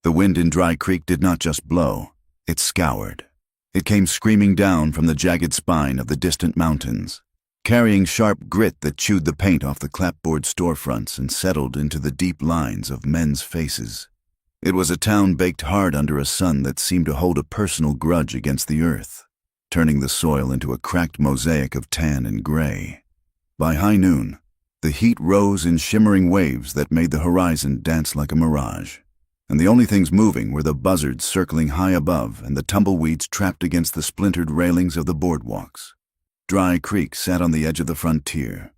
The wind in Dry Creek did not just blow, it scoured. It came screaming down from the jagged spine of the distant mountains, carrying sharp grit that chewed the paint off the clapboard storefronts and settled into the deep lines of men's faces. It was a town baked hard under a sun that seemed to hold a personal grudge against the earth, turning the soil into a cracked mosaic of tan and gray. By high noon, the heat rose in shimmering waves that made the horizon dance like a mirage, and the only things moving were the buzzards circling high above and the tumbleweeds trapped against the splintered railings of the boardwalks. Dry Creek sat on the edge of the frontier,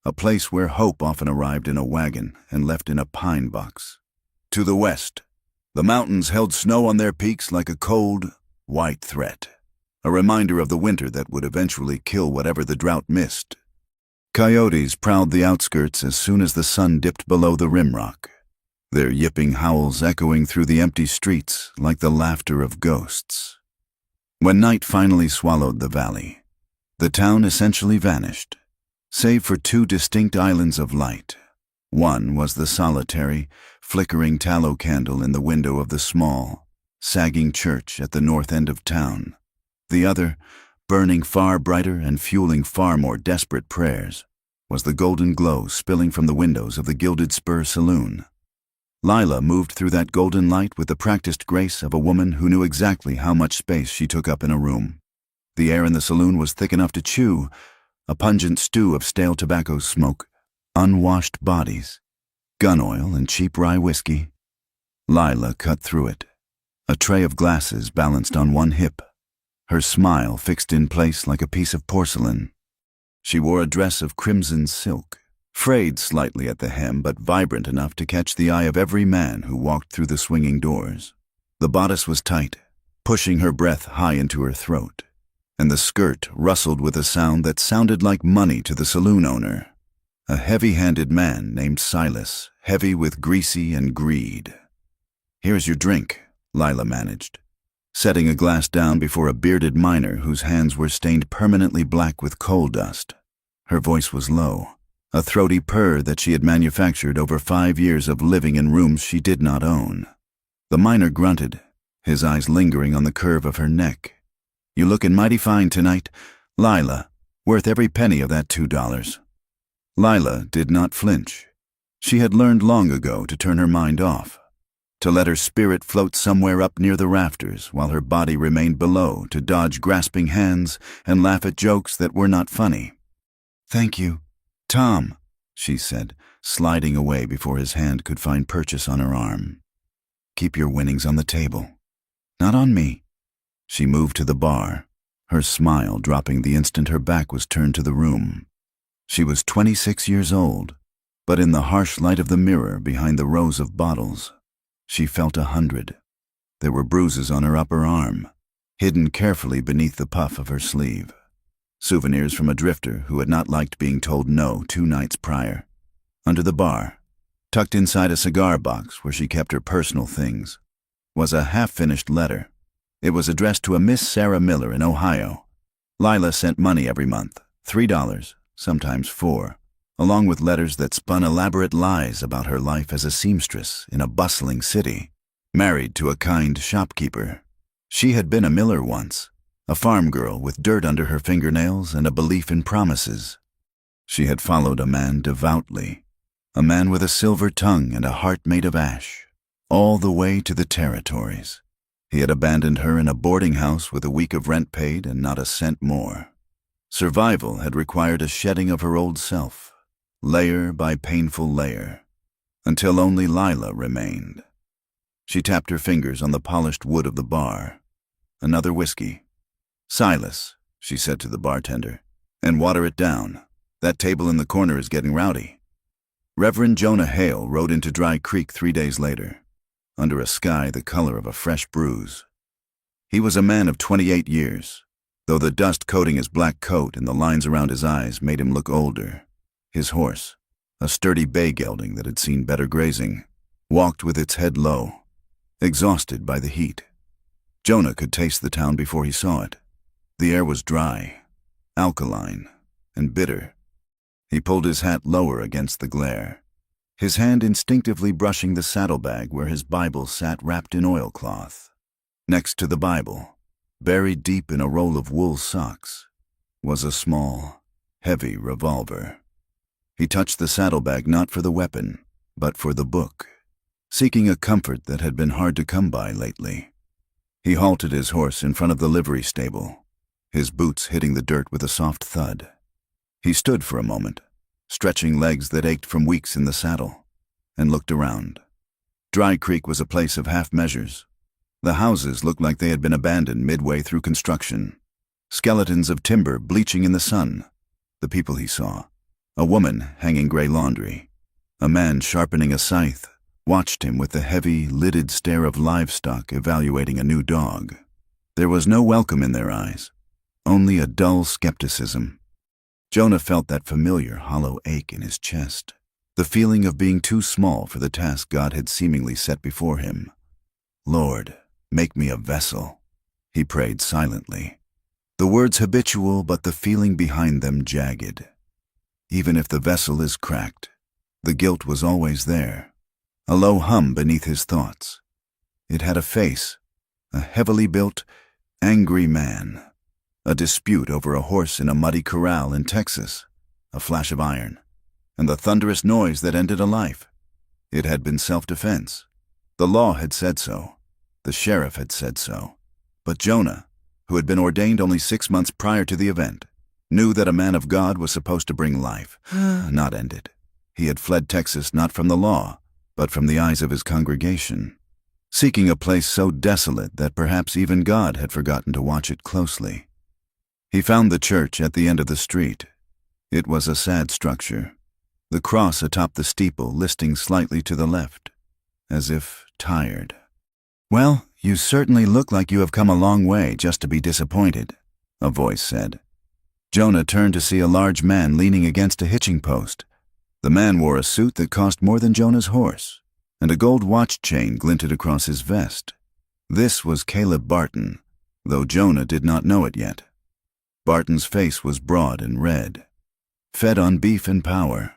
a place where hope often arrived in a wagon and left in a pine box. To the west, the mountains held snow on their peaks like a cold, white threat, a reminder of the winter that would eventually kill whatever the drought missed. Coyotes prowled the outskirts as soon as the sun dipped below the rimrock, their yipping howls echoing through the empty streets like the laughter of ghosts. When night finally swallowed the valley, the town essentially vanished, save for two distinct islands of light. One was the solitary, flickering tallow candle in the window of the small, sagging church at the north end of town. The other, burning far brighter and fueling far more desperate prayers, was the golden glow spilling from the windows of the Gilded Spur Saloon. Lila moved through that golden light with the practiced grace of a woman who knew exactly how much space she took up in a room. The air in the saloon was thick enough to chew, a pungent stew of stale tobacco smoke, unwashed bodies, gun oil and cheap rye whiskey. Lila cut through it, a tray of glasses balanced on one hip, her smile fixed in place like a piece of porcelain. She wore a dress of crimson silk, frayed slightly at the hem but vibrant enough to catch the eye of every man who walked through the swinging doors. The bodice was tight, pushing her breath high into her throat, and the skirt rustled with a sound that sounded like money to the saloon owner, a heavy-handed man named Silas, heavy with greasy and greed. "Here's your drink," Lila managed, setting a glass down before a bearded miner whose hands were stained permanently black with coal dust. Her voice was low, a throaty purr that she had manufactured over 5 years of living in rooms she did not own. The miner grunted, his eyes lingering on the curve of her neck. "You lookin' mighty fine tonight, Lila, worth every penny of that $2. Lila did not flinch. She had learned long ago to turn her mind off, to let her spirit float somewhere up near the rafters while her body remained below to dodge grasping hands and laugh at jokes that were not funny. "Thank you, Tom," she said, sliding away before his hand could find purchase on her arm. "Keep your winnings on the table. Not on me." She moved to the bar, her smile dropping the instant her back was turned to the room. She was 26 years old, but in the harsh light of the mirror behind the rows of bottles, she felt 100. There were bruises on her upper arm, hidden carefully beneath the puff of her sleeve. Souvenirs from a drifter who had not liked being told no 2 nights prior. Under the bar, tucked inside a cigar box where she kept her personal things, was a half-finished letter. It was addressed to a Miss Sarah Miller in Ohio. Lila sent money every month, $3, sometimes $4, along with letters that spun elaborate lies about her life as a seamstress in a bustling city, married to a kind shopkeeper. She had been a Miller once, a farm girl with dirt under her fingernails and a belief in promises. She had followed a man devoutly, a man with a silver tongue and a heart made of ash, all the way to the territories. He had abandoned her in a boarding house with a week of rent paid and not a cent more. Survival had required a shedding of her old self, layer by painful layer, until only Lila remained. She tapped her fingers on the polished wood of the bar. "Another whiskey." "Silas," she said to the bartender, "and water it down. That table in the corner is getting rowdy." Reverend Jonah Hale rode into Dry Creek 3 days later, under a sky the color of a fresh bruise. He was a man of 28 years, though the dust coating his black coat and the lines around his eyes made him look older. His horse, a sturdy bay gelding that had seen better grazing, walked with its head low, exhausted by the heat. Jonah could taste the town before he saw it. The air was dry, alkaline, and bitter. He pulled his hat lower against the glare, his hand instinctively brushing the saddlebag where his Bible sat wrapped in oilcloth. Next to the Bible, buried deep in a roll of wool socks, was a small, heavy revolver. He touched the saddlebag not for the weapon, but for the book, seeking a comfort that had been hard to come by lately. He halted his horse in front of the livery stable, his boots hitting the dirt with a soft thud. He stood for a moment, stretching legs that ached from weeks in the saddle, and looked around. Dry Creek was a place of half measures. The houses looked like they had been abandoned midway through construction. Skeletons of timber bleaching in the sun. The people he saw: a woman hanging gray laundry. A man sharpening a scythe watched him with the heavy, lidded stare of livestock evaluating a new dog. There was no welcome in their eyes, only a dull skepticism. Jonah felt that familiar hollow ache in his chest, the feeling of being too small for the task God had seemingly set before him. "Lord, make me a vessel," he prayed silently. The words habitual, but the feeling behind them jagged. Even if the vessel is cracked, the guilt was always there, a low hum beneath his thoughts. It had a face, a heavily built, angry man, a dispute over a horse in a muddy corral in Texas, a flash of iron, and the thunderous noise that ended a life. It had been self-defense. The law had said so. The sheriff had said so. But Jonah, who had been ordained only 6 months prior to the event, knew that a man of God was supposed to bring life, not end it. He had fled Texas not from the law, but from the eyes of his congregation, seeking a place so desolate that perhaps even God had forgotten to watch it closely. He found the church at the end of the street. It was a sad structure, the cross atop the steeple listing slightly to the left, as if tired. "Well, you certainly look like you have come a long way just to be disappointed," a voice said. Jonah turned to see a large man leaning against a hitching post. The man wore a suit that cost more than Jonah's horse, and a gold watch chain glinted across his vest. This was Caleb Barton, though Jonah did not know it yet. Barton's face was broad and red, fed on beef and power.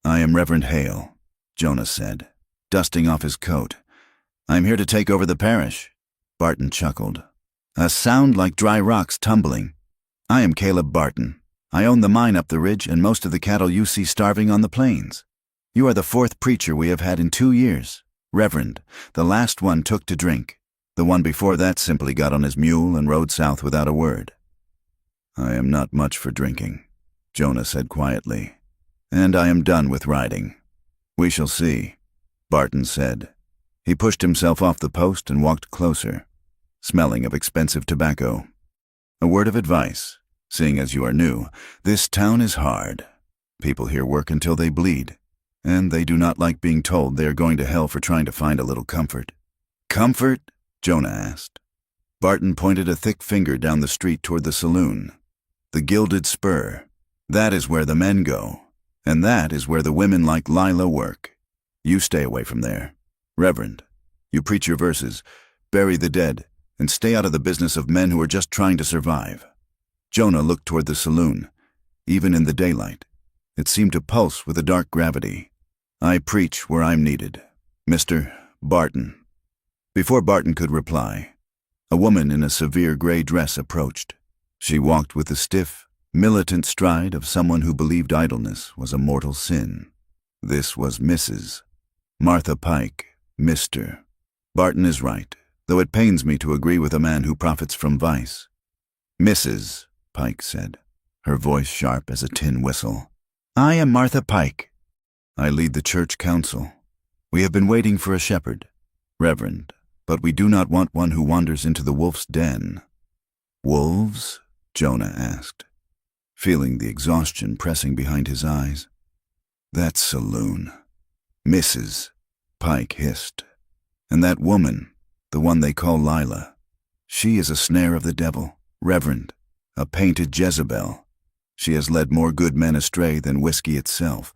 "I am Reverend Hale," Jonah said, dusting off his coat. "I am here to take over the parish." Barton chuckled. "A sound like dry rocks tumbling. I am Caleb Barton. I own the mine up the ridge and most of the cattle you see starving on the plains. You are the 4th preacher we have had in 2 years. Reverend, the last one took to drink. The one before that simply got on his mule and rode south without a word." "I am not much for drinking," Jonah said quietly, "and I am done with riding." "We shall see," Barton said. He pushed himself off the post and walked closer, smelling of expensive tobacco. "A word of advice. Seeing as you are new, this town is hard. People here work until they bleed, and they do not like being told they are going to hell for trying to find a little comfort." "Comfort?" Jonah asked. Barton pointed a thick finger down the street toward the Saloon. "The Gilded Spur. That is where the men go, and that is where the women like Lila work. You stay away from there. Reverend, you preach your verses, bury the dead, and stay out of the business of men who are just trying to survive." Jonah looked toward the Saloon. Even in the daylight, it seemed to pulse with a dark gravity. "I preach where I'm needed. Mr. Barton." Before Barton could reply, a woman in a severe gray dress approached. She walked with the stiff, militant stride of someone who believed idleness was a mortal sin. This was Mrs. Martha Pike, Mr. Barton is right, though it pains me to agree with a man who profits from vice. "Mrs." Pike said, her voice sharp as a tin whistle. "I am Martha Pike. I lead the church council. We have been waiting for a shepherd, Reverend, but we do not want one who wanders into the wolf's den." "Wolves?" Jonah asked, feeling the exhaustion pressing behind his eyes. "That Saloon." "Mrs." Pike hissed. "And that woman, the one they call Lila, she is a snare of the devil, Reverend, a painted Jezebel. She has led more good men astray than whiskey itself.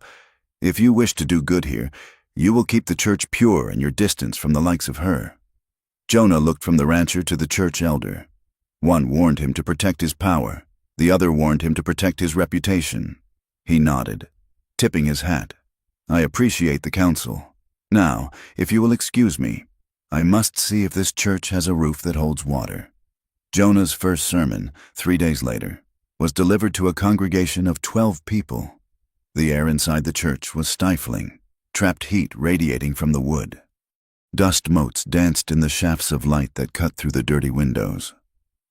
If you wish to do good here, you will keep the church pure and your distance from the likes of her." Jonah looked from the rancher to the church elder. One warned him to protect his power. The other warned him to protect his reputation. He nodded, tipping his hat. I appreciate the counsel. Now, if you will excuse me, I must see if this church has a roof that holds water." Jonah's first sermon, 3 days later, was delivered to a congregation of 12 people. The air inside the church was stifling, trapped heat radiating from the wood. Dust motes danced in the shafts of light that cut through the dirty windows.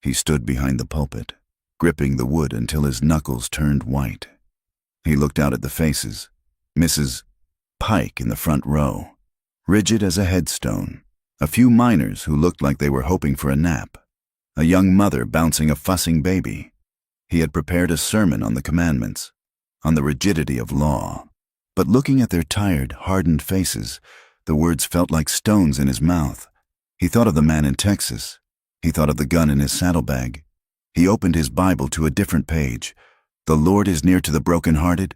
He stood behind the pulpit, gripping the wood until his knuckles turned white. He looked out at the faces. Mrs. Pike in the front row, rigid as a headstone. A few minors who looked like they were hoping for a nap. A young mother bouncing a fussing baby. He had prepared a sermon on the commandments, on the rigidity of law. But looking at their tired, hardened faces, the words felt like stones in his mouth. He thought of the man in Texas. He thought of the gun in his saddlebag. He opened his Bible to a different page. "The Lord is near to the brokenhearted,"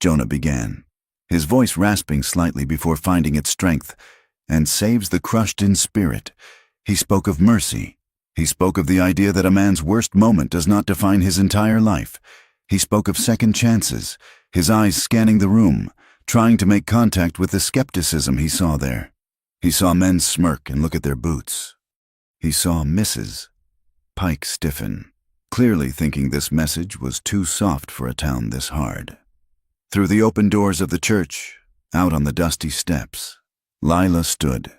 Jonah began, his voice rasping slightly before finding its strength, "and saves the crushed in spirit." He spoke of mercy. He spoke of the idea that a man's worst moment does not define his entire life. He spoke of second chances, his eyes scanning the room, trying to make contact with the skepticism he saw there. He saw men smirk and look at their boots. He saw Mrs. Pike stiffen, clearly thinking this message was too soft for a town this hard. Through the open doors of the church, out on the dusty steps, Lila stood.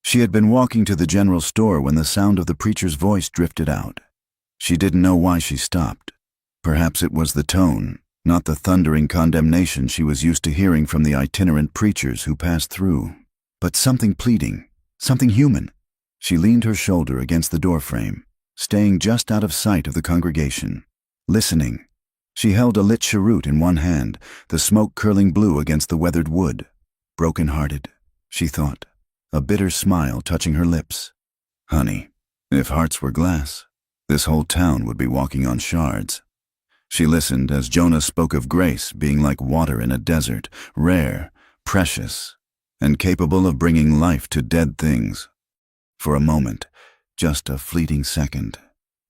She had been walking to the general store when the sound of the preacher's voice drifted out. She didn't know why she stopped. Perhaps it was the tone, not the thundering condemnation she was used to hearing from the itinerant preachers who passed through, but something pleading, something human. She leaned her shoulder against the doorframe, staying just out of sight of the congregation, listening. She held a lit cheroot in one hand, the smoke curling blue against the weathered wood. Broken-hearted, she thought, a bitter smile touching her lips. Honey, if hearts were glass, this whole town would be walking on shards. She listened as Jonah spoke of grace being like water in a desert, rare, precious, and capable of bringing life to dead things. For a moment, just a fleeting second,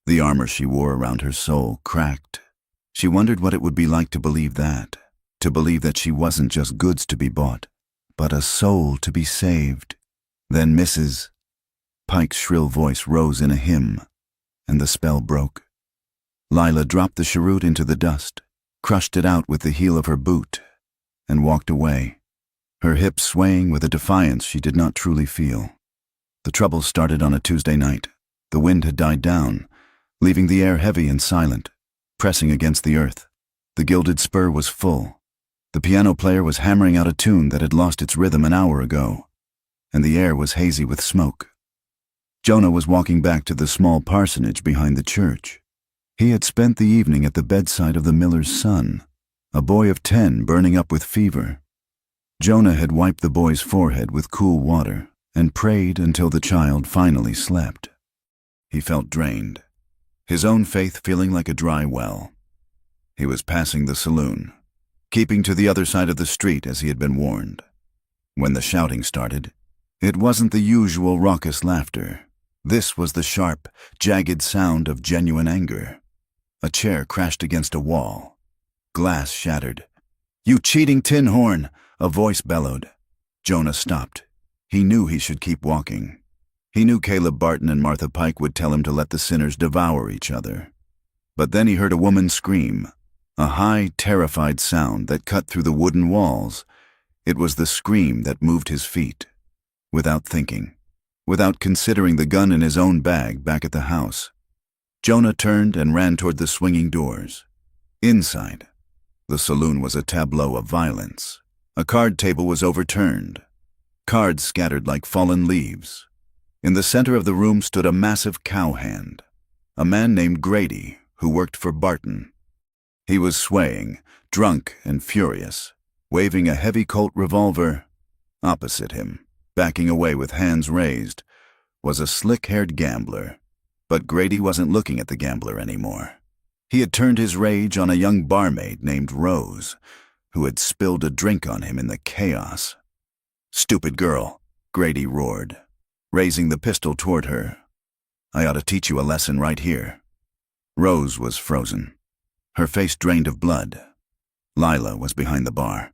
the armor she wore around her soul cracked. She wondered what it would be like to believe that she wasn't just goods to be bought, but a soul to be saved. Then Mrs. Pike's shrill voice rose in a hymn, and the spell broke. Lila dropped the cheroot into the dust, crushed it out with the heel of her boot, and walked away, her hips swaying with a defiance she did not truly feel. The trouble started on a Tuesday night. The wind had died down, leaving the air heavy and silent, pressing against the earth. The gilded spur was full. The piano player was hammering out a tune that had lost its rhythm an hour ago, and the air was hazy with smoke. Jonah was walking back to the small parsonage behind the church. He had spent the evening at the bedside of the miller's son, a boy of 10 burning up with fever. Jonah had wiped the boy's forehead with cool water and prayed until the child finally slept. He felt drained, his own faith feeling like a dry well. He was passing the saloon, keeping to the other side of the street as he had been warned. When the shouting started, it wasn't the usual raucous laughter. This was the sharp, jagged sound of genuine anger. A chair crashed against a wall. Glass shattered. "You cheating tin horn!" a voice bellowed. Jonah stopped. He knew he should keep walking. He knew Caleb Barton and Martha Pike would tell him to let the sinners devour each other. But then he heard a woman scream, a high, terrified sound that cut through the wooden walls. It was the scream that moved his feet. Without thinking, without considering the gun in his own bag back at the house, Jonah turned and ran toward the swinging doors. Inside, the saloon was a tableau of violence. A card table was overturned, cards scattered like fallen leaves. In the center of the room stood a massive cowhand, a man named Grady, who worked for Barton. He was swaying, drunk and furious, waving a heavy Colt revolver. Opposite him, backing away with hands raised, was a slick-haired gambler. But Grady wasn't looking at the gambler anymore. He had turned his rage on a young barmaid named Rose, who had spilled a drink on him in the chaos. "Stupid girl," Grady roared, raising the pistol toward her. "I ought to teach you a lesson right here." Rose was frozen, her face drained of blood. Lila was behind the bar.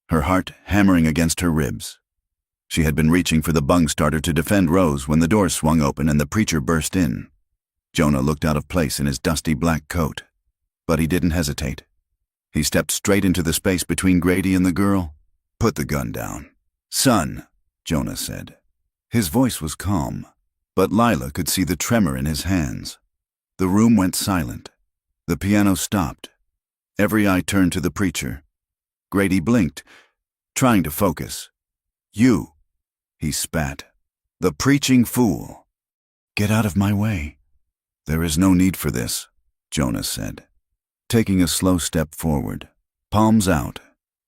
her heart hammering against her ribs. She had been reaching for the bung starter to defend Rose when the door swung open and the preacher burst in. Jonah looked out of place in his dusty black coat, but he didn't hesitate. He stepped straight into the space between Grady and the girl. "Put the gun down." "Son," Jonah said. His voice was calm, but Lila could see the tremor in his hands. The room went silent. The piano stopped. Every eye turned to the preacher. Grady blinked, trying to focus. "You," he spat. "The preaching fool." "Get out of my way." "There is no need for this," Jonah said, taking a slow step forward. "Palms out.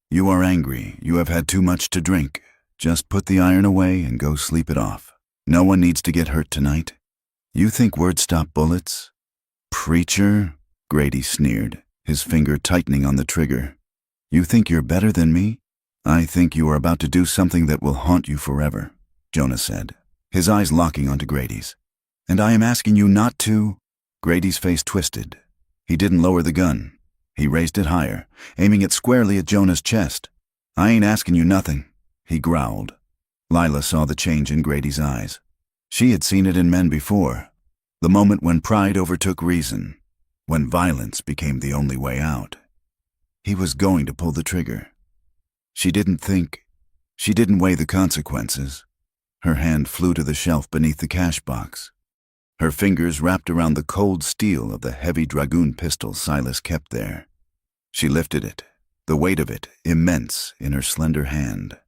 You are angry. You have had too much to drink. Just put the iron away and go sleep it off. No one needs to get hurt tonight. You think words stop bullets?" "Preacher," Grady sneered, his finger tightening on the trigger. "You think you're better than me?" "I think you are about to do something that will haunt you forever," Jonah said, his eyes locking onto Grady's. "And I am asking you not to." Grady's face twisted. He didn't lower the gun. He raised it higher, aiming it squarely at Jonah's chest. "I ain't asking you nothing," he growled. Lila saw the change in Grady's eyes. She had seen it in men before, the moment when pride overtook reason, when violence became the only way out. He was going to pull the trigger. She didn't weigh the consequences. Her hand flew to the shelf beneath the cash box. Her fingers wrapped around the cold steel of the heavy dragoon pistol Silas kept there. She lifted it, the weight of it immense in her slender hand.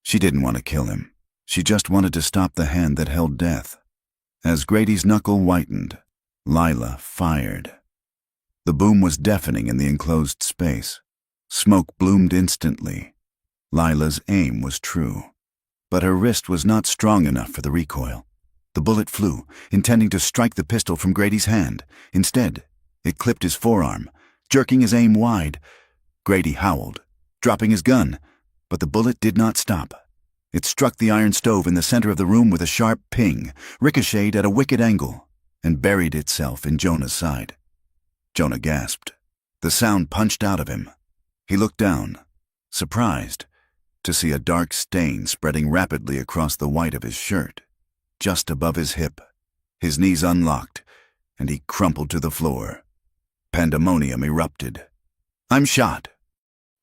She didn't want to kill him. She just wanted to stop the hand that held death. As Grady's knuckle whitened, Lila fired. The boom was deafening in the enclosed space. Smoke bloomed instantly. Lila's aim was true, but her wrist was not strong enough for the recoil. The bullet flew, intending to strike the pistol from Grady's hand. Instead, it clipped his forearm, jerking his aim wide. Grady howled, dropping his gun, but the bullet did not stop. It struck the iron stove in the center of the room with a sharp ping, ricocheted at a wicked angle, and buried itself in Jonah's side. Jonah gasped. The sound punched out of him. He looked down, surprised, to see a dark stain spreading rapidly across the white of his shirt, just above his hip. His knees unlocked, and he crumpled to the floor. Pandemonium erupted. "I'm shot!"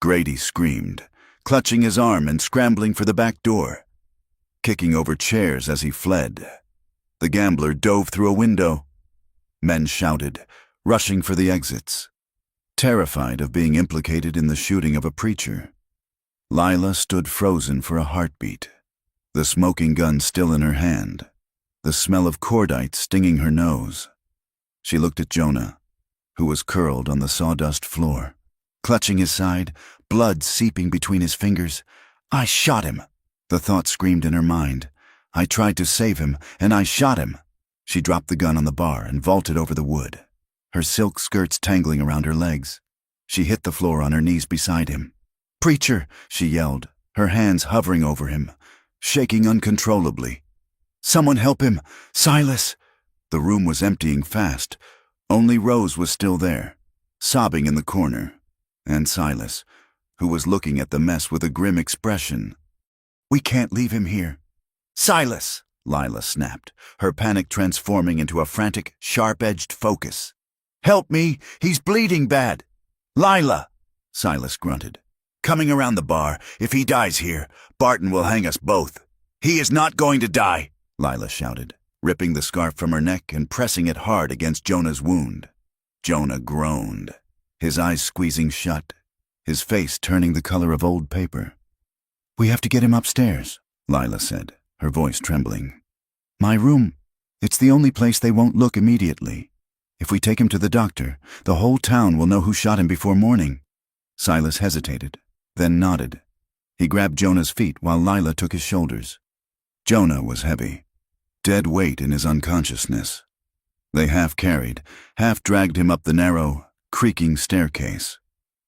Grady screamed, clutching his arm and scrambling for the back door, kicking over chairs as he fled. The gambler dove through a window. Men shouted, rushing for the exits, terrified of being implicated in the shooting of a preacher. Lila stood frozen for a heartbeat, the smoking gun still in her hand, the smell of cordite stinging her nose. She looked at Jonah, who was curled on the sawdust floor, clutching his side, blood seeping between his fingers. "I shot him!" The thought screamed in her mind. "I tried to save him, and I shot him!" She dropped the gun on the bar and vaulted over the wood, her silk skirts tangling around her legs. She hit the floor on her knees beside him. "Preacher!" she yelled, her hands hovering over him, shaking uncontrollably. "Someone help him! Silas!" The room was emptying fast. Only Rose was still there, sobbing in the corner, and Silas, who was looking at the mess with a grim expression. "We can't leave him here." "Silas!" Lila snapped, her panic transforming into a frantic, sharp-edged focus. "Help me! He's bleeding bad!" "Lila!" Silas grunted. "Coming around the bar. If he dies here, Barton will hang us both." "He is not going to die!" Lila shouted, ripping the scarf from her neck and pressing it hard against Jonah's wound. Jonah groaned, his eyes squeezing shut, his face turning the color of old paper. "We have to get him upstairs," Lila said, her voice trembling. "My room. It's the only place they won't look immediately. If we take him to the doctor, the whole town will know who shot him before morning." Silas hesitated, then nodded. He grabbed Jonah's feet while Lila took his shoulders. Jonah was heavy, dead weight in his unconsciousness. They half carried, half dragged him up the narrow, creaking staircase,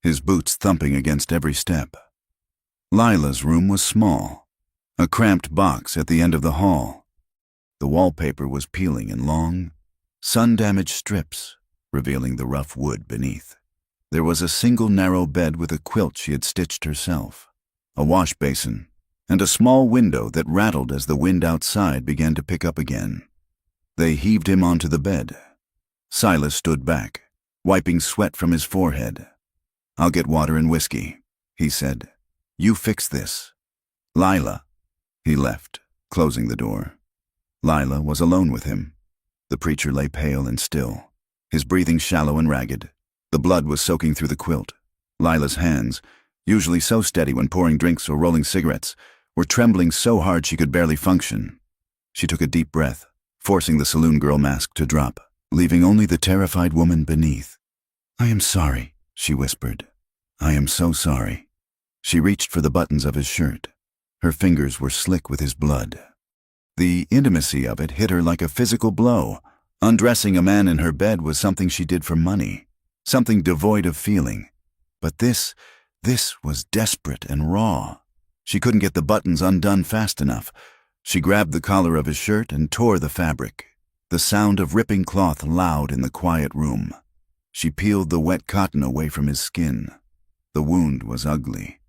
his boots thumping against every step. Lila's room was small, a cramped box at the end of the hall. The wallpaper was peeling in long, sun-damaged strips, revealing the rough wood beneath. There was a single narrow bed with a quilt she had stitched herself. a wash basin, and a small window that rattled as the wind outside began to pick up again. They heaved him onto the bed. Silas stood back, wiping sweat from his forehead. "I'll get water and whiskey," he said. "You fix this. Lila." He left, closing the door. Lila was alone with him. The preacher lay pale and still, his breathing shallow and ragged. The blood was soaking through the quilt. Lila's hands, usually so steady when pouring drinks or rolling cigarettes, were trembling so hard she could barely function. She took a deep breath, forcing the saloon girl mask to drop, leaving only the terrified woman beneath. "I am sorry," she whispered. "I am so sorry." She reached for the buttons of his shirt. Her fingers were slick with his blood. The intimacy of it hit her like a physical blow. Undressing a man in her bed was something she did for money, something devoid of feeling. But this was desperate and raw. She couldn't get the buttons undone fast enough. She grabbed the collar of his shirt and tore the fabric, the sound of ripping cloth loud in the quiet room. She peeled the wet cotton away from his skin. The wound was ugly.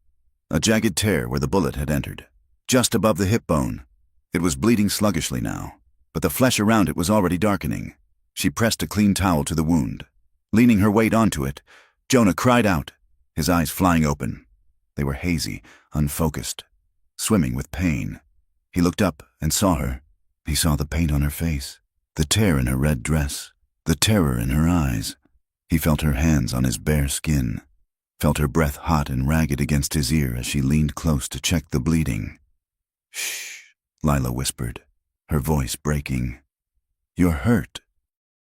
A jagged tear where the bullet had entered, just above the hip bone. It was bleeding sluggishly now, but the flesh around it was already darkening. She pressed a clean towel to the wound. Leaning her weight onto it, Jonah cried out, his eyes flying open. They were hazy, unfocused, swimming with pain. He looked up and saw her. He saw the paint on her face, the tear in her red dress, the terror in her eyes. He felt her hands on his bare skin, felt her breath hot and ragged against his ear as she leaned close to check the bleeding. "Shh," Lila whispered, her voice breaking. "You're hurt."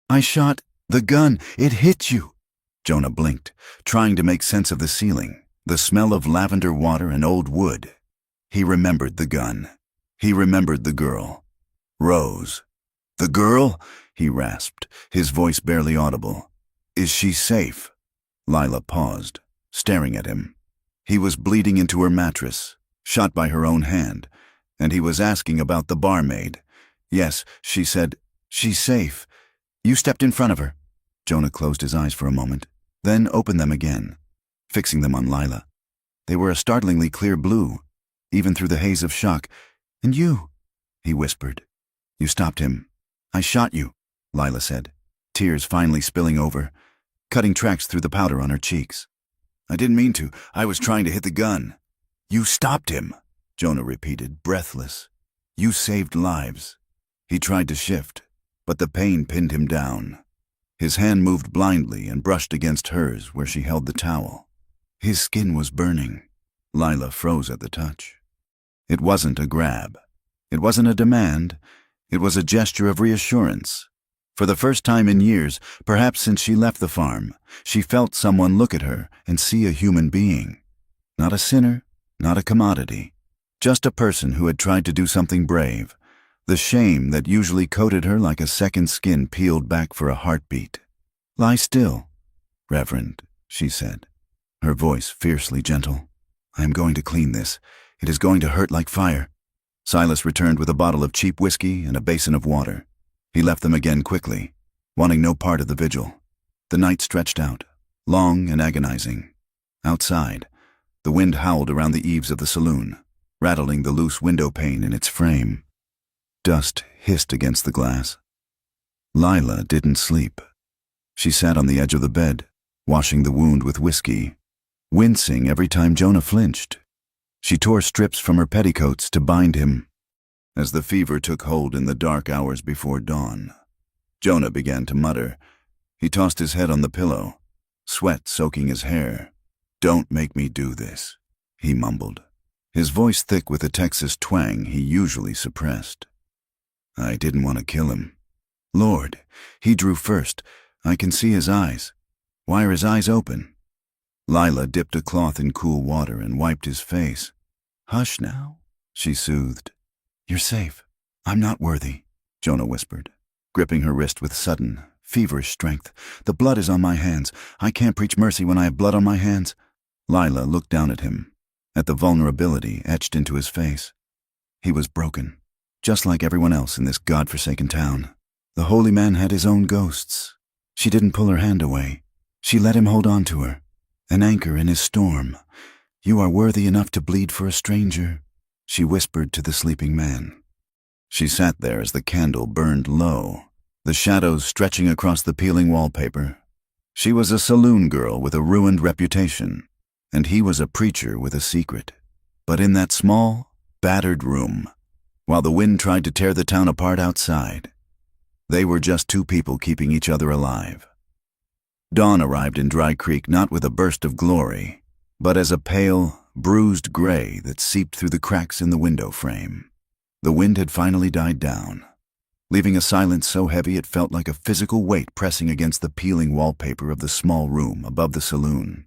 "I shot the gun. It hit you." Jonah blinked, trying to make sense of the ceiling, the smell of lavender water and old wood. He remembered the gun. He remembered the girl. Rose. "The girl?" he rasped, his voice barely audible. "Is she safe?" Lila paused, staring at him. He was bleeding into her mattress, shot by her own hand, and he was asking about the barmaid. "Yes," she said. "She's safe. You stepped in front of her." Jonah closed his eyes for a moment, then opened them again, fixing them on Lila. They were a startlingly clear blue, even through the haze of shock. "And you," he whispered. "You stopped him. I shot you," Lila said, tears finally spilling over, cutting tracks through the powder on her cheeks. "I didn't mean to. I was trying to hit the gun." "You stopped him," Jonah repeated, breathless. "You saved lives." He tried to shift, but the pain pinned him down. His hand moved blindly and brushed against hers where she held the towel. His skin was burning. Lila froze at the touch. It wasn't a grab. It wasn't a demand. It was a gesture of reassurance. For the first time in years, perhaps since she left the farm, she felt someone look at her and see a human being. Not a sinner, not a commodity. Just a person who had tried to do something brave. The shame that usually coated her like a second skin peeled back for a heartbeat. "Lie still, Reverend," she said, her voice fiercely gentle. "I am going to clean this. It is going to hurt like fire." Silas returned with a bottle of cheap whiskey and a basin of water. He left them again quickly, wanting no part of the vigil. The night stretched out, long and agonizing. Outside, the wind howled around the eaves of the saloon, rattling the loose window pane in its frame. Dust hissed against the glass. Lila didn't sleep. She sat on the edge of the bed, washing the wound with whiskey, wincing every time Jonah flinched. She tore strips from her petticoats to bind him. As the fever took hold in the dark hours before dawn, Jonah began to mutter. He tossed his head on the pillow, sweat soaking his hair. "Don't make me do this," he mumbled, his voice thick with the Texas twang he usually suppressed. "I didn't want to kill him. Lord, he drew first. I can see his eyes. Why are his eyes open?" Lila dipped a cloth in cool water and wiped his face. "Hush now," she soothed. "You're safe. I'm not worthy," Jonah whispered, gripping her wrist with sudden, feverish strength. "The blood is on my hands. I can't preach mercy when I have blood on my hands." Lila looked down at him, at the vulnerability etched into his face. He was broken, just like everyone else in this godforsaken town. The holy man had his own ghosts. She didn't pull her hand away. She let him hold on to her, an anchor in his storm. "You are worthy enough to bleed for a stranger," she whispered to the sleeping man. She sat there as the candle burned low, the shadows stretching across the peeling wallpaper. She was a saloon girl with a ruined reputation, and he was a preacher with a secret. But in that small, battered room, while the wind tried to tear the town apart outside, they were just two people keeping each other alive. Dawn arrived in Dry Creek not with a burst of glory, but as a pale, bruised gray that seeped through the cracks in the window frame. The wind had finally died down, leaving a silence so heavy it felt like a physical weight pressing against the peeling wallpaper of the small room above the saloon.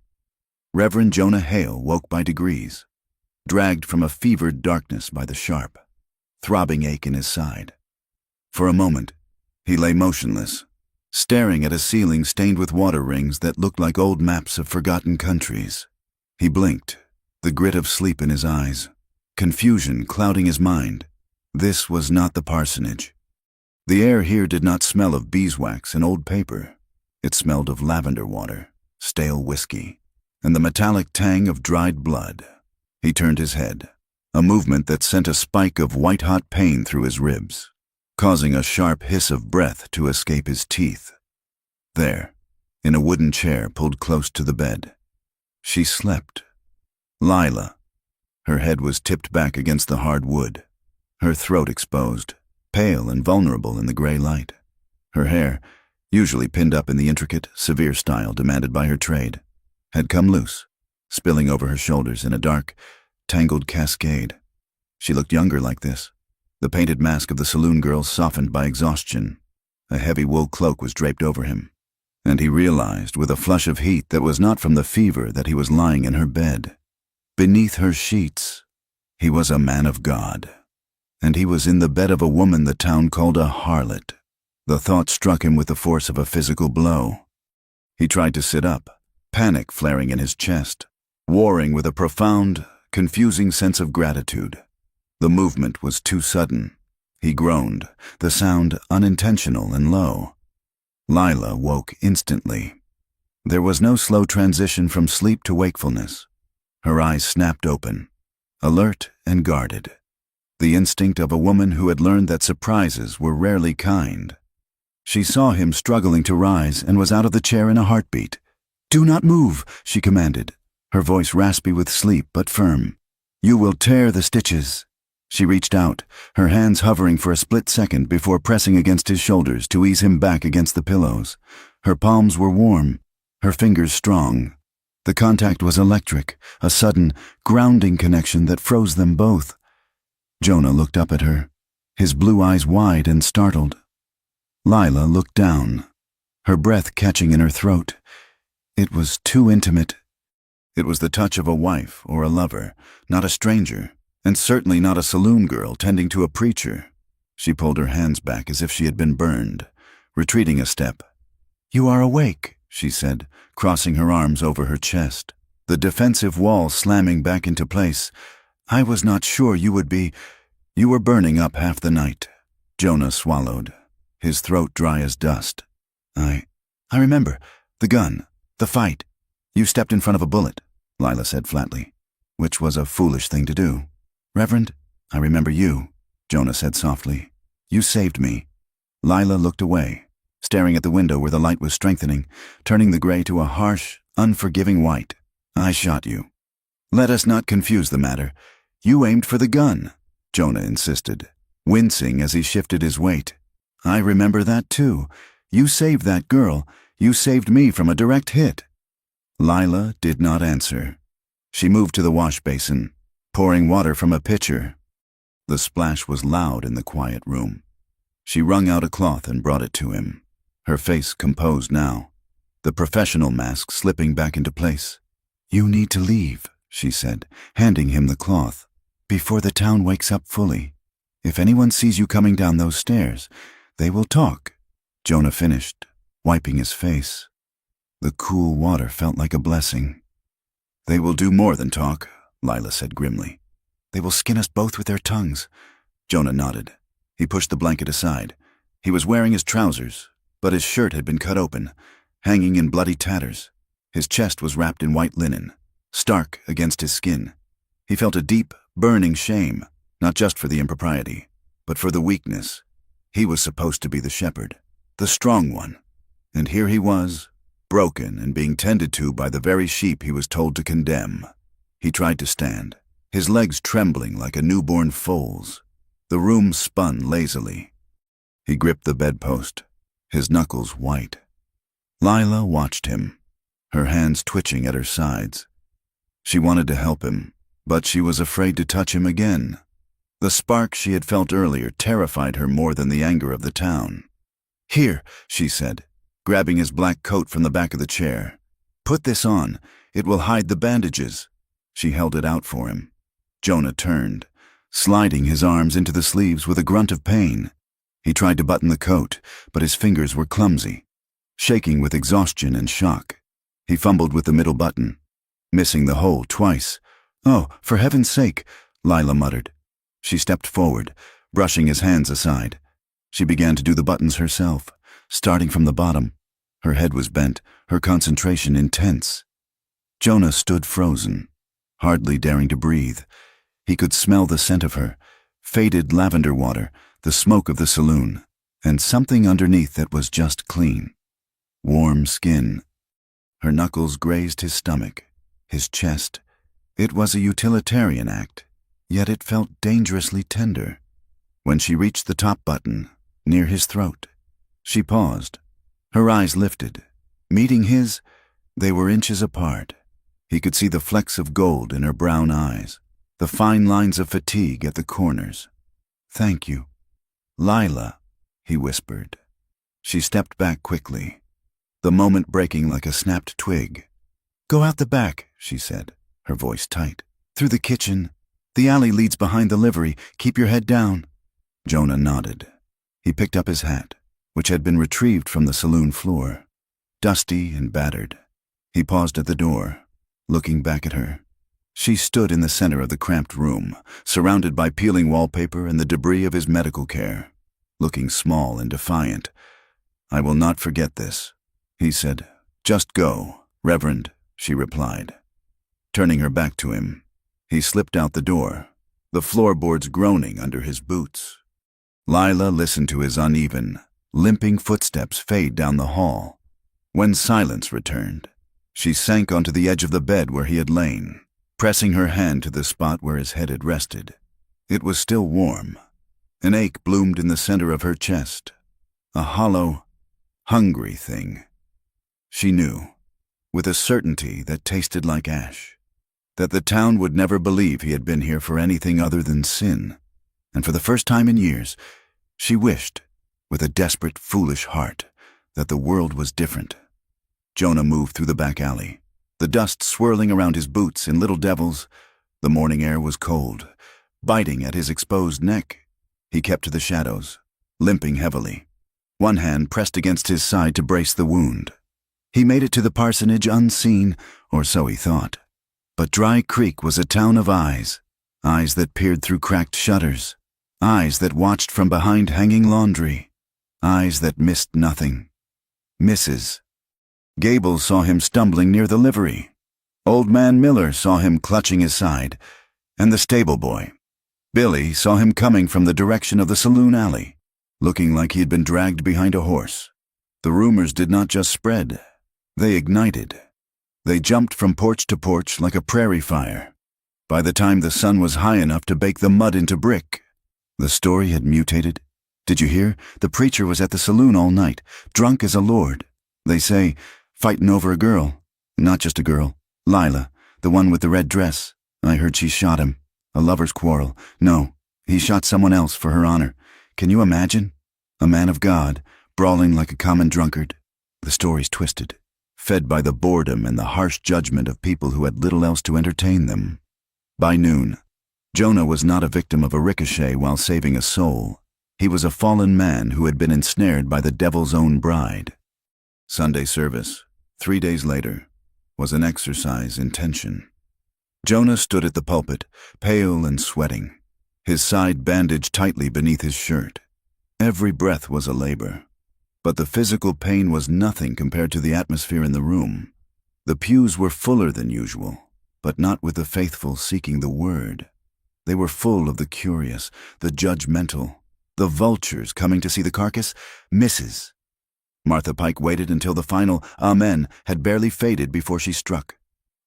Reverend Jonah Hale woke by degrees, dragged from a fevered darkness by the sharp, throbbing ache in his side. For a moment, he lay motionless, staring at a ceiling stained with water rings that looked like old maps of forgotten countries. He blinked, the grit of sleep in his eyes, confusion clouding his mind. This was not the parsonage. The air here did not smell of beeswax and old paper. It smelled of lavender water, stale whiskey, and the metallic tang of dried blood. He turned his head, a movement that sent a spike of white-hot pain through his ribs, causing a sharp hiss of breath to escape his teeth. There, in a wooden chair pulled close to the bed, she slept. Lila. Her head was tipped back against the hard wood, her throat exposed, pale and vulnerable in the gray light. Her hair, usually pinned up in the intricate, severe style demanded by her trade, had come loose, spilling over her shoulders in a dark, tangled cascade. She looked younger like this, the painted mask of the saloon girl softened by exhaustion. A heavy wool cloak was draped over him, and he realized with a flush of heat that was not from the fever that he was lying in her bed. Beneath her sheets, he was a man of God, and he was in the bed of a woman the town called a harlot. The thought struck him with the force of a physical blow. He tried to sit up, panic flaring in his chest, warring with a profound, confusing sense of gratitude. The movement was too sudden. He groaned, the sound unintentional and low. Lila woke instantly. There was no slow transition from sleep to wakefulness. Her eyes snapped open, alert and guarded, the instinct of a woman who had learned that surprises were rarely kind. She saw him struggling to rise and was out of the chair in a heartbeat. "Do not move," she commanded, her voice raspy with sleep but firm. "You will tear the stitches." She reached out, her hands hovering for a split second before pressing against his shoulders to ease him back against the pillows. Her palms were warm, her fingers strong. The contact was electric, a sudden, grounding connection that froze them both. Jonah looked up at her, his blue eyes wide and startled. Lila looked down, her breath catching in her throat. It was too intimate. It was the touch of a wife or a lover, not a stranger, and certainly not a saloon girl tending to a preacher. She pulled her hands back as if she had been burned, retreating a step. "You are awake," she said, crossing her arms over her chest, the defensive wall slamming back into place. "I was not sure you would be. You were burning up half the night." Jonah swallowed, his throat dry as dust. I remember. The gun. The fight. You stepped in front of a bullet," Lila said flatly, which was a foolish thing to do. "Reverend, I remember you," Jonah said softly. "You saved me." Lila looked away, staring at the window where the light was strengthening, turning the gray to a harsh, unforgiving white. "I shot you." "Let us not confuse the matter. You aimed for the gun," Jonah insisted, wincing as he shifted his weight. "I remember that too. You saved that girl. You saved me from a direct hit." Lila did not answer. She moved to the wash basin, pouring water from a pitcher. The splash was loud in the quiet room. She wrung out a cloth and brought it to him, her face composed now, the professional mask slipping back into place. "You need to leave," she said, handing him the cloth, "before the town wakes up fully. If anyone sees you coming down those stairs, they will talk." Jonah finished, wiping his face. The cool water felt like a blessing. "They will do more than talk," Lila said grimly. "They will skin us both with their tongues." Jonah nodded. He pushed the blanket aside. He was wearing his trousers, but his shirt had been cut open, hanging in bloody tatters. His chest was wrapped in white linen, stark against his skin. He felt a deep, burning shame, not just for the impropriety, but for the weakness. He was supposed to be the shepherd, the strong one, and here he was, broken and being tended to by the very sheep he was told to condemn. He tried to stand, his legs trembling like a newborn foal's. The room spun lazily. He gripped the bedpost, his knuckles white. Lila watched him, her hands twitching at her sides. She wanted to help him, but she was afraid to touch him again. The spark she had felt earlier terrified her more than the anger of the town. "Here," she said, grabbing his black coat from the back of the chair. "Put this on. It will hide the bandages." She held it out for him. Jonah turned, sliding his arms into the sleeves with a grunt of pain. He tried to button the coat, but his fingers were clumsy, shaking with exhaustion and shock. He fumbled with the middle button, missing the hole twice. "Oh, for heaven's sake," Lila muttered. She stepped forward, brushing his hands aside. She began to do the buttons herself, starting from the bottom. Her head was bent, her concentration intense. Jonah stood frozen, hardly daring to breathe. He could smell the scent of her, faded lavender water, the smoke of the saloon, and something underneath that was just clean. Warm skin. Her knuckles grazed his stomach, his chest. It was a utilitarian act, yet it felt dangerously tender. When she reached the top button, near his throat, she paused. Her eyes lifted. Meeting his, they were inches apart. He could see the flecks of gold in her brown eyes, the fine lines of fatigue at the corners. "Thank you." "Lila," he whispered. She stepped back quickly, the moment breaking like a snapped twig. "Go out the back," she said, her voice tight. "Through the kitchen. The alley leads behind the livery. Keep your head down." Jonah nodded. He picked up his hat, which had been retrieved from the saloon floor, dusty and battered. He paused at the door, looking back at her. She stood in the center of the cramped room, surrounded by peeling wallpaper and the debris of his medical care, looking small and defiant. "I will not forget this," he said. "Just go, Reverend," she replied. Turning her back to him, he slipped out the door, the floorboards groaning under his boots. Lila listened to his uneven, limping footsteps fade down the hall. When silence returned, she sank onto the edge of the bed where he had lain, pressing her hand to the spot where his head had rested. It was still warm. An ache bloomed in the center of her chest, a hollow, hungry thing. She knew, with a certainty that tasted like ash, that the town would never believe he had been here for anything other than sin, and for the first time in years, she wished, with a desperate, foolish heart, that the world was different. Jonah moved through the back alley, the dust swirling around his boots in little devils. The morning air was cold, biting at his exposed neck. He kept to the shadows, limping heavily, one hand pressed against his side to brace the wound. He made it to the parsonage unseen, or so he thought. But Dry Creek was a town of eyes, eyes that peered through cracked shutters, eyes that watched from behind hanging laundry, eyes that missed nothing. Misses. Gable saw him stumbling near the livery. Old Man Miller saw him clutching his side, and the stable boy, Billy, saw him coming from the direction of the saloon alley, looking like he had been dragged behind a horse. The rumors did not just spread, they ignited. They jumped from porch to porch like a prairie fire. By the time the sun was high enough to bake the mud into brick, the story had mutated. "Did you hear? The preacher was at the saloon all night, drunk as a lord. They say, fightin' over a girl. Not just a girl. Lila, the one with the red dress. I heard she shot him. A lover's quarrel. No, he shot someone else for her honor. Can you imagine? A man of God, brawling like a common drunkard." The story's twisted, fed by the boredom and the harsh judgment of people who had little else to entertain them. By noon, Jonah was not a victim of a ricochet while saving a soul. He was a fallen man who had been ensnared by the devil's own bride. Sunday service, 3 days later, was an exercise in tension. Jonah stood at the pulpit, pale and sweating, his side bandaged tightly beneath his shirt. Every breath was a labor, but the physical pain was nothing compared to the atmosphere in the room. The pews were fuller than usual, but not with the faithful seeking the word. They were full of the curious, the judgmental, the vultures coming to see the carcass. Mrs. Martha Pike waited until the final amen had barely faded before she struck.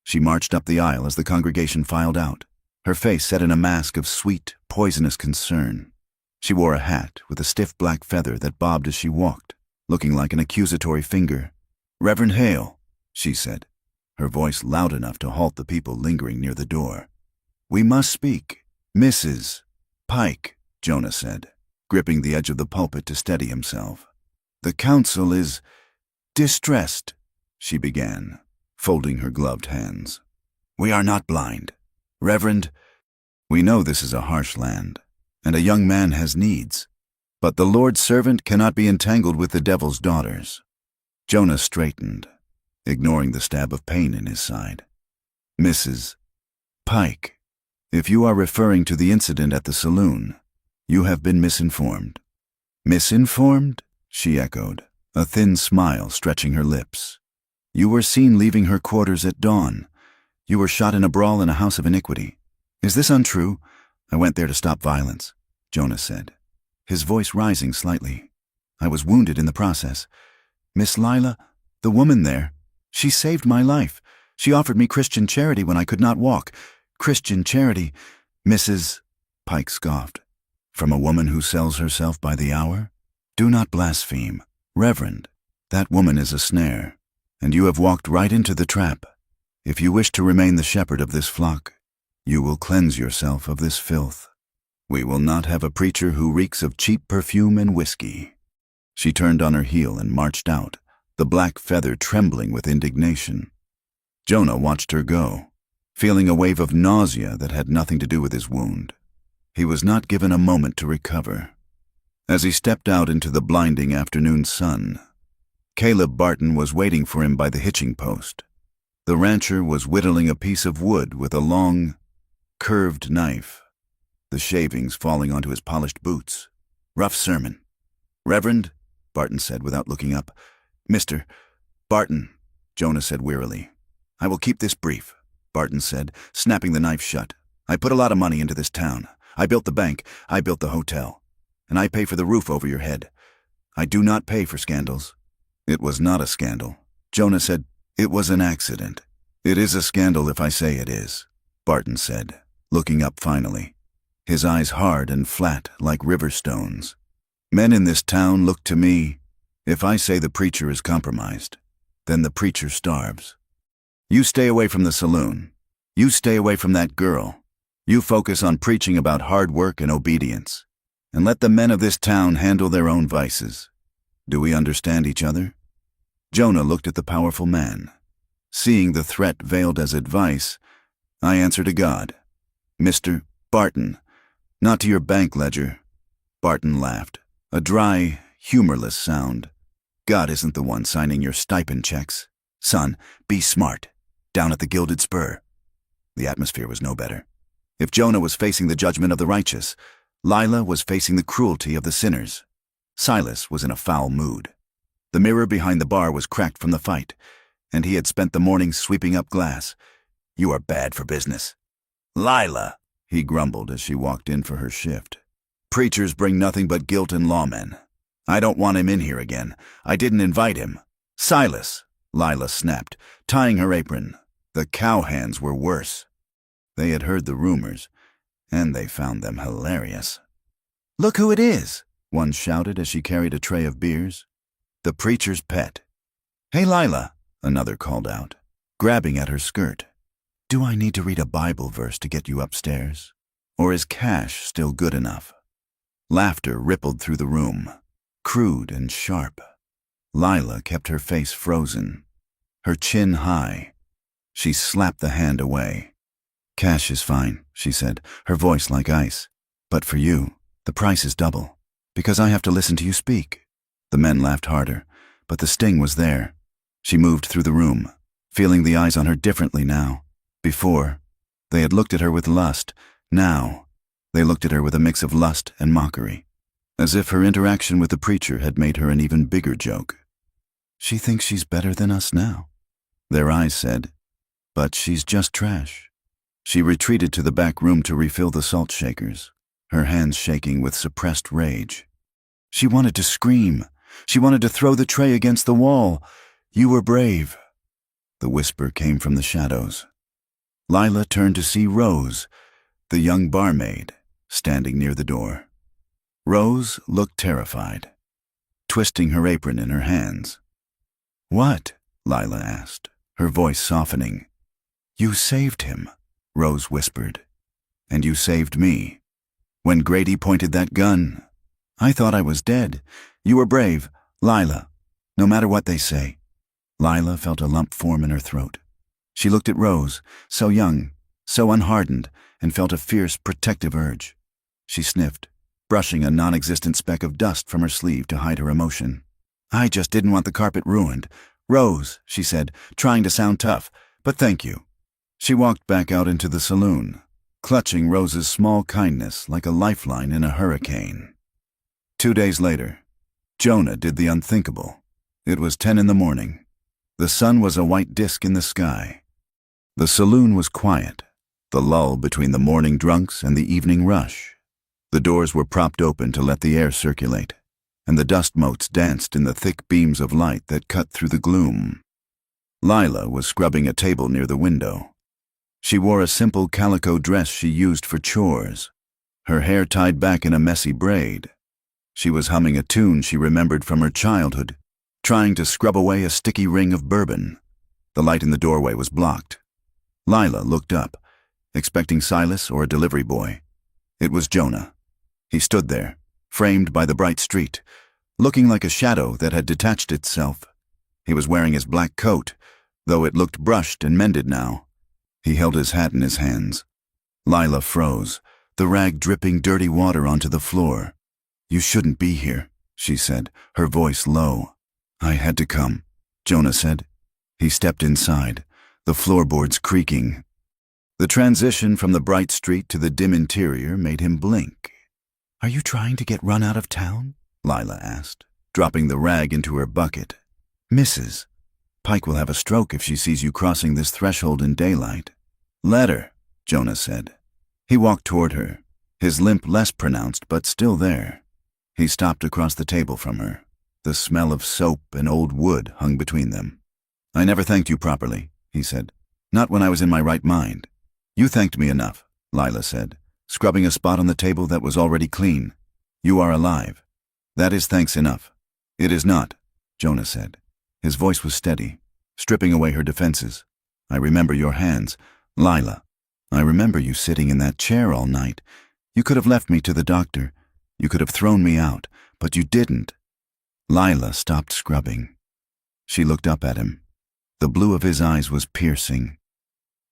She marched up the aisle as the congregation filed out, her face set in a mask of sweet, poisonous concern. She wore a hat with a stiff black feather that bobbed as she walked, looking like an accusatory finger. "Reverend Hale," she said, her voice loud enough to halt the people lingering near the door. "We must speak." "Mrs. Pike," Jonah said, gripping the edge of the pulpit to steady himself. "The council is distressed," she began, folding her gloved hands. "We are not blind. Reverend, we know this is a harsh land, and a young man has needs, but the Lord's servant cannot be entangled with the devil's daughters." Jonah straightened, ignoring the stab of pain in his side. "Mrs. Pike, if you are referring to the incident at the saloon, you have been misinformed." "Misinformed?" she echoed, a thin smile stretching her lips. "You were seen leaving her quarters at dawn. You were shot in a brawl in a house of iniquity. Is this untrue?" "I went there to stop violence," Jonah said, his voice rising slightly. "I was wounded in the process. Miss Lila, the woman there, she saved my life. She offered me Christian charity when I could not walk. Christian charity." "Mrs. Pike scoffed. "From a woman who sells herself by the hour? Do not blaspheme. Reverend, that woman is a snare, and you have walked right into the trap. If you wish to remain the shepherd of this flock, you will cleanse yourself of this filth. We will not have a preacher who reeks of cheap perfume and whiskey." She turned on her heel and marched out, the black feather trembling with indignation. Jonah watched her go, feeling a wave of nausea that had nothing to do with his wound. He was not given a moment to recover. As he stepped out into the blinding afternoon sun, Caleb Barton was waiting for him by the hitching post. The rancher was whittling a piece of wood with a long, curved knife, the shavings falling onto his polished boots. "Rough sermon." "Reverend," Barton said without looking up. "Mr. Barton," Jonah said wearily. "I will keep this brief," Barton said, snapping the knife shut. "I put a lot of money into this town. I built the bank, I built the hotel, and I pay for the roof over your head. I do not pay for scandals." "It was not a scandal," Jonah said. "It was an accident." "It is a scandal if I say it is," Barton said, looking up finally, his eyes hard and flat like river stones. "Men in this town look to me. If I say the preacher is compromised, then the preacher starves. You stay away from the saloon. You stay away from that girl. You focus on preaching about hard work and obedience, and let the men of this town handle their own vices. Do we understand each other?" Jonah looked at the powerful man. Seeing the threat veiled as advice, "I answer to God. Mr. Barton, not to your bank ledger." Barton laughed, a dry, humorless sound. "God isn't the one signing your stipend checks. Son, be smart. Down at the Gilded Spur." The atmosphere was no better. If Jonah was facing the judgment of the righteous, Lila was facing the cruelty of the sinners. Silas was in a foul mood. The mirror behind the bar was cracked from the fight, and he had spent the morning sweeping up glass. "You are bad for business." "Lila," he grumbled as she walked in for her shift. "Preachers bring nothing but guilt and lawmen. I don't want him in here again. I didn't invite him." "Silas," Lila snapped, tying her apron. The cowhands were worse. They had heard the rumors, and they found them hilarious. "Look who it is," one shouted as she carried a tray of beers. "The preacher's pet." "Hey, Lila," another called out, grabbing at her skirt. "Do I need to read a Bible verse to get you upstairs? Or is cash still good enough?" Laughter rippled through the room, crude and sharp. Lila kept her face frozen, her chin high. She slapped the hand away. "Cash is fine," she said, her voice like ice. "But for you, the price is double, because I have to listen to you speak." The men laughed harder, but the sting was there. She moved through the room, feeling the eyes on her differently now. Before, they had looked at her with lust. Now, they looked at her with a mix of lust and mockery, as if her interaction with the preacher had made her an even bigger joke. "She thinks she's better than us now," their eyes said. But she's just trash. She retreated to the back room to refill the salt shakers, her hands shaking with suppressed rage. She wanted to scream. She wanted to throw the tray against the wall. "You were brave." The whisper came from the shadows. Lila turned to see Rose, the young barmaid, standing near the door. Rose looked terrified, twisting her apron in her hands. "What?" Lila asked, her voice softening. "You saved him," Rose whispered. "And you saved me. When Grady pointed that gun, I thought I was dead. You were brave, Lila, no matter what they say." Lila felt a lump form in her throat. She looked at Rose, so young, so unhardened, and felt a fierce, protective urge. She sniffed, brushing a non-existent speck of dust from her sleeve to hide her emotion. "I just didn't want the carpet ruined. Rose," she said, trying to sound tough, "but thank you." She walked back out into the saloon, clutching Rose's small kindness like a lifeline in a hurricane. 2 days later, Jonah did the unthinkable. It was 10 in the morning. The sun was a white disk in the sky. The saloon was quiet, the lull between the morning drunks and the evening rush. The doors were propped open to let the air circulate, and the dust motes danced in the thick beams of light that cut through the gloom. Lila was scrubbing a table near the window. She wore a simple calico dress she used for chores, her hair tied back in a messy braid. She was humming a tune she remembered from her childhood, trying to scrub away a sticky ring of bourbon. The light in the doorway was blocked. Lila looked up, expecting Silas or a delivery boy. It was Jonah. He stood there, framed by the bright street, looking like a shadow that had detached itself. He was wearing his black coat, though it looked brushed and mended now. He held his hat in his hands. Lila froze, the rag dripping dirty water onto the floor. "You shouldn't be here," she said, her voice low. "I had to come," Jonah said. He stepped inside, the floorboards creaking. The transition from the bright street to the dim interior made him blink. "Are you trying to get run out of town?" Lila asked, dropping the rag into her bucket. "Mrs. Pike will have a stroke if she sees you crossing this threshold in daylight." "Let her," Jonah said. He walked toward her, his limp less pronounced but still there. He stopped across the table from her. The smell of soap and old wood hung between them. "I never thanked you properly," he said. "Not when I was in my right mind." "You thanked me enough," Lila said, scrubbing a spot on the table that was already clean. "You are alive. That is thanks enough." "It is not," Jonah said. His voice was steady, stripping away her defenses. "I remember your hands, Lila. I remember you sitting in that chair all night. You could have left me to the doctor. You could have thrown me out, but you didn't." Lila stopped scrubbing. She looked up at him. The blue of his eyes was piercing.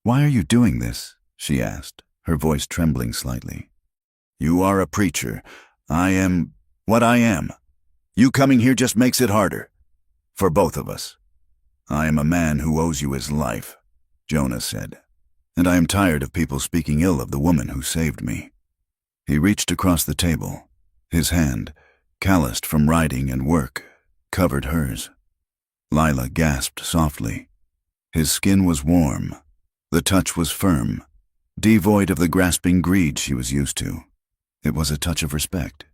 "Why are you doing this?" she asked, her voice trembling slightly. "You are a preacher. I am what I am. You coming here just makes it harder. For both of us. I am a man who owes you his life," Jonah said. "And I am tired of people speaking ill of the woman who saved me." He reached across the table. His hand, calloused from riding and work, covered hers. Lila gasped softly. His skin was warm. The touch was firm, devoid of the grasping greed she was used to. It was a touch of respect.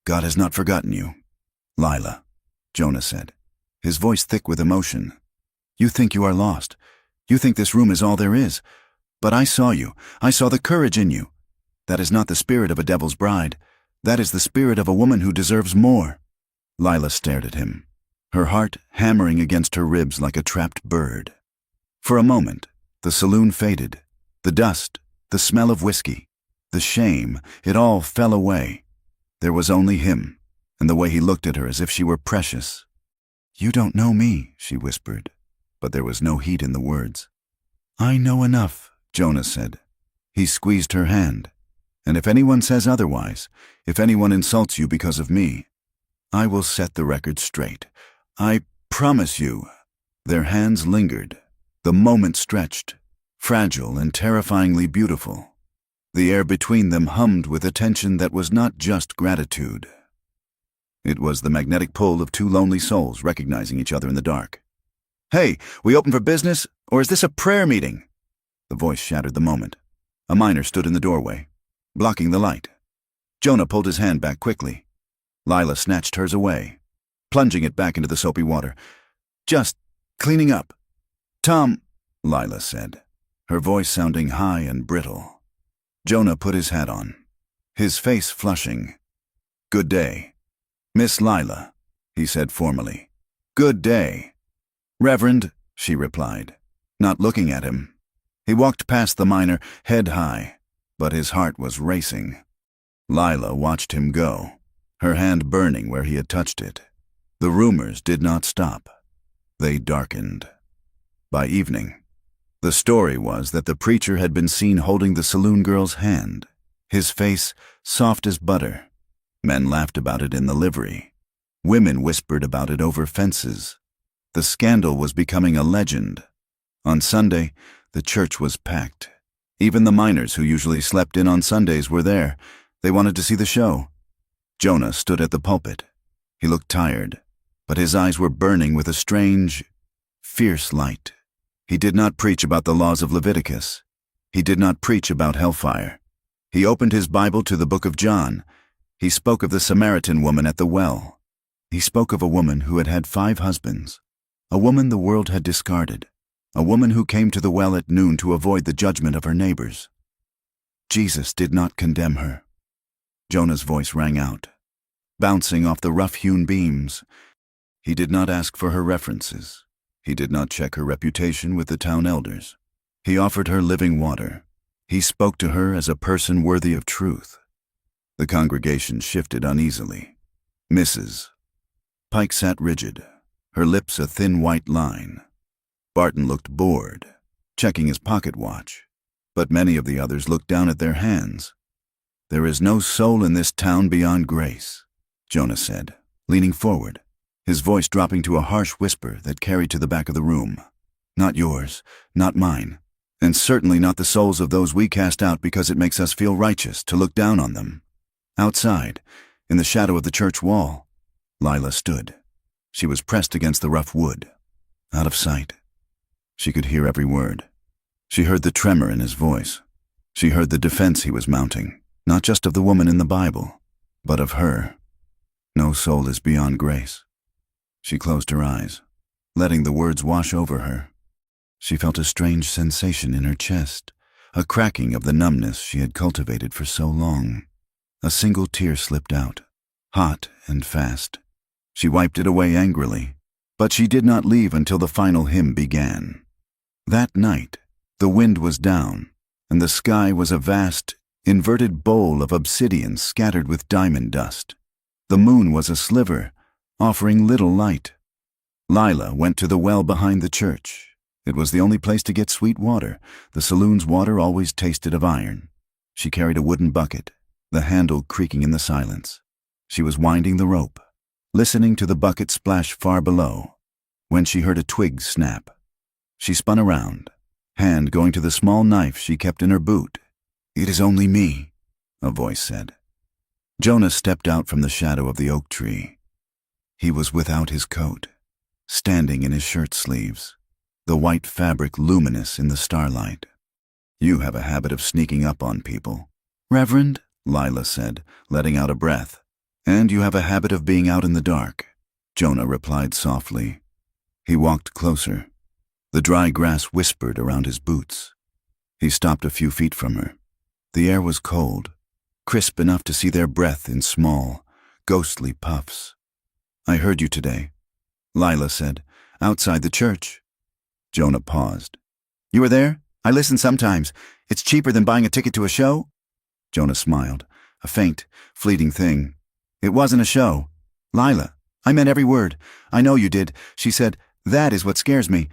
"God has not forgotten you, Lila," Jonah said, his voice thick with emotion. "You think you are lost. You think this room is all there is. But I saw you. I saw the courage in you. That is not the spirit of a devil's bride. That is the spirit of a woman who deserves more." Lila stared at him, her heart hammering against her ribs like a trapped bird. For a moment, the saloon faded. The dust, the smell of whiskey, the shame, it all fell away. There was only him, and the way he looked at her as if she were precious. "You don't know me," she whispered, but there was no heat in the words. "I know enough," Jonah said. He squeezed her hand. "And if anyone says otherwise, if anyone insults you because of me, I will set the record straight. I promise you." Their hands lingered. The moment stretched, fragile and terrifyingly beautiful. The air between them hummed with a tension that was not just gratitude. It was the magnetic pull of two lonely souls recognizing each other in the dark. "Hey, we open for business, Or is this a prayer meeting?" The voice shattered the moment. A miner stood in the doorway, blocking the light. Jonah pulled his hand back quickly. Lila snatched hers away, plunging it back into the soapy water. "Just cleaning up." "Tom," Lila said, her voice sounding high and brittle. Jonah put his hat on, his face flushing. "Good day, Miss Lila," he said formally. "Good day, Reverend," she replied, not looking at him. He walked past the miner, head high, but his heart was racing. Lila watched him go, her hand burning where he had touched it. The rumors did not stop. They darkened. By evening, the story was that the preacher had been seen holding the saloon girl's hand, his face soft as butter. Men laughed about it in the livery. Women whispered about it over fences. The scandal was becoming a legend. On Sunday, the church was packed. Even the miners who usually slept in on Sundays were there. They wanted to see the show. Jonah stood at the pulpit. He looked tired, but his eyes were burning with a strange, fierce light. He did not preach about the laws of Leviticus. He did not preach about hellfire. He opened his Bible to the book of John. He spoke of the Samaritan woman at the well. He spoke of a woman who had had 5 husbands, a woman the world had discarded, a woman who came to the well at noon to avoid the judgment of her neighbors. Jesus did not condemn her. Jonah's voice rang out, bouncing off the rough-hewn beams. He did not ask for her references. He did not check her reputation with the town elders. He offered her living water. He spoke to her as a person worthy of truth. The congregation shifted uneasily. Mrs. Pike sat rigid, her lips a thin white line. Barton looked bored, checking his pocket watch, but many of the others looked down at their hands. "There is no soul in this town beyond grace," Jonah said, leaning forward, his voice dropping to a harsh whisper that carried to the back of the room. "Not yours, not mine, and certainly not the souls of those we cast out because it makes us feel righteous to look down on them." Outside, in the shadow of the church wall, Lila stood. She was pressed against the rough wood, out of sight. She could hear every word. She heard the tremor in his voice. She heard the defense he was mounting, not just of the woman in the Bible, but of her. No soul is beyond grace. She closed her eyes, letting the words wash over her. She felt a strange sensation in her chest, a cracking of the numbness she had cultivated for so long. A single tear slipped out, hot and fast. She wiped it away angrily, but she did not leave until the final hymn began. That night, the wind was down, and the sky was a vast, inverted bowl of obsidian scattered with diamond dust. The moon was a sliver, offering little light. Lila went to the well behind the church. It was the only place to get sweet water. The saloon's water always tasted of iron. She carried a wooden bucket, the handle creaking in the silence. She was winding the rope, listening to the bucket splash far below, when she heard a twig snap. She spun around, hand going to the small knife she kept in her boot. "It is only me," a voice said. Jonah stepped out from the shadow of the oak tree. He was without his coat, standing in his shirt sleeves, the white fabric luminous in the starlight. "You have a habit of sneaking up on people, Reverend," Lila said, letting out a breath. "And you have a habit of being out in the dark," Jonah replied softly. He walked closer. The dry grass whispered around his boots. He stopped a few feet from her. The air was cold, crisp enough to see their breath in small, ghostly puffs. "I heard you today," Lila said, "outside the church." Jonah paused. "You were there? I listen sometimes. It's cheaper than buying a ticket to a show?" Jonah smiled, a faint, fleeting thing. "It wasn't a show. Lila, I meant every word. I know you did." She said, "That is what scares me."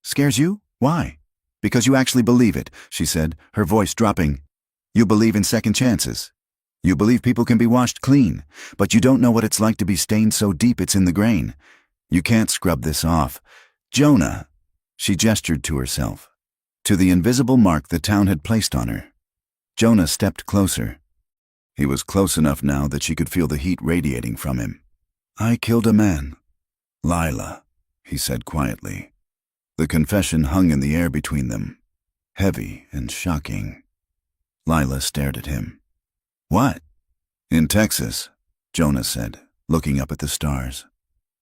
"Scares you? Why?" "Because you actually believe it," she said, her voice dropping. "You believe in second chances. You believe people can be washed clean, but you don't know what it's like to be stained so deep it's in the grain. You can't scrub this off. Jonah," she gestured to herself, to the invisible mark the town had placed on her. Jonah stepped closer. He was close enough now that she could feel the heat radiating from him. "I killed a man, Lila," he said quietly. The confession hung in the air between them, heavy and shocking. Lila stared at him. "What?" "In Texas," Jonah said, looking up at the stars.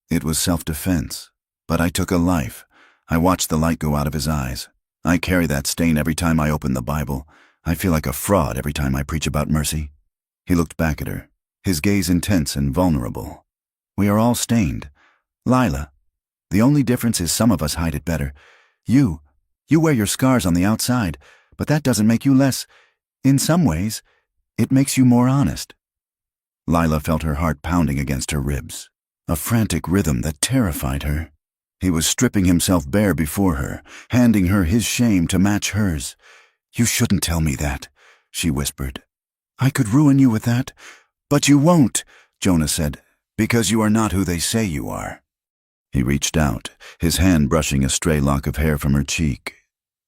"It was self-defense, but I took a life. I watched the light go out of his eyes. I carry that stain every time I open the Bible. I feel like a fraud every time I preach about mercy." He looked back at her, his gaze intense and vulnerable. "We are all stained. Lila, the only difference is some of us hide it better. You wear your scars on the outside, but that doesn't make you less. In some ways, it makes you more honest." Lila felt her heart pounding against her ribs, a frantic rhythm that terrified her. He was stripping himself bare before her, handing her his shame to match hers. "You shouldn't tell me that," she whispered. "I could ruin you with that." "But you won't," Jonah said, "because you are not who they say you are." He reached out, his hand brushing a stray lock of hair from her cheek.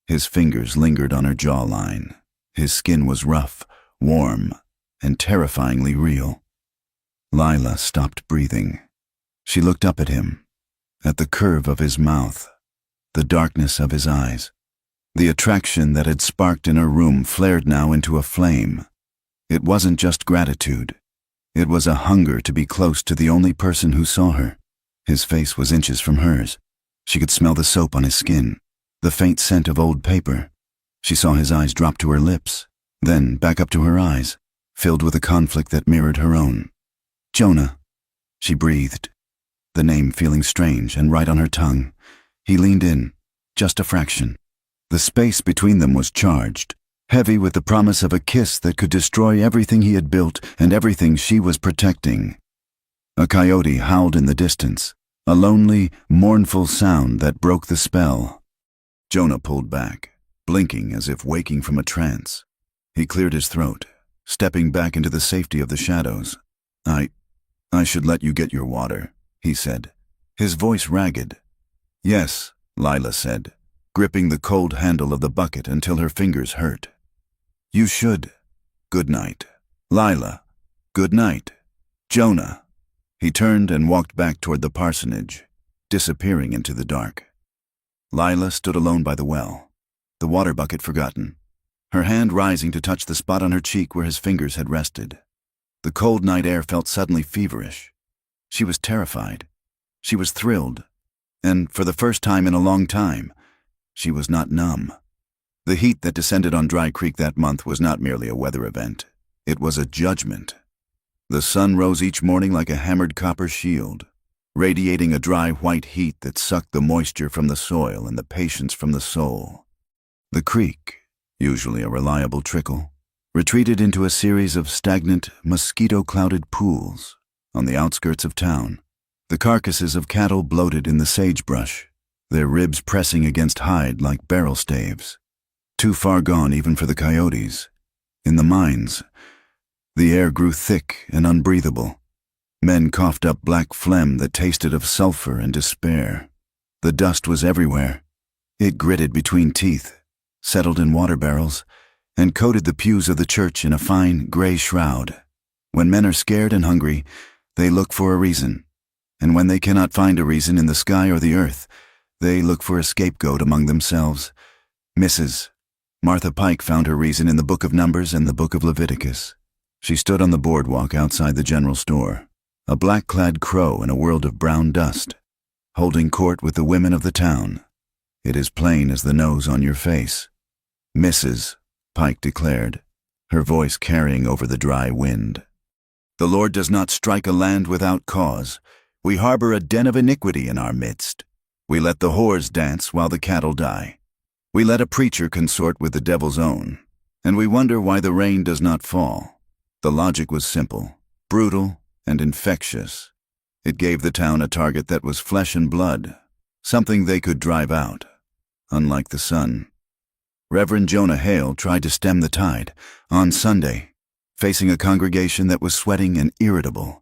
His fingers lingered on her jawline. His skin was rough, warm, and terrifyingly real. Lila stopped breathing. She looked up at him, at the curve of his mouth, the darkness of his eyes. The attraction that had sparked in her room flared now into a flame. It wasn't just gratitude. It was a hunger to be close to the only person who saw her. His face was inches from hers. She could smell the soap on his skin, the faint scent of old paper. She saw his eyes drop to her lips, then back up to her eyes, filled with a conflict that mirrored her own. "Jonah," she breathed, the name feeling strange and right on her tongue. He leaned in, just a fraction. The space between them was charged, heavy with the promise of a kiss that could destroy everything he had built and everything she was protecting. A coyote howled in the distance, a lonely, mournful sound that broke the spell. Jonah pulled back, blinking as if waking from a trance. He cleared his throat, stepping back into the safety of the shadows. I should let you get your water," he said, his voice ragged. "Yes," Lila said, gripping the cold handle of the bucket until her fingers hurt. "You should. Good night. Lila, good night. Jonah." He turned and walked back toward the parsonage, disappearing into the dark. Lila stood alone by the well, the water bucket forgotten, her hand rising to touch the spot on her cheek where his fingers had rested. The cold night air felt suddenly feverish. She was terrified. She was thrilled. And for the first time in a long time, she was not numb. The heat that descended on Dry Creek that month was not merely a weather event. It was a judgment. The sun rose each morning like a hammered copper shield, radiating a dry white heat that sucked the moisture from the soil and the patience from the soul. The creek, usually a reliable trickle, retreated into a series of stagnant, mosquito-clouded pools on the outskirts of town. The carcasses of cattle bloated in the sagebrush, their ribs pressing against hide like barrel staves. Too far gone even for the coyotes. In the mines, the air grew thick and unbreathable. Men coughed up black phlegm that tasted of sulfur and despair. The dust was everywhere. It gritted between teeth, settled in water barrels, and coated the pews of the church in a fine gray shroud. When men are scared and hungry, they look for a reason. And when they cannot find a reason in the sky or the earth, they look for a scapegoat among themselves. Mrs. Martha Pike found her reason in the Book of Numbers and the Book of Leviticus. She stood on the boardwalk outside the general store, a black-clad crow in a world of brown dust, holding court with the women of the town. It is plain as the nose on your face. "Mrs." Pike declared, her voice carrying over the dry wind. "The Lord does not strike a land without cause. We harbor a den of iniquity in our midst. We let the whores dance while the cattle die. We let a preacher consort with the devil's own, and we wonder why the rain does not fall." The logic was simple, brutal, and infectious. It gave the town a target that was flesh and blood, something they could drive out, unlike the sun. Reverend Jonah Hale tried to stem the tide on Sunday, facing a congregation that was sweating and irritable.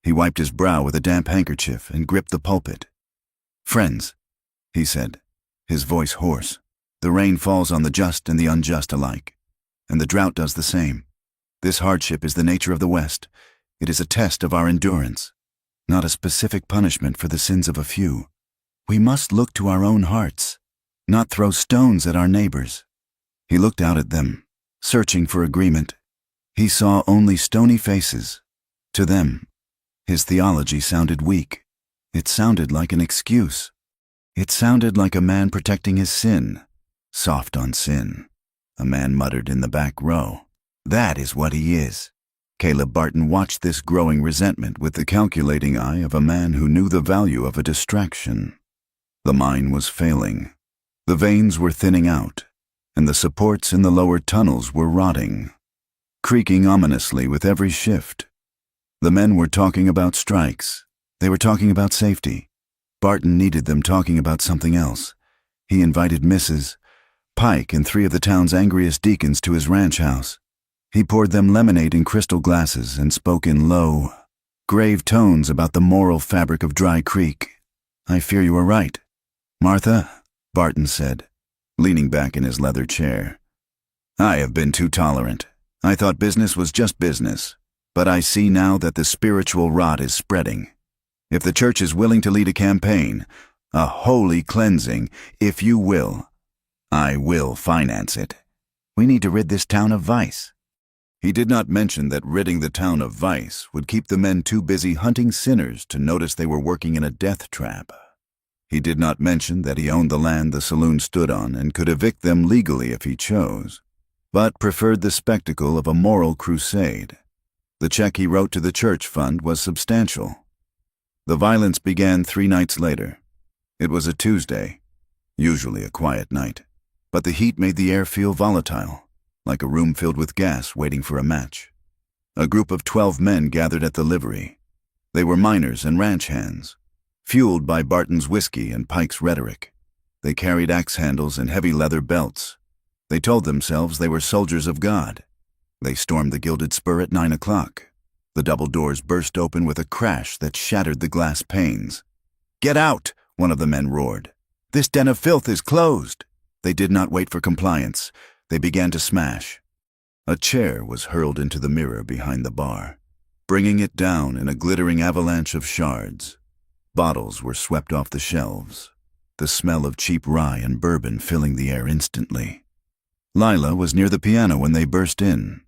He wiped his brow with a damp handkerchief and gripped the pulpit. "Friends," he said, his voice hoarse, "the rain falls on the just and the unjust alike, and the drought does the same. This hardship is the nature of the West. It is a test of our endurance, not a specific punishment for the sins of a few. We must look to our own hearts. not throw stones at our neighbors." He looked out at them, searching for agreement. He saw only stony faces. To them, his theology sounded weak. It sounded like an excuse. It sounded like a man protecting his sin, soft on sin. A man muttered in the back row, "That is what he is." Caleb Barton watched this growing resentment with the calculating eye of a man who knew the value of a distraction. The mine was failing. The veins were thinning out, and the supports in the lower tunnels were rotting, creaking ominously with every shift. The men were talking about strikes. They were talking about safety. Barton needed them talking about something else. He invited Mrs. Pike and 3 of the town's angriest deacons to his ranch house. He poured them lemonade in crystal glasses and spoke in low, grave tones about the moral fabric of Dry Creek. "I fear you are right, Martha," Barton said, leaning back in his leather chair. "I have been too tolerant. I thought business was just business, but I see now that the spiritual rot is spreading. If the church is willing to lead a campaign, a holy cleansing, if you will, I will finance it. We need to rid this town of vice." He did not mention that ridding the town of vice would keep the men too busy hunting sinners to notice they were working in a death trap. He did not mention that he owned the land the saloon stood on and could evict them legally if he chose, but preferred the spectacle of a moral crusade. The check he wrote to the church fund was substantial. The violence began 3 nights later. It was a Tuesday, usually a quiet night, but the heat made the air feel volatile, like a room filled with gas waiting for a match. A group of 12 men gathered at the livery. They were miners and ranch hands, fueled by Barton's whiskey and Pike's rhetoric. They carried axe handles and heavy leather belts. They told themselves they were soldiers of God. They stormed the Gilded Spur at 9 o'clock. The double doors burst open with a crash that shattered the glass panes. "Get out!" one of the men roared. "This den of filth is closed." They did not wait for compliance. They began to smash. A chair was hurled into the mirror behind the bar, bringing it down in a glittering avalanche of shards. Bottles were swept off the shelves, the smell of cheap rye and bourbon filling the air instantly. Lila was near the piano when they burst in.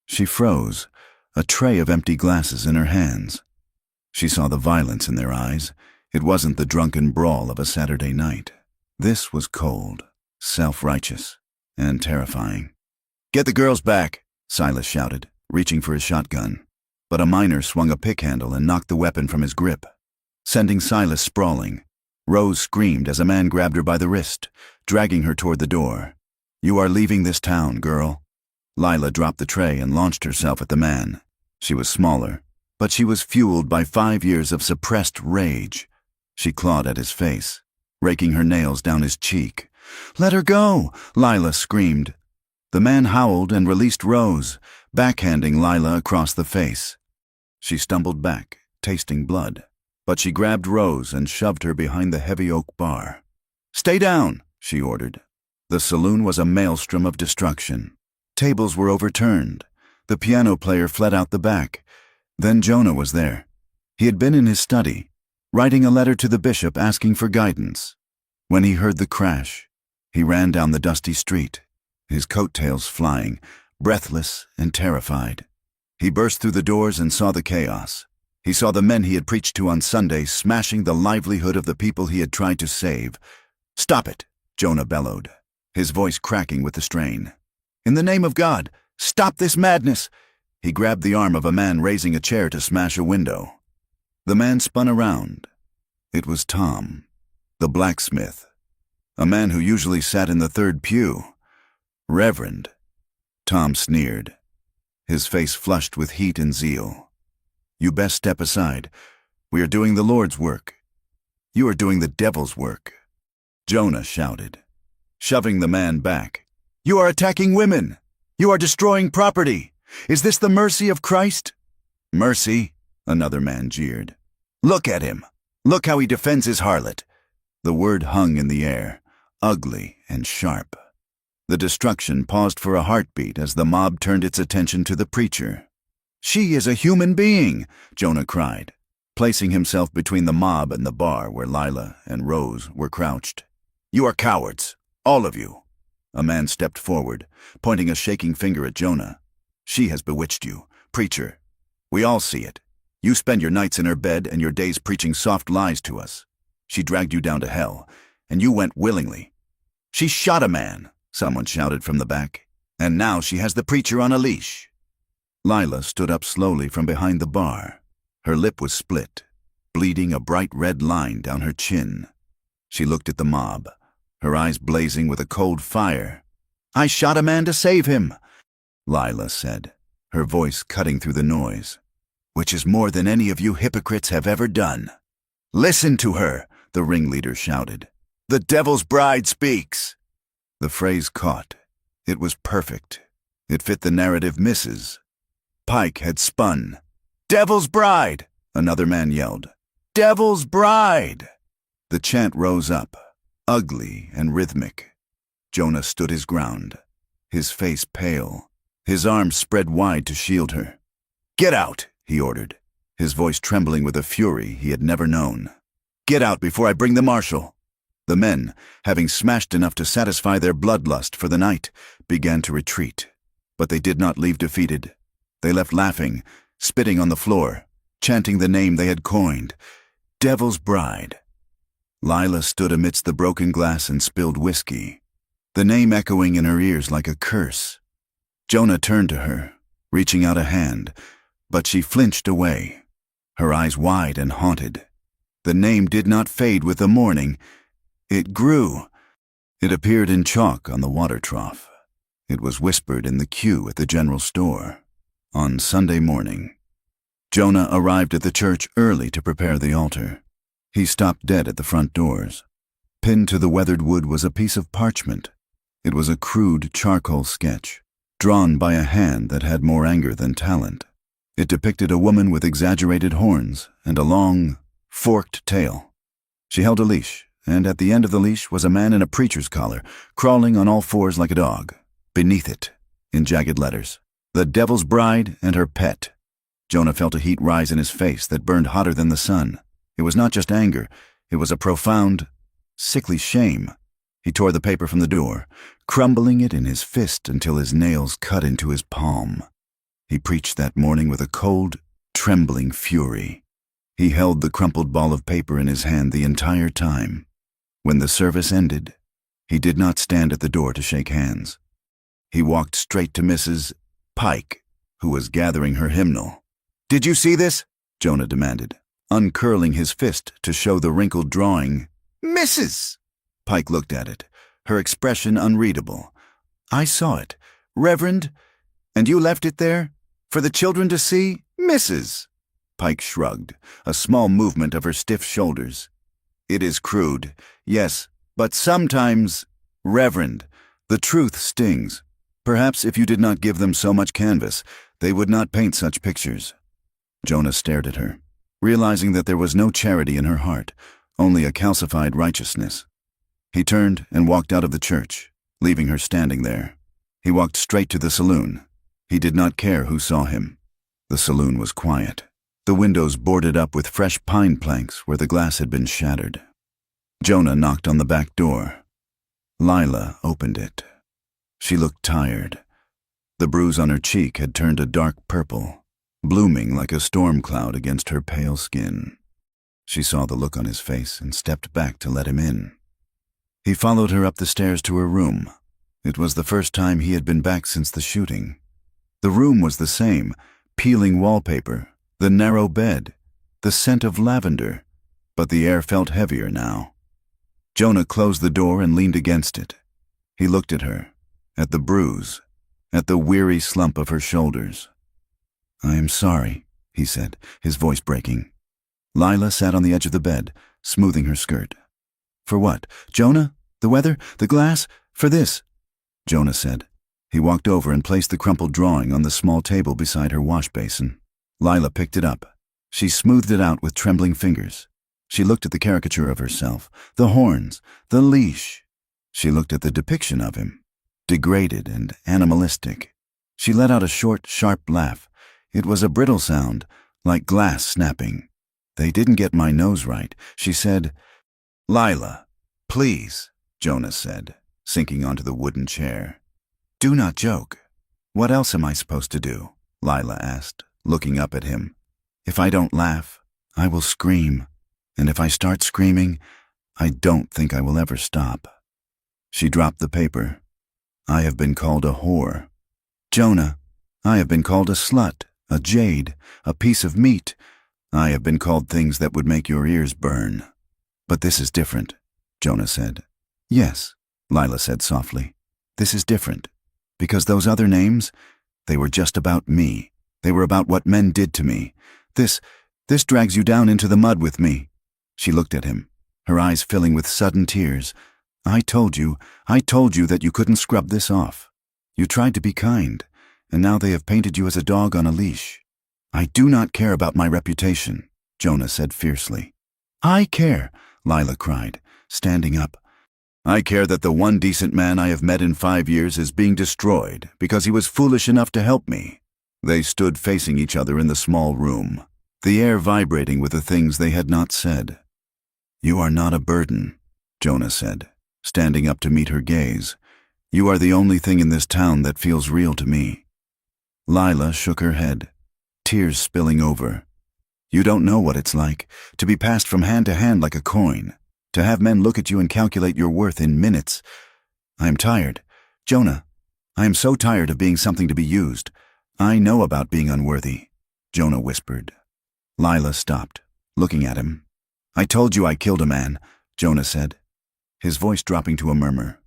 She froze, a tray of empty glasses in her hands. She saw the violence in their eyes. It wasn't the drunken brawl of a Saturday night. This was cold, self-righteous, and terrifying. "Get the girls back," Silas shouted, reaching for his shotgun. But a miner swung a pick handle and knocked the weapon from his grip, sending Silas sprawling. Rose screamed as a man grabbed her by the wrist, dragging her toward the door. "You are leaving this town, girl." Lila dropped the tray and launched herself at the man. She was smaller, but she was fueled by 5 years of suppressed rage. She clawed at his face, raking her nails down his cheek. "Let her go!" Lila screamed. The man howled and released Rose, backhanding Lila across the face. She stumbled back, tasting blood, but she grabbed Rose and shoved her behind the heavy oak bar. "Stay down," she ordered. The saloon was a maelstrom of destruction. Tables were overturned. The piano player fled out the back. Then Jonah was there. He had been in his study, writing a letter to the bishop asking for guidance. When he heard the crash, he ran down the dusty street, his coattails flying, breathless and terrified. He burst through the doors and saw the chaos. He saw the men he had preached to on Sunday smashing the livelihood of the people he had tried to save. "Stop it," Jonah bellowed, his voice cracking with the strain. "In the name of God, stop this madness!" He grabbed the arm of a man raising a chair to smash a window. The man spun around. It was Tom, the blacksmith, a man who usually sat in the third pew. "Reverend," Tom sneered, his face flushed with heat and zeal. "You best step aside. We are doing the Lord's work. You are doing the devil's work." Jonah shouted, shoving the man back. "You are attacking women. You are destroying property. Is this the mercy of Christ?" "Mercy?" another man jeered. "Look at him. Look how he defends his harlot." The word hung in the air, ugly and sharp. The destruction paused for a heartbeat as the mob turned its attention to the preacher. "She is a human being," Jonah cried, placing himself between the mob and the bar where Lila and Rose were crouched. You are cowards, all of you. A man stepped forward, pointing a shaking finger at Jonah. She has bewitched you, preacher. We all see it. You spend your nights in her bed and your days preaching soft lies to us. She dragged you down to hell, and you went willingly. She shot a man, someone shouted from the back, and now she has the preacher on a leash. Lila stood up slowly from behind the bar. Her lip was split, bleeding a bright red line down her chin. She looked at the mob, her eyes blazing with a cold fire. I shot a man to save him, Lila said, her voice cutting through the noise. Which is more than any of you hypocrites have ever done. Listen to her, the ringleader shouted. The devil's bride speaks. The phrase caught. It was perfect. It fit the narrative Mrs. Pike had spun. Devil's bride, another man yelled. Devil's bride. The chant rose up, ugly and rhythmic. Jonah stood his ground, his face pale, his arms spread wide to shield her. Get out, he ordered, his voice trembling with a fury he had never known. Get out before I bring the marshal. The men, having smashed enough to satisfy their bloodlust for the night, began to retreat. But they did not leave defeated. They left laughing, spitting on the floor, chanting the name they had coined, Devil's Bride. Lila stood amidst the broken glass and spilled whiskey, the name echoing in her ears like a curse. Jonah turned to her, reaching out a hand, but she flinched away, her eyes wide and haunted. The name did not fade with the morning. It grew. It appeared in chalk on the water trough. It was whispered in the queue at the general store. On Sunday morning, Jonah arrived at the church early to prepare the altar. He stopped dead at the front doors. Pinned to the weathered wood was a piece of parchment. It was a crude charcoal sketch, drawn by a hand that had more anger than talent. It depicted a woman with exaggerated horns and a long, forked tail. She held a leash, and at the end of the leash was a man in a preacher's collar, crawling on all fours like a dog. Beneath it, in jagged letters, The Devil's Bride and Her Pet. Jonah felt a heat rise in his face that burned hotter than the sun. It was not just anger, it was a profound, sickly shame. He tore the paper from the door, crumbling it in his fist until his nails cut into his palm. He preached that morning with a cold, trembling fury. He held the crumpled ball of paper in his hand the entire time. When the service ended, he did not stand at the door to shake hands. He walked straight to Mrs. Pike, who was gathering her hymnal. Did you see this? Jonah demanded, uncurling his fist to show the wrinkled drawing. Mrs. Pike looked at it, her expression unreadable. I saw it, Reverend, and you left it there? For the children to see? Mrs. Pike shrugged, a small movement of her stiff shoulders. It is crude, yes, but sometimes, Reverend, the truth stings. Perhaps if you did not give them so much canvas, they would not paint such pictures. Jonah stared at her, realizing that there was no charity in her heart, only a calcified righteousness. He turned and walked out of the church, leaving her standing there. He walked straight to the saloon. He did not care who saw him. The saloon was quiet, the windows boarded up with fresh pine planks where the glass had been shattered. Jonah knocked on the back door. Lila opened it. She looked tired. The bruise on her cheek had turned a dark purple, blooming like a storm cloud against her pale skin. She saw the look on his face and stepped back to let him in. He followed her up the stairs to her room. It was the first time he had been back since the shooting. The room was the same, peeling wallpaper, the narrow bed, the scent of lavender, but the air felt heavier now. Jonah closed the door and leaned against it. He looked at her, at the bruise, at the weary slump of her shoulders. I am sorry, he said, his voice breaking. Lila sat on the edge of the bed, smoothing her skirt. For what? Jonah? The weather? The glass? For this? Jonah said. He walked over and placed the crumpled drawing on the small table beside her wash basin. Lila picked it up. She smoothed it out with trembling fingers. She looked at the caricature of herself, the horns, the leash. She looked at the depiction of him, degraded and animalistic. She let out a short, sharp laugh. It was a brittle sound, like glass snapping. They didn't get my nose right. She said, Lila, please, Jonah said, sinking onto the wooden chair. Do not joke. What else am I supposed to do? Lila asked, looking up at him. If I don't laugh, I will scream. And if I start screaming, I don't think I will ever stop. She dropped the paper. I have been called a whore. Jonah, I have been called a slut, a jade, a piece of meat. I have been called things that would make your ears burn. But this is different, Jonah said. Yes, Lila said softly. This is different. Because those other names, they were just about me. They were about what men did to me. This drags you down into the mud with me. She looked at him, her eyes filling with sudden tears. I told you that you couldn't scrub this off. You tried to be kind, and now they have painted you as a dog on a leash. I do not care about my reputation, Jonah said fiercely. I care, Lila cried, standing up. I care that the one decent man I have met in 5 years is being destroyed because he was foolish enough to help me. They stood facing each other in the small room, the air vibrating with the things they had not said. You are not a burden, Jonah said, standing up to meet her gaze. You are the only thing in this town that feels real to me. Lila shook her head, tears spilling over. You don't know what it's like, to be passed from hand to hand like a coin, to have men look at you and calculate your worth in minutes. I am tired. Jonah, I am so tired of being something to be used. I know about being unworthy, Jonah whispered. Lila stopped, looking at him. I told you I killed a man, Jonah said, his voice dropping to a murmur.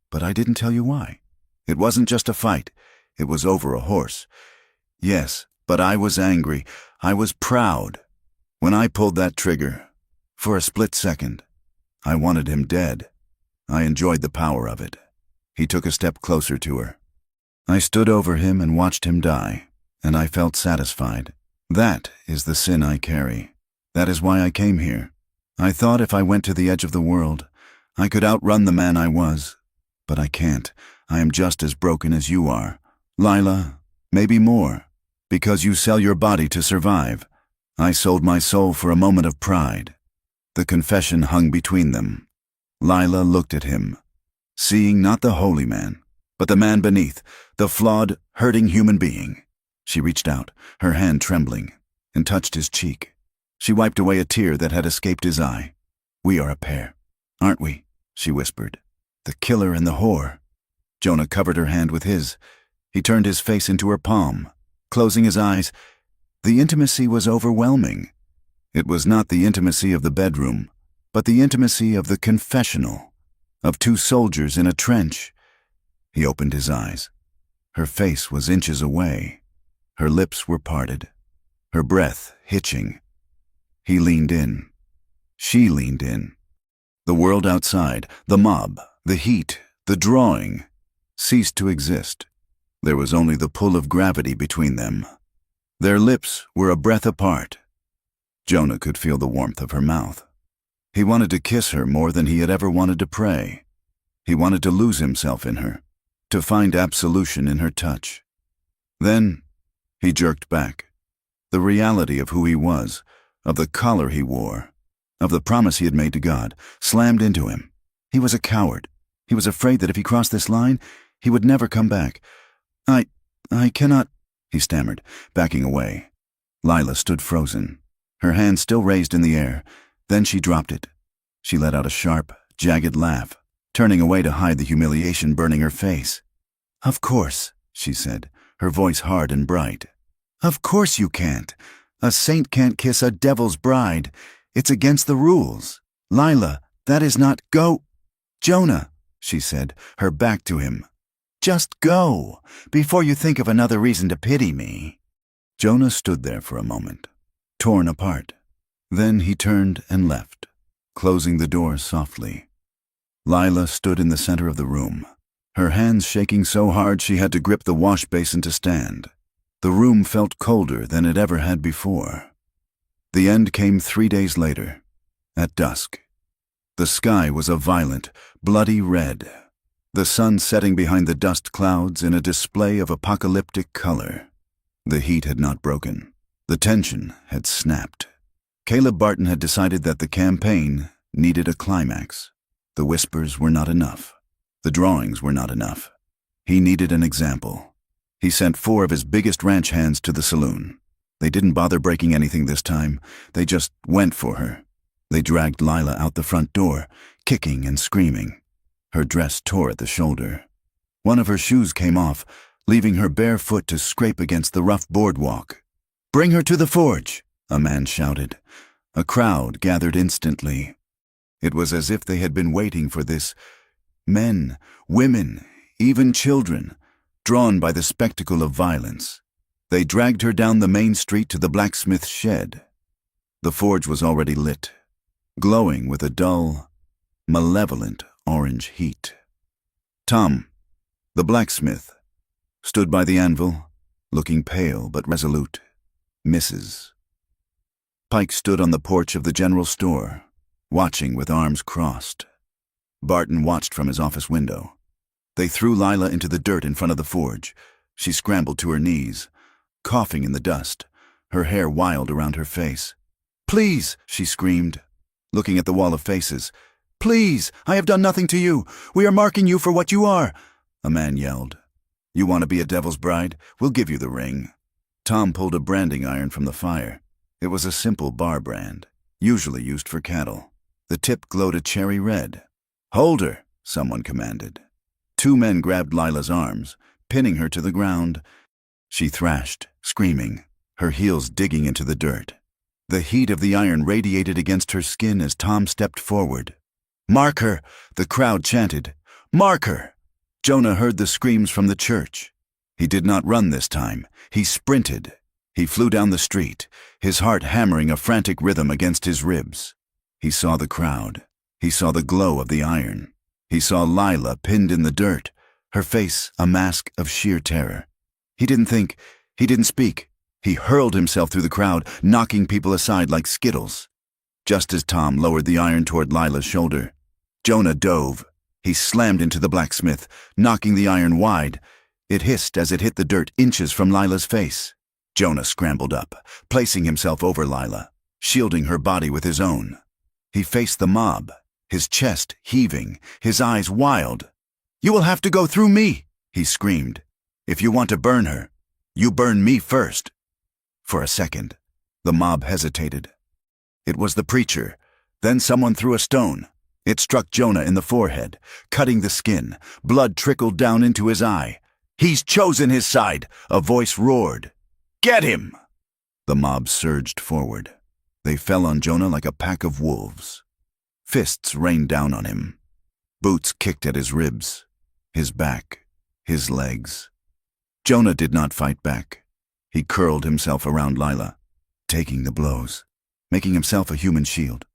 But I didn't tell you why. It wasn't just a fight. It was over a horse. Yes, but I was angry. I was proud. When I pulled that trigger, for a split second, I wanted him dead. I enjoyed the power of it. He took a step closer to her. I stood over him and watched him die, and I felt satisfied. That is the sin I carry. That is why I came here. I thought if I went to the edge of the world, I could outrun the man I was. But I can't. I am just as broken as you are. Lila, maybe more, because you sell your body to survive. I sold my soul for a moment of pride. The confession hung between them. Lila looked at him, seeing not the holy man, but the man beneath, the flawed, hurting human being. She reached out, her hand trembling, and touched his cheek. She wiped away a tear that had escaped his eye. We are a pair, aren't we? She whispered. The killer and the whore. Jonah covered her hand with his. He turned his face into her palm, closing his eyes. The intimacy was overwhelming. It was not the intimacy of the bedroom, but the intimacy of the confessional, of two soldiers in a trench. He opened his eyes. Her face was inches away. Her lips were parted, her breath hitching. He leaned in. She leaned in. The world outside, the mob, the heat, the drawing, ceased to exist. There was only the pull of gravity between them. Their lips were a breath apart. Jonah could feel the warmth of her mouth. He wanted to kiss her more than he had ever wanted to pray. He wanted to lose himself in her, to find absolution in her touch. Then he jerked back. The reality of who he was, of the collar he wore, of the promise he had made to God, slammed into him. He was a coward. He was afraid that if he crossed this line, he would never come back. I cannot, he stammered, backing away. Lila stood frozen, her hand still raised in the air. Then she dropped it. She let out a sharp, jagged laugh, turning away to hide the humiliation burning her face. Of course, she said, her voice hard and bright. Of course you can't. A saint can't kiss a devil's bride. It's against the rules. Lila, that is not go. Jonah, she said, her back to him. Just go, before you think of another reason to pity me. Jonah stood there for a moment, torn apart. Then he turned and left, closing the door softly. Lila stood in the center of the room, her hands shaking so hard she had to grip the wash basin to stand. The room felt colder than it ever had before. The end came 3 days later, at dusk. The sky was a violent, bloody red, the sun setting behind the dust clouds in a display of apocalyptic color. The heat had not broken. The tension had snapped. Caleb Barton had decided that the campaign needed a climax. The whispers were not enough. The drawings were not enough. He needed an example. He sent 4 of his biggest ranch hands to the saloon. They didn't bother breaking anything this time. They just went for her. They dragged Lila out the front door, kicking and screaming. Her dress tore at the shoulder. One of her shoes came off, leaving her bare foot to scrape against the rough boardwalk. "Bring her to the forge," a man shouted. A crowd gathered instantly. It was as if they had been waiting for this. Men, women, even children, drawn by the spectacle of violence. They dragged her down the main street to the blacksmith's shed. The forge was already lit, glowing with a dull, malevolent orange heat. Tom, the blacksmith, stood by the anvil, looking pale but resolute. Mrs. Pike stood on the porch of the general store, watching with arms crossed. Barton watched from his office window. They threw Lila into the dirt in front of the forge. She scrambled to her knees, coughing in the dust, her hair wild around her face. "Please," she screamed, looking at the wall of faces. "Please, I have done nothing to you. We are marking you for what you are," a man yelled. "You want to be a devil's bride? We'll give you the ring." Tom pulled a branding iron from the fire. It was a simple bar brand, usually used for cattle. The tip glowed a cherry red. "Hold her," someone commanded. 2 men grabbed Lila's arms, pinning her to the ground. She thrashed, screaming, her heels digging into the dirt. The heat of the iron radiated against her skin as Tom stepped forward. "Mark her!" the crowd chanted. "Mark her!" Jonah heard the screams from the church. He did not run this time. He sprinted. He flew down the street, his heart hammering a frantic rhythm against his ribs. He saw the crowd. He saw the glow of the iron. He saw Lila pinned in the dirt, her face a mask of sheer terror. He didn't think. He didn't speak. He hurled himself through the crowd, knocking people aside like skittles. Just as Tom lowered the iron toward Lila's shoulder, Jonah dove. He slammed into the blacksmith, knocking the iron wide. It hissed as it hit the dirt inches from Lila's face. Jonah scrambled up, placing himself over Lila, shielding her body with his own. He faced the mob, his chest heaving, his eyes wild. "You will have to go through me," he screamed. "If you want to burn her, you burn me first." For a second, the mob hesitated. It was the preacher. Then someone threw a stone. It struck Jonah in the forehead, cutting the skin. Blood trickled down into his eye. "He's chosen his side," a voice roared. "Get him!" The mob surged forward. They fell on Jonah like a pack of wolves. Fists rained down on him. Boots kicked at his ribs, his back, his legs. Jonah did not fight back. He curled himself around Lila, taking the blows, making himself a human shield.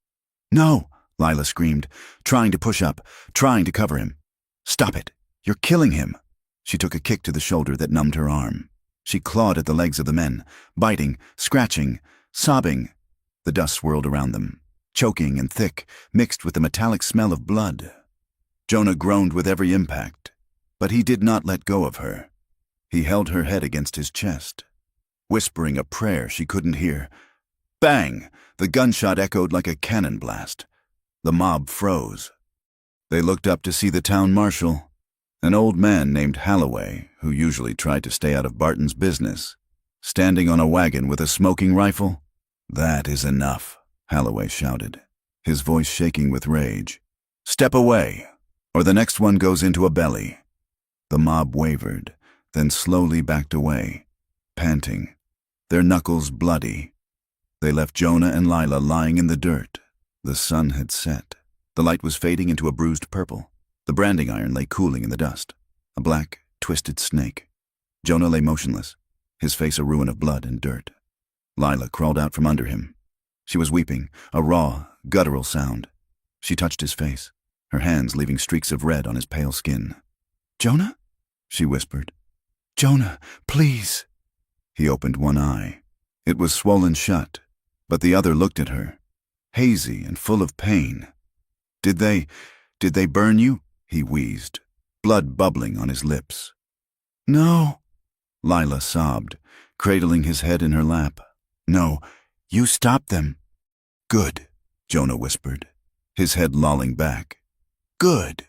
"No!" Lila screamed, trying to push up, trying to cover him. "Stop it! You're killing him!" She took a kick to the shoulder that numbed her arm. She clawed at the legs of the men, biting, scratching, sobbing. The dust swirled around them, choking and thick, mixed with the metallic smell of blood. Jonah groaned with every impact, but he did not let go of her. He held her head against his chest, whispering a prayer she couldn't hear. Bang! The gunshot echoed like a cannon blast. The mob froze. They looked up to see the town marshal, an old man named Holloway, who usually tried to stay out of Barton's business, standing on a wagon with a smoking rifle. "That is enough," Holloway shouted, his voice shaking with rage. "Step away, or the next one goes into a belly." The mob wavered, then slowly backed away, panting, their knuckles bloody. They left Jonah and Lila lying in the dirt. The sun had set. The light was fading into a bruised purple. The branding iron lay cooling in the dust, a black, twisted snake. Jonah lay motionless, his face a ruin of blood and dirt. Lila crawled out from under him. She was weeping, a raw, guttural sound. She touched his face, her hands leaving streaks of red on his pale skin. "Jonah?" she whispered. "Jonah, please." He opened one eye. It was swollen shut, but the other looked at her, hazy and full of pain. Did they burn you?" he wheezed, blood bubbling on his lips. "No," Lila sobbed, cradling his head in her lap. "No, you stopped them." "Good," Jonah whispered, his head lolling back. Good.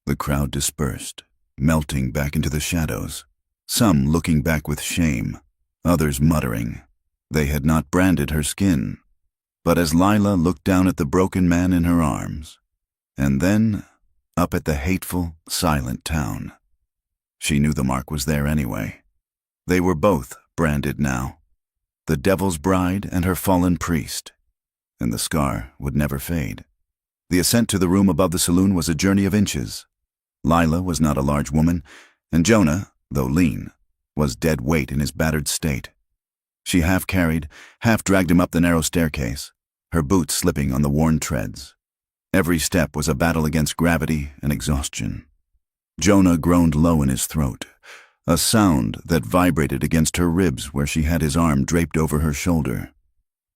The crowd dispersed, melting back into the shadows, some looking back with shame, others muttering. They had not branded her skin. But as Lila looked down at the broken man in her arms, and then up at the hateful, silent town, she knew the mark was there anyway. They were both branded now. The devil's bride and her fallen priest. And the scar would never fade. The ascent to the room above the saloon was a journey of inches. Lila was not a large woman, and Jonah, though lean, was dead weight in his battered state. She half carried, half dragged him up the narrow staircase, her boots slipping on the worn treads. Every step was a battle against gravity and exhaustion. Jonah groaned low in his throat, a sound that vibrated against her ribs where she had his arm draped over her shoulder.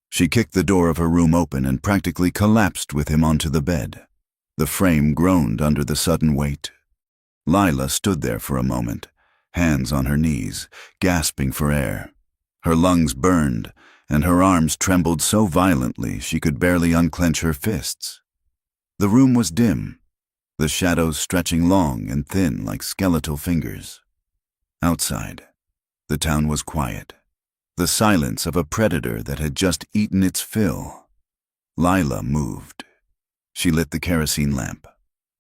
She kicked the door of her room open and practically collapsed with him onto the bed. The frame groaned under the sudden weight. Lila stood there for a moment, hands on her knees, gasping for air. Her lungs burned, and her arms trembled so violently she could barely unclench her fists. The room was dim, the shadows stretching long and thin like skeletal fingers. Outside, the town was quiet, the silence of a predator that had just eaten its fill. Lila moved. She lit the kerosene lamp,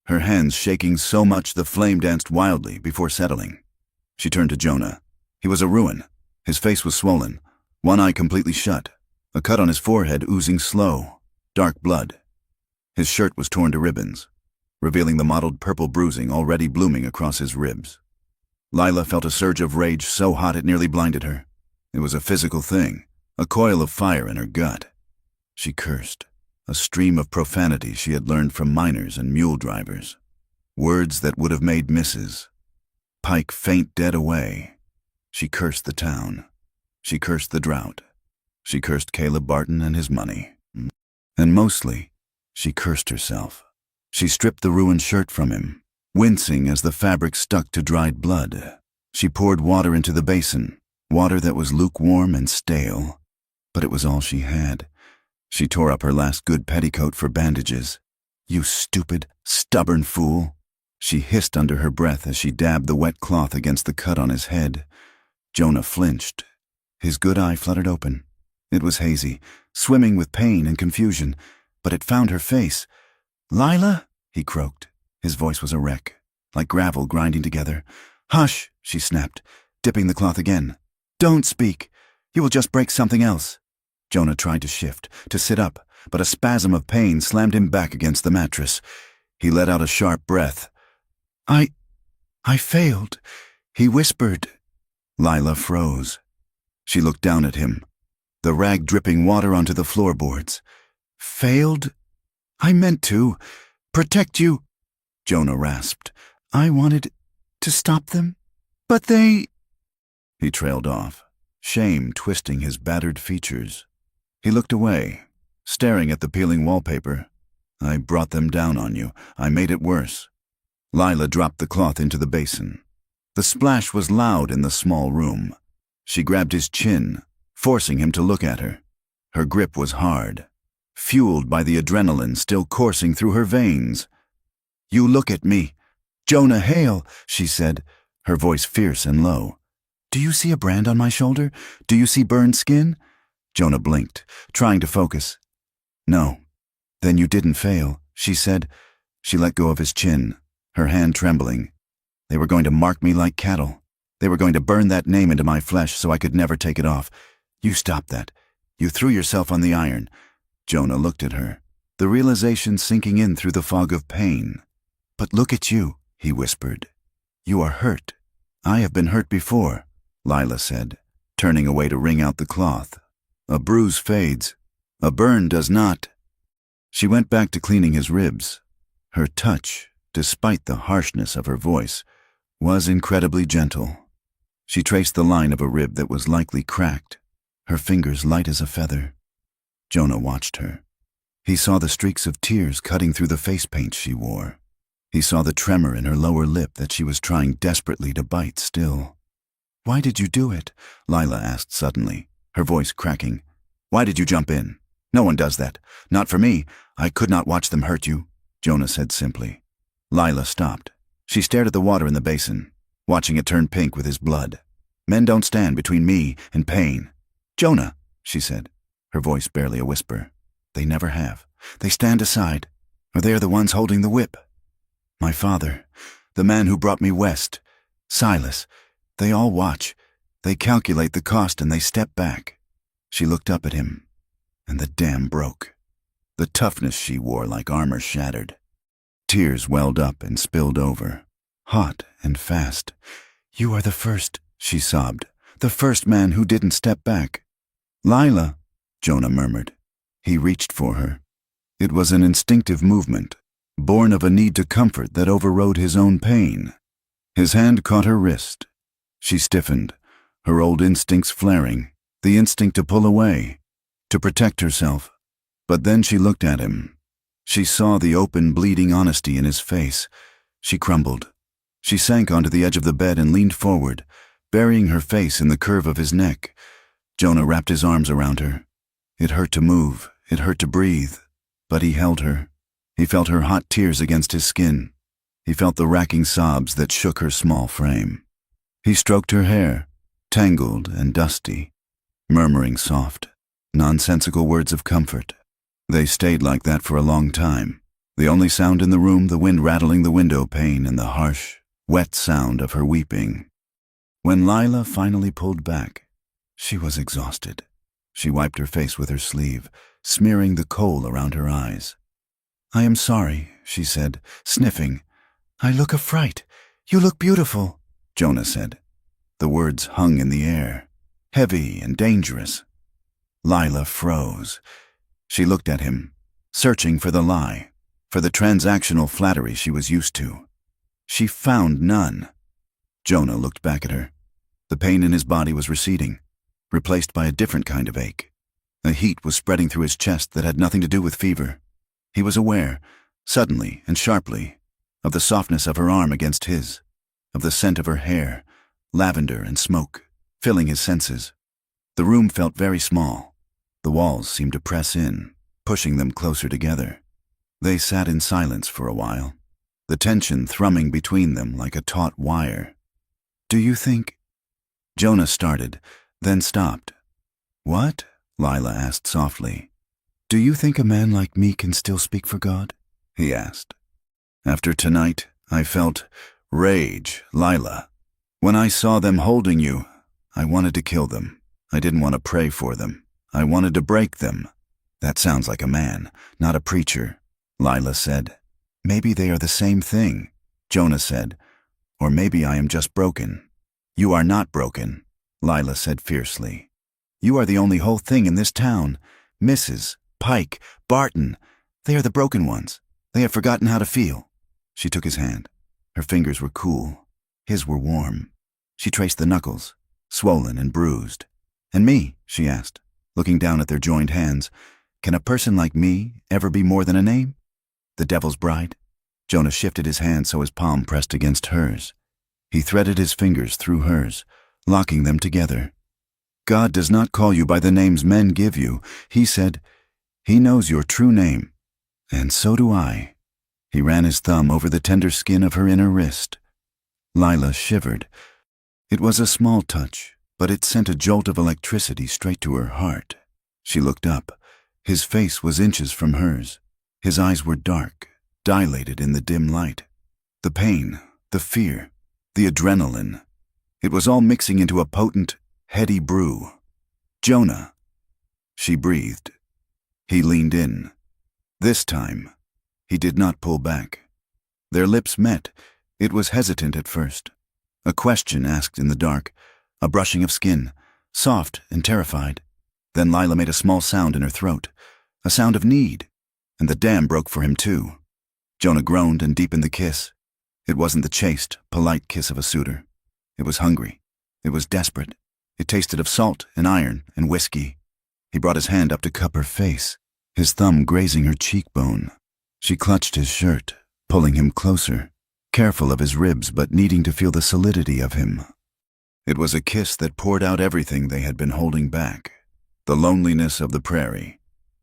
her hands shaking so much the flame danced wildly before settling. She turned to Jonah. He was a ruin. His face was swollen, one eye completely shut, a cut on his forehead oozing slow, dark blood. His shirt was torn to ribbons, revealing the mottled purple bruising already blooming across his ribs. Lila felt a surge of rage so hot it nearly blinded her. It was a physical thing, a coil of fire in her gut. She cursed, a stream of profanity she had learned from miners and mule drivers. Words that would have made misses. Pike faint dead away. She cursed the town. She cursed the drought. She cursed Caleb Barton and his money. And mostly, she cursed herself. She stripped the ruined shirt from him, wincing as the fabric stuck to dried blood. She poured water into the basin, water that was lukewarm and stale. But it was all she had. She tore up her last good petticoat for bandages. "You stupid, stubborn fool," she hissed under her breath as she dabbed the wet cloth against the cut on his head. Jonah flinched. His good eye fluttered open. It was hazy, swimming with pain and confusion, but it found her face. "Lila?" he croaked. His voice was a wreck, like gravel grinding together. "Hush," she snapped, dipping the cloth again. "Don't speak. You will just break something else." Jonah tried to shift, to sit up, but a spasm of pain slammed him back against the mattress. He let out a sharp breath. I failed," he whispered. Lila froze. She looked down at him, the rag dripping water onto the floorboards. "Failed? I meant to. Protect you," Jonah rasped. "I wanted to stop them, but they—" He trailed off, shame twisting his battered features. He looked away, staring at the peeling wallpaper. "I brought them down on you. I made it worse." Lila dropped the cloth into the basin. The splash was loud in the small room. She grabbed his chin, forcing him to look at her. Her grip was hard, fueled by the adrenaline still coursing through her veins. "You look at me. Jonah Hale," she said, her voice fierce and low. "Do you see a brand on my shoulder? Do you see burned skin?" Jonah blinked, trying to focus. "No." "Then you didn't fail," she said. She let go of his chin, her hand trembling. "They were going to mark me like cattle. They were going to burn that name into my flesh so I could never take it off. You stopped that. You threw yourself on the iron." Jonah looked at her, the realization sinking in through the fog of pain. "But look at you," he whispered. "You are hurt." "I have been hurt before," Lila said, turning away to wring out the cloth. "A bruise fades. A burn does not." She went back to cleaning his ribs. Her touch, despite the harshness of her voice, was incredibly gentle. She traced the line of a rib that was likely cracked, her fingers light as a feather. Jonah watched her. He saw the streaks of tears cutting through the face paint she wore. He saw the tremor in her lower lip that she was trying desperately to bite still. "Why did you do it?" Lila asked suddenly, her voice cracking. "Why did you jump in? No one does that. Not for me. I could not watch them hurt you," Jonah said simply. Lila stopped. She stared at the water in the basin, watching it turn pink with his blood. Men don't stand between me and pain. Jonah, she said, her voice barely a whisper. They never have. They stand aside, or they are the ones holding the whip. My father, the man who brought me west, Silas, they all watch. They calculate the cost and they step back. She looked up at him, and the dam broke. The toughness she wore like armor shattered. Tears welled up and spilled over, hot and fast. You are the first, she sobbed, the first man who didn't step back. Lila, Jonah murmured. He reached for her. It was an instinctive movement, born of a need to comfort that overrode his own pain. His hand caught her wrist. She stiffened, her old instincts flaring, the instinct to pull away, to protect herself. But then she looked at him. She saw the open, bleeding honesty in his face. She crumbled. She sank onto the edge of the bed and leaned forward, burying her face in the curve of his neck. Jonah wrapped his arms around her. It hurt to move, it hurt to breathe, but he held her. He felt her hot tears against his skin. He felt the racking sobs that shook her small frame. He stroked her hair, tangled and dusty, murmuring soft, nonsensical words of comfort. They stayed like that for a long time, the only sound in the room the wind rattling the window pane and the harsh, wet sound of her weeping. When Lila finally pulled back, she was exhausted. She wiped her face with her sleeve, smearing the coal around her eyes. I am sorry, she said, sniffing. I look a fright. You look beautiful, Jonah said. The words hung in the air, heavy and dangerous. Lila froze. She looked at him, searching for the lie, for the transactional flattery she was used to. She found none. Jonah looked back at her. The pain in his body was receding, replaced by a different kind of ache. A heat was spreading through his chest that had nothing to do with fever. He was aware, suddenly and sharply, of the softness of her arm against his, of the scent of her hair, lavender and smoke, filling his senses. The room felt very small. The walls seemed to press in, pushing them closer together. They sat in silence for a while, the tension thrumming between them like a taut wire. Do you think... Jonah started, then stopped. What? Lila asked softly. Do you think a man like me can still speak for God? He asked. After tonight, I felt rage, Lila. When I saw them holding you, I wanted to kill them. I didn't want to pray for them. I wanted to break them. That sounds like a man, not a preacher, Lila said. Maybe they are the same thing, Jonah said. Or maybe I am just broken. You are not broken, Lila said fiercely. You are the only whole thing in this town. Mrs., Pike, Barton, they are the broken ones. They have forgotten how to feel. She took his hand. Her fingers were cool. His were warm. She traced the knuckles, swollen and bruised. And me, she asked, looking down at their joined hands. Can a person like me ever be more than a name? The devil's bride? Jonah shifted his hand so his palm pressed against hers. He threaded his fingers through hers, locking them together. God does not call you by the names men give you. He said, He knows your true name. And so do I. He ran his thumb over the tender skin of her inner wrist. Lila shivered. It was a small touch, but it sent a jolt of electricity straight to her heart. She looked up. His face was inches from hers. His eyes were dark, dilated in the dim light. The pain, the fear, the adrenaline. It was all mixing into a potent, heady brew. Jonah. She breathed. He leaned in. This time, he did not pull back. Their lips met. It was hesitant at first. A question asked in the dark, a brushing of skin, soft and terrified. Then Lila made a small sound in her throat, a sound of need, and the dam broke for him too. Jonah groaned and deepened the kiss. It wasn't the chaste, polite kiss of a suitor. It was hungry. It was desperate. It tasted of salt and iron and whiskey. He brought his hand up to cup her face, his thumb grazing her cheekbone. She clutched his shirt, pulling him closer, careful of his ribs but needing to feel the solidity of him. It was a kiss that poured out everything they had been holding back. The loneliness of the prairie,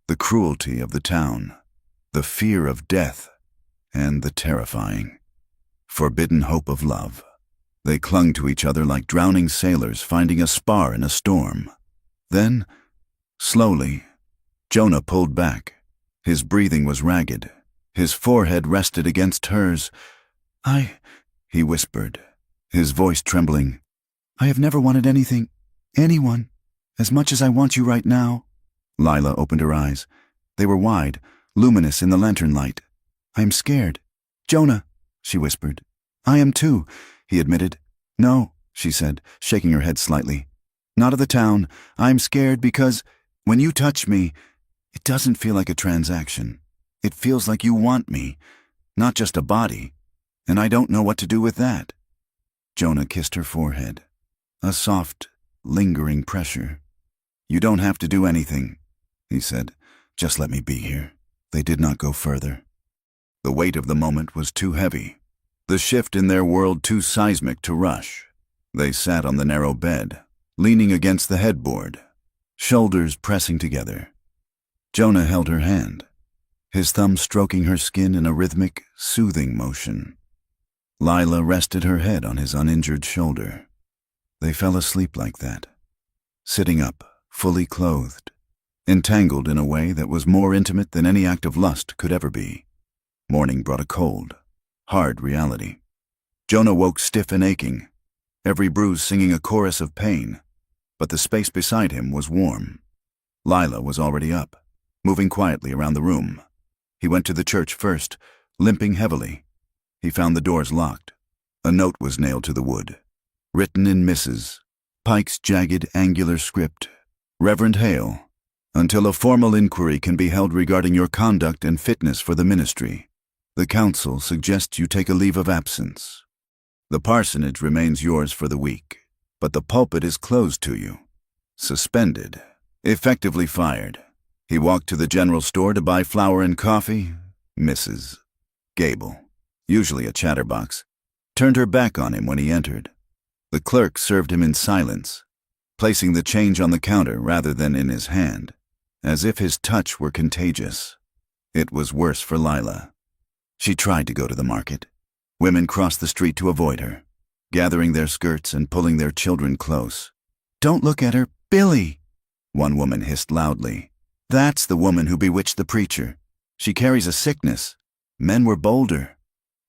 the cruelty of the town, the fear of death, and the terrifying, forbidden hope of love. They clung to each other like drowning sailors finding a spar in a storm. Then, slowly, Jonah pulled back. His breathing was ragged. His forehead rested against hers. He whispered, his voice trembling. I have never wanted anyone, as much as I want you right now. Lila opened her eyes. They were wide, luminous in the lantern light. I am scared. Jonah, she whispered. I am too, he admitted. No, she said, shaking her head slightly. Not of the town. I'm scared because when you touch me, it doesn't feel like a transaction. It feels like you want me, not just a body, and I don't know what to do with that. Jonah kissed her forehead. A soft, lingering pressure. You don't have to do anything, he said. Just let me be here. They did not go further. The weight of the moment was too heavy. The shift in their world too seismic to rush. They sat on the narrow bed, leaning against the headboard, shoulders pressing together. Jonah held her hand, his thumb stroking her skin in a rhythmic, soothing motion. Lila rested her head on his uninjured shoulder. They fell asleep like that, sitting up, fully clothed, entangled in a way that was more intimate than any act of lust could ever be. Morning brought a cold, hard reality. Jonah woke stiff and aching, every bruise singing a chorus of pain, but the space beside him was warm. Lila was already up, moving quietly around the room. He went to the church first, limping heavily. He found the doors locked. A note was nailed to the wood, written in Mrs. Pike's jagged, angular script. Reverend Hale, until a formal inquiry can be held regarding your conduct and fitness for the ministry, the council suggests you take a leave of absence. The parsonage remains yours for the week, but the pulpit is closed to you. Suspended. Effectively fired. He walked to the general store to buy flour and coffee. Mrs. Gable, usually a chatterbox, turned her back on him when he entered. The clerk served him in silence, placing the change on the counter rather than in his hand, as if his touch were contagious. It was worse for Lila. She tried to go to the market. Women crossed the street to avoid her, gathering their skirts and pulling their children close. Don't look at her, Billy, one woman hissed loudly. That's the woman who bewitched the preacher. She carries a sickness. Men were bolder.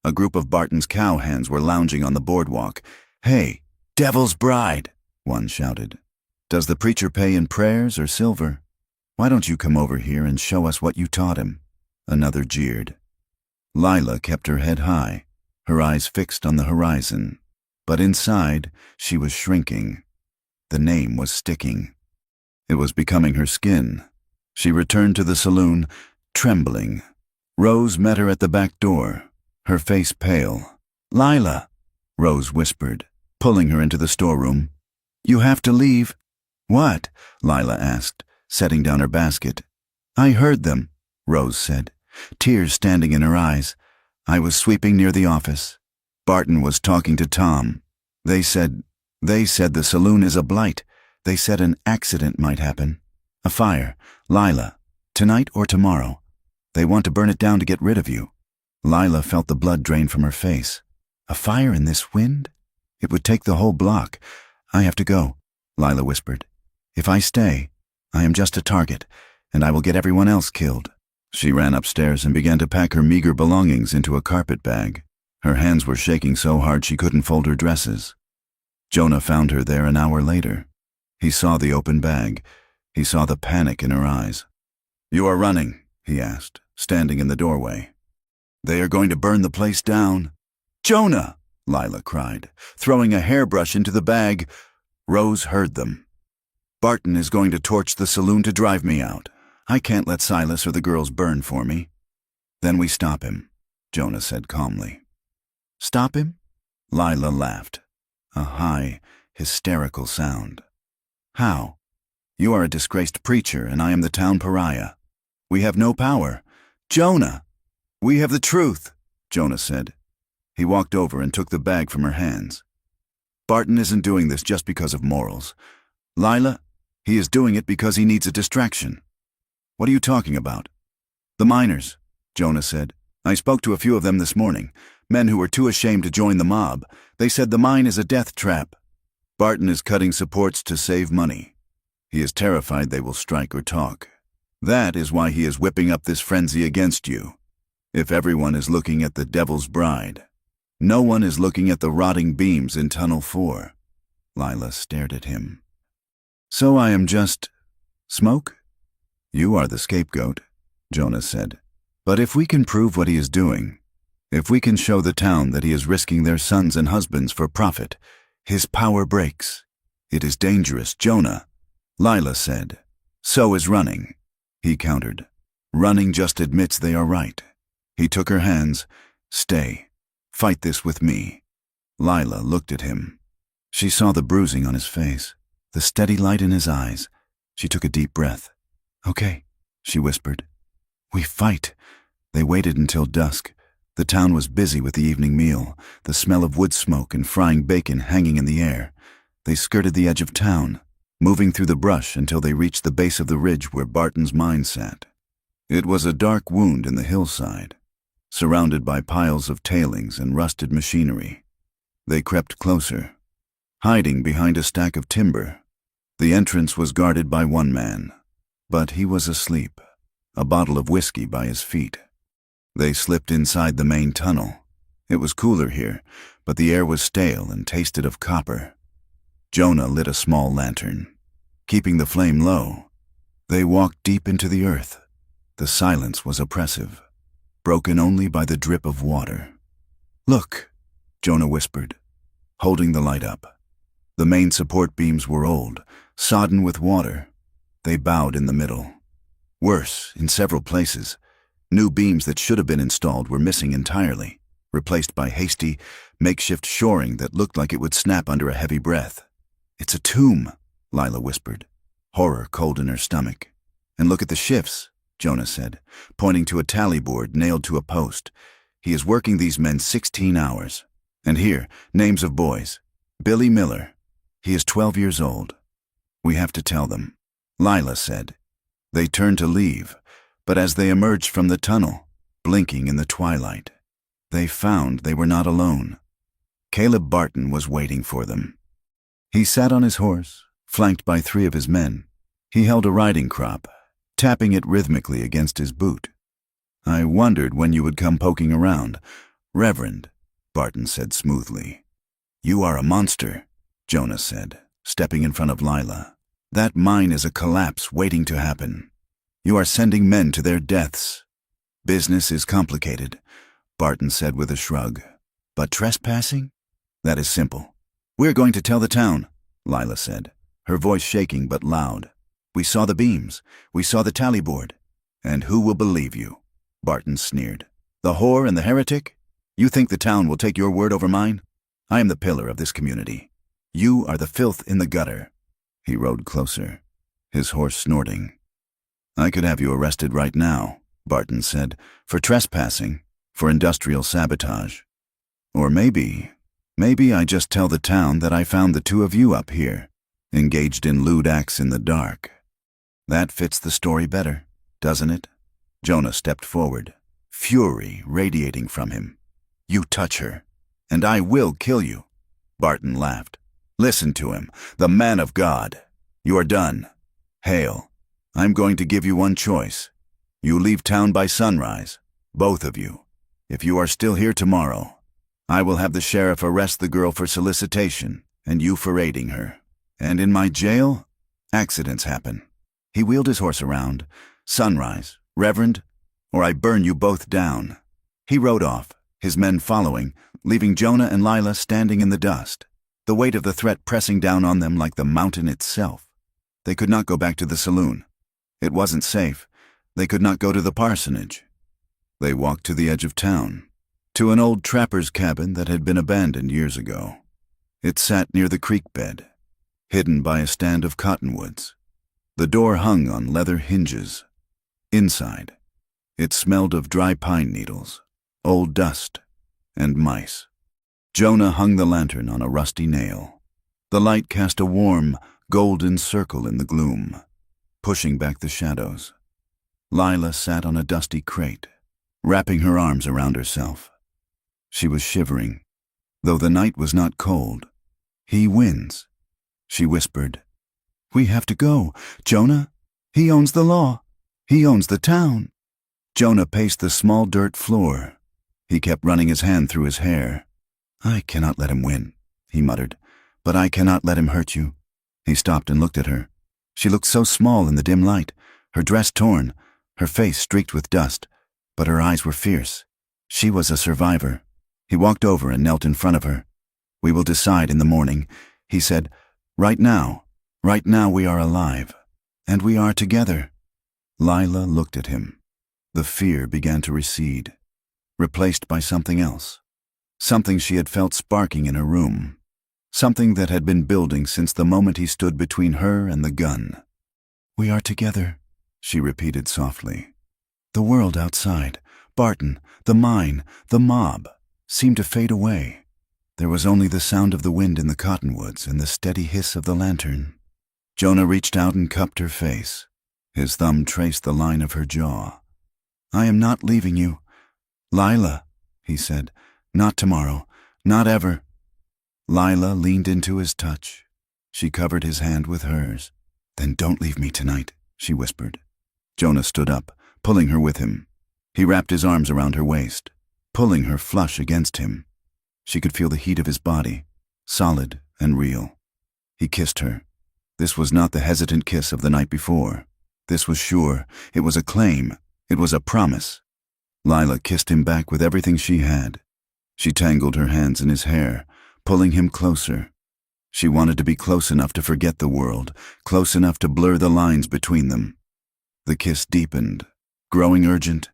A group of Barton's cowhands were lounging on the boardwalk. Hey, devil's bride, one shouted. Does the preacher pay in prayers or silver? Why don't you come over here and show us what you taught him? Another jeered. Lila kept her head high, her eyes fixed on the horizon. But inside, she was shrinking. The name was sticking. It was becoming her skin. She returned to the saloon, trembling. Rose met her at the back door, her face pale. Lila, Rose whispered, pulling her into the storeroom. You have to leave. What? Lila asked, setting down her basket. I heard them, Rose said, tears standing in her eyes. I was sweeping near the office. Barton was talking to Tom. They said the saloon is a blight. They said an accident might happen. A fire. Lila, tonight or tomorrow. They want to burn it down to get rid of you. Lila felt the blood drain from her face. A fire in this wind? It would take the whole block. I have to go, Lila whispered. If I stay, I am just a target, and I will get everyone else killed. She ran upstairs and began to pack her meager belongings into a carpet bag. Her hands were shaking so hard she couldn't fold her dresses. Jonah found her there an hour later. He saw the open bag. He saw the panic in her eyes. You are running, he asked, standing in the doorway. They are going to burn the place down. Jonah, Lila cried, throwing a hairbrush into the bag. Rose heard them. Barton is going to torch the saloon to drive me out. I can't let Silas or the girls burn for me. Then we stop him, Jonah said calmly. Stop him? Lila laughed, a high, hysterical sound. How? You are a disgraced preacher and I am the town pariah. We have no power. Jonah! We have the truth, Jonah said. He walked over and took the bag from her hands. Barton isn't doing this just because of morals. Lila, he is doing it because he needs a distraction. What are you talking about? The miners, Jonah said. I spoke to a few of them this morning, men who were too ashamed to join the mob. They said the mine is a death trap. Barton is cutting supports to save money. He is terrified they will strike or talk. That is why he is whipping up this frenzy against you. If everyone is looking at the Devil's Bride, no one is looking at the rotting beams in Tunnel 4. Lila stared at him. So I am just smoke? You are the scapegoat, Jonah said. But if we can prove what he is doing, if we can show the town that he is risking their sons and husbands for profit, his power breaks. It is dangerous, Jonah, Lila said. So is running, he countered. Running just admits they are right. He took her hands. Stay. Fight this with me. Lila looked at him. She saw the bruising on his face, the steady light in his eyes. She took a deep breath. Okay, she whispered. We fight. They waited until dusk. The town was busy with the evening meal, the smell of wood smoke and frying bacon hanging in the air. They skirted the edge of town, moving through the brush until they reached the base of the ridge where Barton's mine sat. It was a dark wound in the hillside, surrounded by piles of tailings and rusted machinery. They crept closer, hiding behind a stack of timber. The entrance was guarded by one man, but he was asleep, a bottle of whiskey by his feet. They slipped inside the main tunnel. It was cooler here, but the air was stale and tasted of copper. Jonah lit a small lantern, keeping the flame low. They walked deep into the earth. The silence was oppressive, broken only by the drip of water. Look, Jonah whispered, holding the light up. The main support beams were old, sodden with water. They bowed in the middle. Worse, in several places, new beams that should have been installed were missing entirely, replaced by hasty, makeshift shoring that looked like it would snap under a heavy breath. It's a tomb, Lila whispered, horror cold in her stomach. And look at the shifts, Jonah said, pointing to a tally board nailed to a post. He is working these men 16 hours. And here, names of boys. Billy Miller. He is 12 years old. We have to tell them, Lila said. They turned to leave, but as they emerged from the tunnel, blinking in the twilight, they found they were not alone. Caleb Barton was waiting for them. He sat on his horse, flanked by 3 of his men. He held a riding crop, tapping it rhythmically against his boot. I wondered when you would come poking around. Reverend, Barton said smoothly. You are a monster, Jonah said, stepping in front of Lila. That mine is a collapse waiting to happen. You are sending men to their deaths. Business is complicated, Barton said with a shrug. But trespassing? That is simple. We're going to tell the town, Lila said, her voice shaking but loud. We saw the beams. We saw the tally board. And who will believe you? Barton sneered. The whore and the heretic? You think the town will take your word over mine? I am the pillar of this community. You are the filth in the gutter. He rode closer, his horse snorting. I could have you arrested right now, Barton said, for trespassing, for industrial sabotage. Or maybe I just tell the town that I found the 2 of you up here, engaged in lewd acts in the dark. That fits the story better, doesn't it? Jonah stepped forward, fury radiating from him. You touch her, and I will kill you. Barton laughed. Listen to him, the man of God. You are done. Hail, I'm going to give you one choice. You leave town by sunrise, both of you. If you are still here tomorrow, I will have the sheriff arrest the girl for solicitation and you for aiding her. And in my jail, accidents happen. He wheeled his horse around. Sunrise, Reverend, or I burn you both down. He rode off, his men following, leaving Jonah and Lila standing in the dust, the weight of the threat pressing down on them like the mountain itself. They could not go back to the saloon. It wasn't safe. They could not go to the parsonage. They walked to the edge of town, to an old trapper's cabin that had been abandoned years ago. It sat near the creek bed, hidden by a stand of cottonwoods. The door hung on leather hinges. Inside, it smelled of dry pine needles, old dust, and mice. Jonah hung the lantern on a rusty nail. The light cast a warm, golden circle in the gloom, pushing back the shadows. Lila sat on a dusty crate, wrapping her arms around herself. She was shivering, though the night was not cold. "He wins," she whispered. "We have to go, Jonah. He owns the law. He owns the town." Jonah paced the small dirt floor. He kept running his hand through his hair. "I cannot let him win," he muttered, "but I cannot let him hurt you." He stopped and looked at her. She looked so small in the dim light, her dress torn, her face streaked with dust, but her eyes were fierce. She was a survivor. He walked over and knelt in front of her. "We will decide in the morning," he said. Right now we are alive, and we are together." Lila looked at him. The fear began to recede, replaced by something else. Something she had felt sparking in her room. Something that had been building since the moment he stood between her and the gun. "We are together," she repeated softly. The world outside, Barton, the mine, the mob, seemed to fade away. There was only the sound of the wind in the cottonwoods and the steady hiss of the lantern. Jonah reached out and cupped her face. His thumb traced the line of her jaw. "I am not leaving you, Lila," he said. "Not tomorrow, not ever." Lila leaned into his touch. She covered his hand with hers. "Then don't leave me tonight," she whispered. Jonah stood up, pulling her with him. He wrapped his arms around her waist, pulling her flush against him. She could feel the heat of his body, solid and real. He kissed her. This was not the hesitant kiss of the night before. This was sure. It was a claim. It was a promise. Lila kissed him back with everything she had. She tangled her hands in his hair, pulling him closer. She wanted to be close enough to forget the world, close enough to blur the lines between them. The kiss deepened, growing urgent.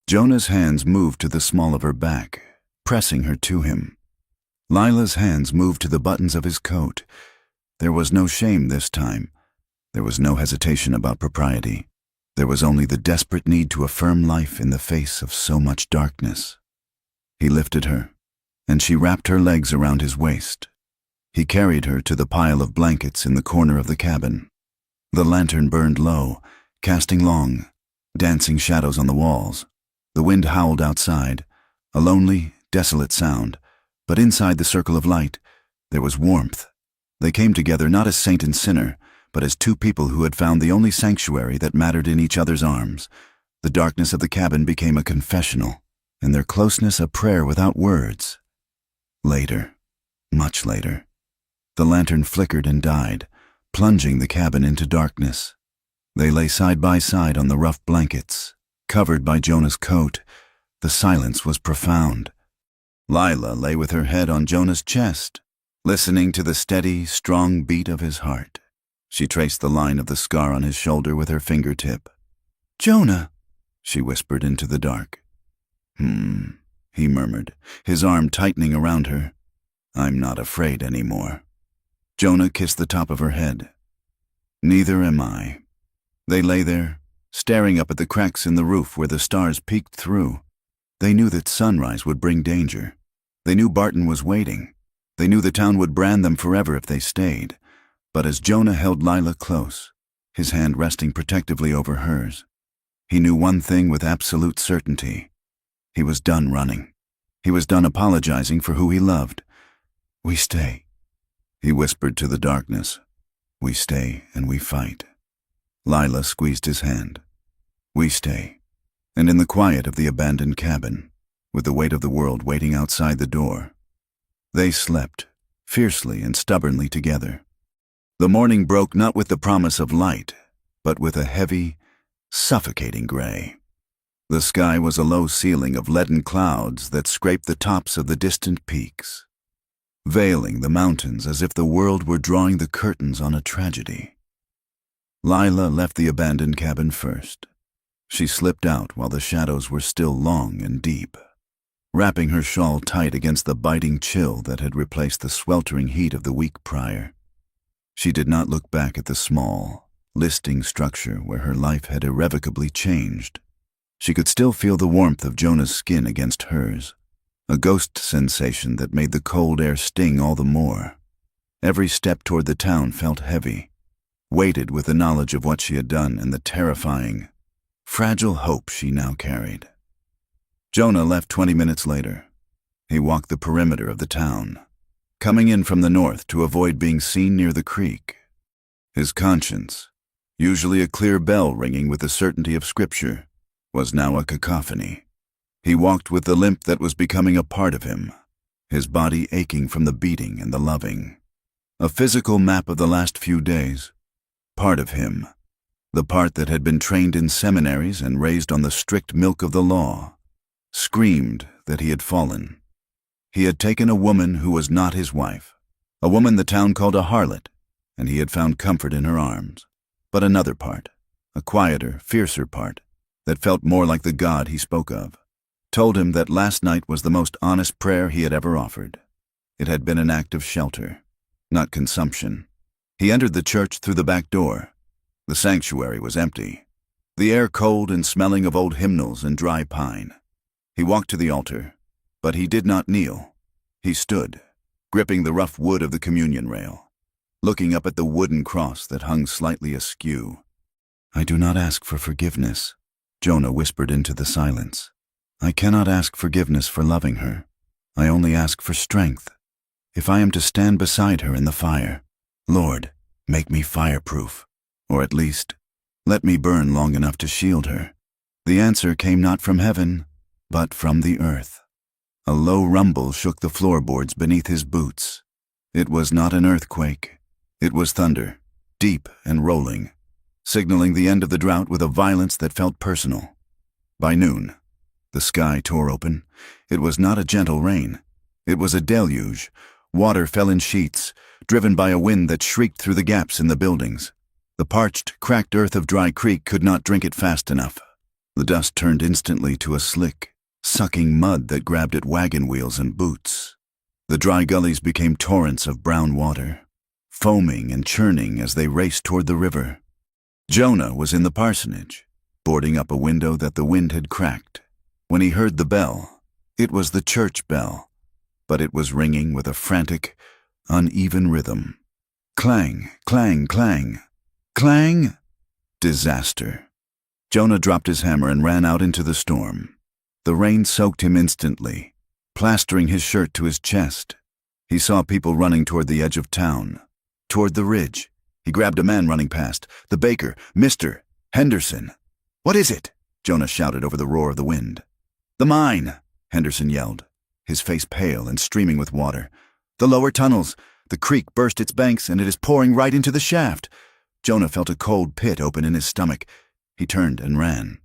Jonah's hands moved to the small of her back, pressing her to him. Lila's hands moved to the buttons of his coat. There was no shame this time. There was no hesitation about propriety. There was only the desperate need to affirm life in the face of so much darkness. He lifted her, and she wrapped her legs around his waist. He carried her to the pile of blankets in the corner of the cabin. The lantern burned low, casting long, dancing shadows on the walls. The wind howled outside, a lonely, desolate sound, but inside the circle of light, there was warmth. They came together not as saint and sinner, but as two people who had found the only sanctuary that mattered in each other's arms. The darkness of the cabin became a confessional, and their closeness a prayer without words. Later, much later, the lantern flickered and died, plunging the cabin into darkness. They lay side by side on the rough blankets, covered by Jonah's coat. The silence was profound. Lila lay with her head on Jonah's chest, listening to the steady, strong beat of his heart. She traced the line of the scar on his shoulder with her fingertip. "Jonah," she whispered into the dark. He murmured, his arm tightening around her. "I'm not afraid anymore." Jonah kissed the top of her head. "Neither am I." They lay there, staring up at the cracks in the roof where the stars peeked through. They knew that sunrise would bring danger. They knew Barton was waiting. They knew the town would brand them forever if they stayed. But as Jonah held Lila close, his hand resting protectively over hers, he knew one thing with absolute certainty. He was done running. He was done apologizing for who he loved. "We stay," he whispered to the darkness. "We stay and we fight." Lila squeezed his hand. "We stay." And in the quiet of the abandoned cabin, with the weight of the world waiting outside the door, they slept, fiercely and stubbornly together. The morning broke not with the promise of light, but with a heavy, suffocating gray. The sky was a low ceiling of leaden clouds that scraped the tops of the distant peaks, veiling the mountains as if the world were drawing the curtains on a tragedy. Lila left the abandoned cabin first. She slipped out while the shadows were still long and deep, wrapping her shawl tight against the biting chill that had replaced the sweltering heat of the week prior. She did not look back at the small, listing structure where her life had irrevocably changed. She could still feel the warmth of Jonah's skin against hers, a ghost sensation that made the cold air sting all the more. Every step toward the town felt heavy, weighted with the knowledge of what she had done and the terrifying, fragile hope she now carried. Jonah left 20 minutes later. He walked the perimeter of the town, coming in from the north to avoid being seen near the creek. His conscience, usually a clear bell ringing with the certainty of Scripture, was now a cacophony. He walked with the limp that was becoming a part of him, his body aching from the beating and the loving. A physical map of the last few days. Part of him, the part that had been trained in seminaries and raised on the strict milk of the law, screamed that he had fallen. He had taken a woman who was not his wife, a woman the town called a harlot, and he had found comfort in her arms. But another part, a quieter, fiercer part, that felt more like the God he spoke of, told him that last night was the most honest prayer he had ever offered. It had been an act of shelter, not consumption. He entered the church through the back door. The sanctuary was empty, the air cold and smelling of old hymnals and dry pine. He walked to the altar, but he did not kneel. He stood, gripping the rough wood of the communion rail, looking up at the wooden cross that hung slightly askew. "I do not ask for forgiveness," Jonah whispered into the silence. "I cannot ask forgiveness for loving her. I only ask for strength. If I am to stand beside her in the fire, Lord, make me fireproof, or at least, let me burn long enough to shield her." The answer came not from heaven, but from the earth. A low rumble shook the floorboards beneath his boots. It was not an earthquake. It was thunder, deep and rolling, signaling the end of the drought with a violence that felt personal. By noon, the sky tore open. It was not a gentle rain. It was a deluge. Water fell in sheets, driven by a wind that shrieked through the gaps in the buildings. The parched, cracked earth of Dry Creek could not drink it fast enough. The dust turned instantly to a slick, sucking mud that grabbed at wagon wheels and boots. The dry gullies became torrents of brown water, foaming and churning as they raced toward the river. Jonah was in the parsonage, boarding up a window that the wind had cracked, when he heard the bell. It was the church bell, but it was ringing with a frantic, uneven rhythm. Clang, clang, clang, clang! Disaster. Jonah dropped his hammer and ran out into the storm. The rain soaked him instantly, plastering his shirt to his chest. He saw people running toward the edge of town, toward the ridge. He grabbed a man running past. The baker, Mr. Henderson. "What is it?" Jonah shouted over the roar of the wind. "The mine," Henderson yelled, his face pale and streaming with water. "The lower tunnels. The creek burst its banks and it is pouring right into the shaft." Jonah felt a cold pit open in his stomach. He turned and ran.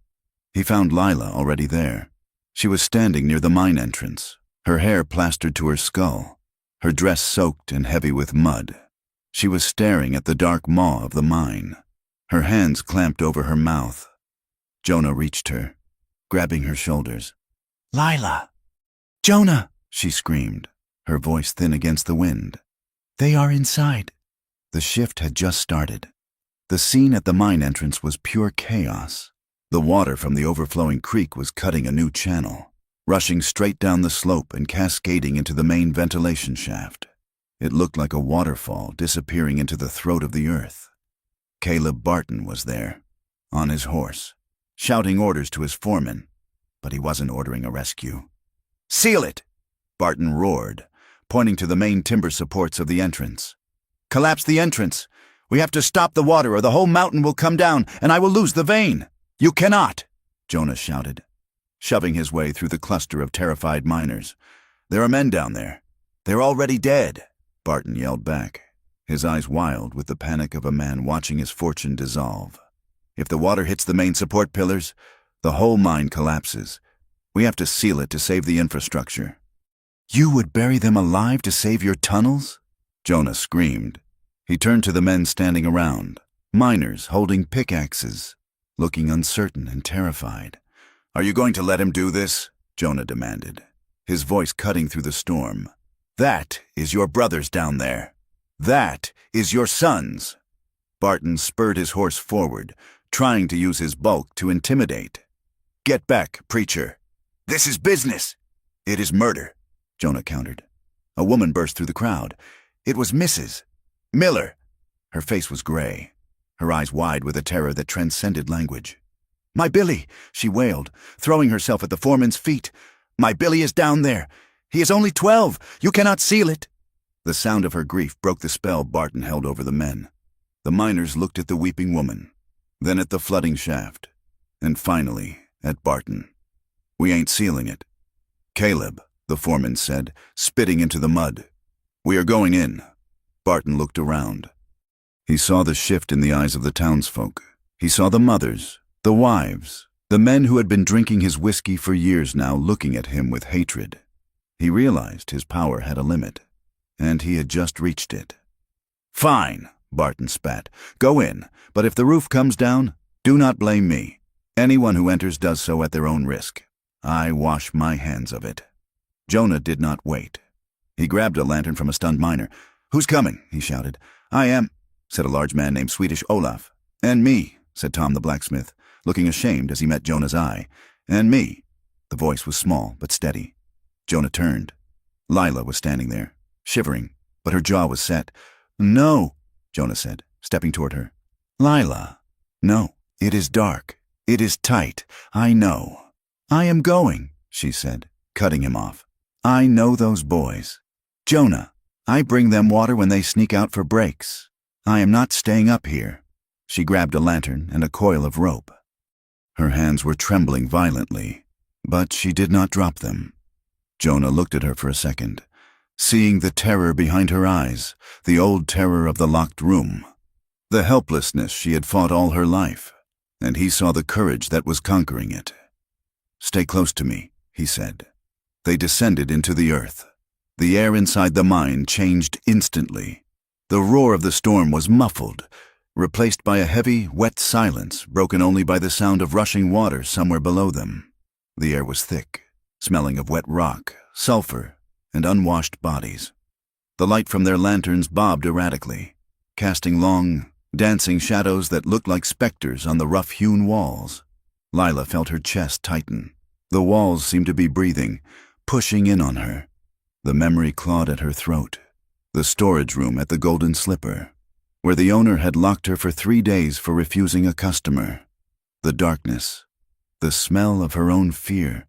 He found Lila already there. She was standing near the mine entrance, her hair plastered to her skull, her dress soaked and heavy with mud. She was staring at the dark maw of the mine, her hands clamped over her mouth. Jonah reached her, grabbing her shoulders. "Lila! Jonah!" she screamed, her voice thin against the wind. "They are inside." The shift had just started. The scene at the mine entrance was pure chaos. The water from the overflowing creek was cutting a new channel, rushing straight down the slope and cascading into the main ventilation shaft. It looked like a waterfall disappearing into the throat of the earth. Caleb Barton was there, on his horse, shouting orders to his foreman, but he wasn't ordering a rescue. "Seal it!" Barton roared, pointing to the main timber supports of the entrance. "Collapse the entrance! We have to stop the water or the whole mountain will come down and I will lose the vein!" "You cannot!" Jonah shouted, shoving his way through the cluster of terrified miners. "There are men down there. They're already dead," Barton yelled back, his eyes wild with the panic of a man watching his fortune dissolve. "If the water hits the main support pillars, the whole mine collapses. We have to seal it to save the infrastructure." "You would bury them alive to save your tunnels?" Jonah screamed. He turned to the men standing around, miners holding pickaxes, looking uncertain and terrified. "Are you going to let him do this?" Jonah demanded, his voice cutting through the storm. "That is your brothers down there. That is your sons." Barton spurred his horse forward, trying to use his bulk to intimidate. "Get back, preacher. This is business." "It is murder," Jonah countered. A woman burst through the crowd. It was Mrs. Miller. Her face was gray, her eyes wide with a terror that transcended language. My Billy, she wailed, throwing herself at the foreman's feet. My Billy is down there. He is only 12. You cannot seal it. The sound of her grief broke the spell Barton held over the men. The miners looked at the weeping woman, then at the flooding shaft, and finally at Barton. We ain't sealing it. Caleb, the foreman said, spitting into the mud. We are going in. Barton looked around. He saw the shift in the eyes of the townsfolk. He saw the mothers, the wives, the men who had been drinking his whiskey for years now looking at him with hatred. He realized his power had a limit, and he had just reached it. Fine, Barton spat. Go in, but if the roof comes down, do not blame me. Anyone who enters does so at their own risk. I wash my hands of it. Jonah did not wait. He grabbed a lantern from a stunned miner. Who's coming? He shouted. I am, said a large man named Swedish Olaf. And me, said Tom the blacksmith, looking ashamed as he met Jonah's eye. And me. The voice was small but steady. Jonah turned. Lila was standing there, shivering, but her jaw was set. No, Jonah said, stepping toward her. Lila. No, it is dark. It is tight. I know. I am going, she said, cutting him off. I know those boys. Jonah, I bring them water when they sneak out for breaks. I am not staying up here. She grabbed a lantern and a coil of rope. Her hands were trembling violently, but she did not drop them. Jonah looked at her for a second, seeing the terror behind her eyes, the old terror of the locked room, the helplessness she had fought all her life, and he saw the courage that was conquering it. Stay close to me, he said. They descended into the earth. The air inside the mine changed instantly. The roar of the storm was muffled, replaced by a heavy, wet silence broken only by the sound of rushing water somewhere below them. The air was thick, smelling of wet rock, sulfur, and unwashed bodies. The light from their lanterns bobbed erratically, casting long, dancing shadows that looked like specters on the rough-hewn walls. Lila felt her chest tighten. The walls seemed to be breathing, pushing in on her. The memory clawed at her throat. The storage room at the Golden Slipper, where the owner had locked her for 3 days for refusing a customer. The darkness, the smell of her own fear.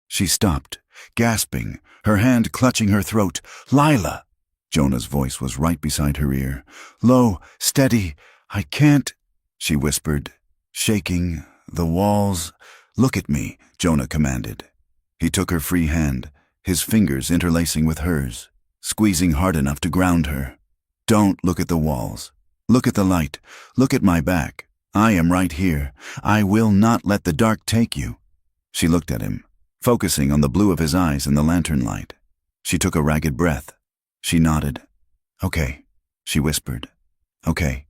She stopped, gasping, her hand clutching her throat. Lila! Jonah's voice was right beside her ear. Low, steady, I can't, she whispered, shaking. The walls. Look at me, Jonah commanded. He took her free hand, his fingers interlacing with hers, squeezing hard enough to ground her. Don't look at the walls. Look at the light. Look at my back. I am right here. I will not let the dark take you. She looked at him, focusing on the blue of his eyes in the lantern light. She took a ragged breath. She nodded. Okay, she whispered. Okay.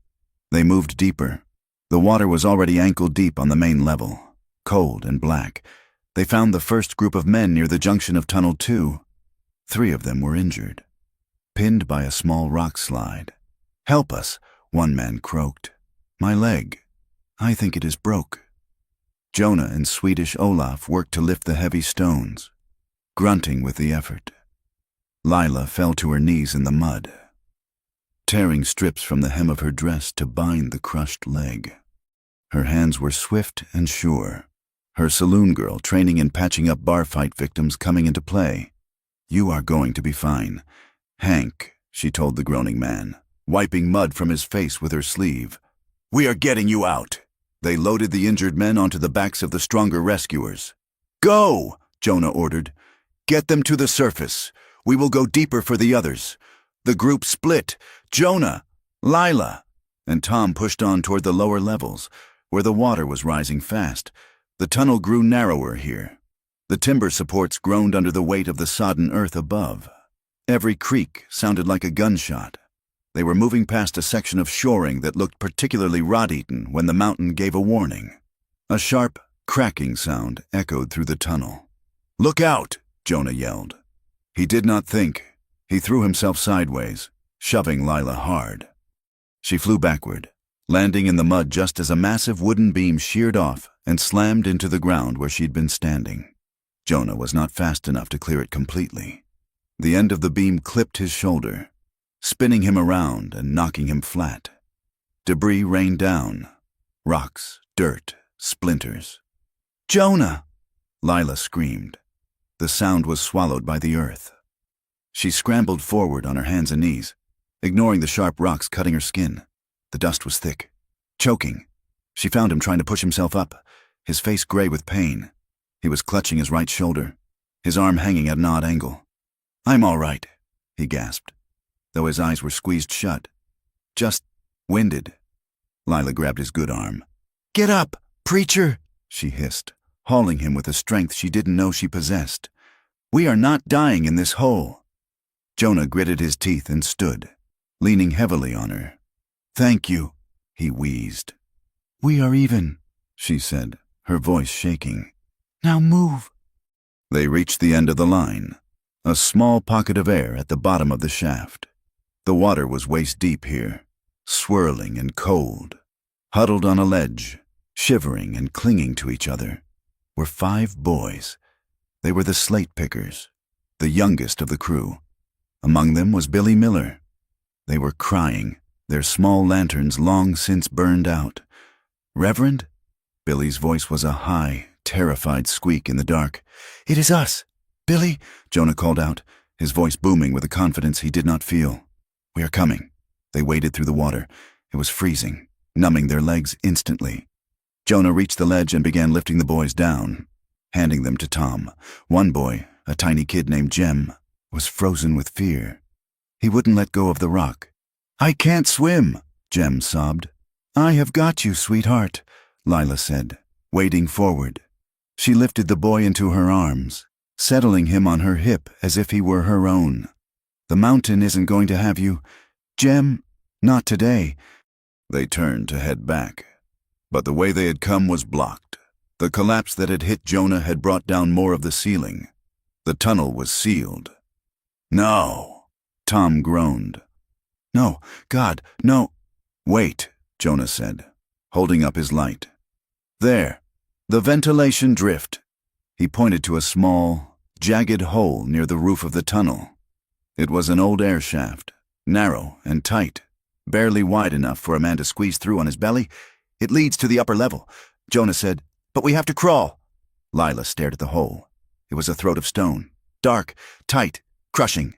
They moved deeper. The water was already ankle-deep on the main level, cold and black. They found the first group of men near the junction of Tunnel 2. 3 of them were injured, pinned by a small rock slide. Help us, one man croaked. My leg. I think it is broke. Jonah and Swedish Olaf worked to lift the heavy stones, grunting with the effort. Lila fell to her knees in the mud, tearing strips from the hem of her dress to bind the crushed leg. Her hands were swift and sure, her saloon girl training in patching up bar fight victims coming into play. You are going to be fine. Hank, she told the groaning man, wiping mud from his face with her sleeve. We are getting you out. They loaded the injured men onto the backs of the stronger rescuers. Go, Jonah ordered. Get them to the surface. We will go deeper for the others. The group split. Jonah, Lila, and Tom pushed on toward the lower levels, where the water was rising fast. The tunnel grew narrower here. The timber supports groaned under the weight of the sodden earth above. Every creak sounded like a gunshot. They were moving past a section of shoring that looked particularly rot-eaten when the mountain gave a warning. A sharp, cracking sound echoed through the tunnel. Look out, Jonah yelled. He did not think. He threw himself sideways, shoving Lila hard. She flew backward, landing in the mud just as a massive wooden beam sheared off and slammed into the ground where she'd been standing. Jonah was not fast enough to clear it completely. The end of the beam clipped his shoulder, spinning him around and knocking him flat. Debris rained down. Rocks, dirt, splinters. "Jonah!" Lila screamed. The sound was swallowed by the earth. She scrambled forward on her hands and knees, ignoring the sharp rocks cutting her skin. The dust was thick, choking. She found him trying to push himself up, his face gray with pain. He was clutching his right shoulder, his arm hanging at an odd angle. "I'm all right," he gasped, though his eyes were squeezed shut. "Just winded." Lila grabbed his good arm. "Get up, preacher," she hissed, hauling him with a strength she didn't know she possessed. "We are not dying in this hole." Jonah gritted his teeth and stood, leaning heavily on her. "Thank you," he wheezed. "We are even," she said, her voice shaking. "Now move." They reached the end of the line, a small pocket of air at the bottom of the shaft. The water was waist-deep here, swirling and cold. Huddled on a ledge, shivering and clinging to each other, were 5 boys. They were the slate pickers, the youngest of the crew. Among them was Billy Miller. They were crying, their small lanterns long since burned out. "Reverend?" Billy's voice was a high, terrified squeak in the dark. "It is us, Billy," Jonah called out, his voice booming with a confidence he did not feel. "We are coming." They waded through the water. It was freezing, numbing their legs instantly. Jonah reached the ledge and began lifting the boys down, handing them to Tom. One boy, a tiny kid named Jem, was frozen with fear. He wouldn't let go of the rock. "I can't swim," Jem sobbed. "I have got you, sweetheart," Lila said, wading forward. She lifted the boy into her arms, settling him on her hip as if he were her own. "The mountain isn't going to have you, Jem, not today." They turned to head back, but the way they had come was blocked. The collapse that had hit Jonah had brought down more of the ceiling. The tunnel was sealed. "No," Tom groaned. "No, God, no." "Wait," Jonah said, holding up his light. "There, the ventilation drift." He pointed to a small, jagged hole near the roof of the tunnel. It was an old air shaft, narrow and tight, barely wide enough for a man to squeeze through on his belly. "It leads to the upper level," Jonah said, "but we have to crawl." Lila stared at the hole. It was a throat of stone, dark, tight, crushing.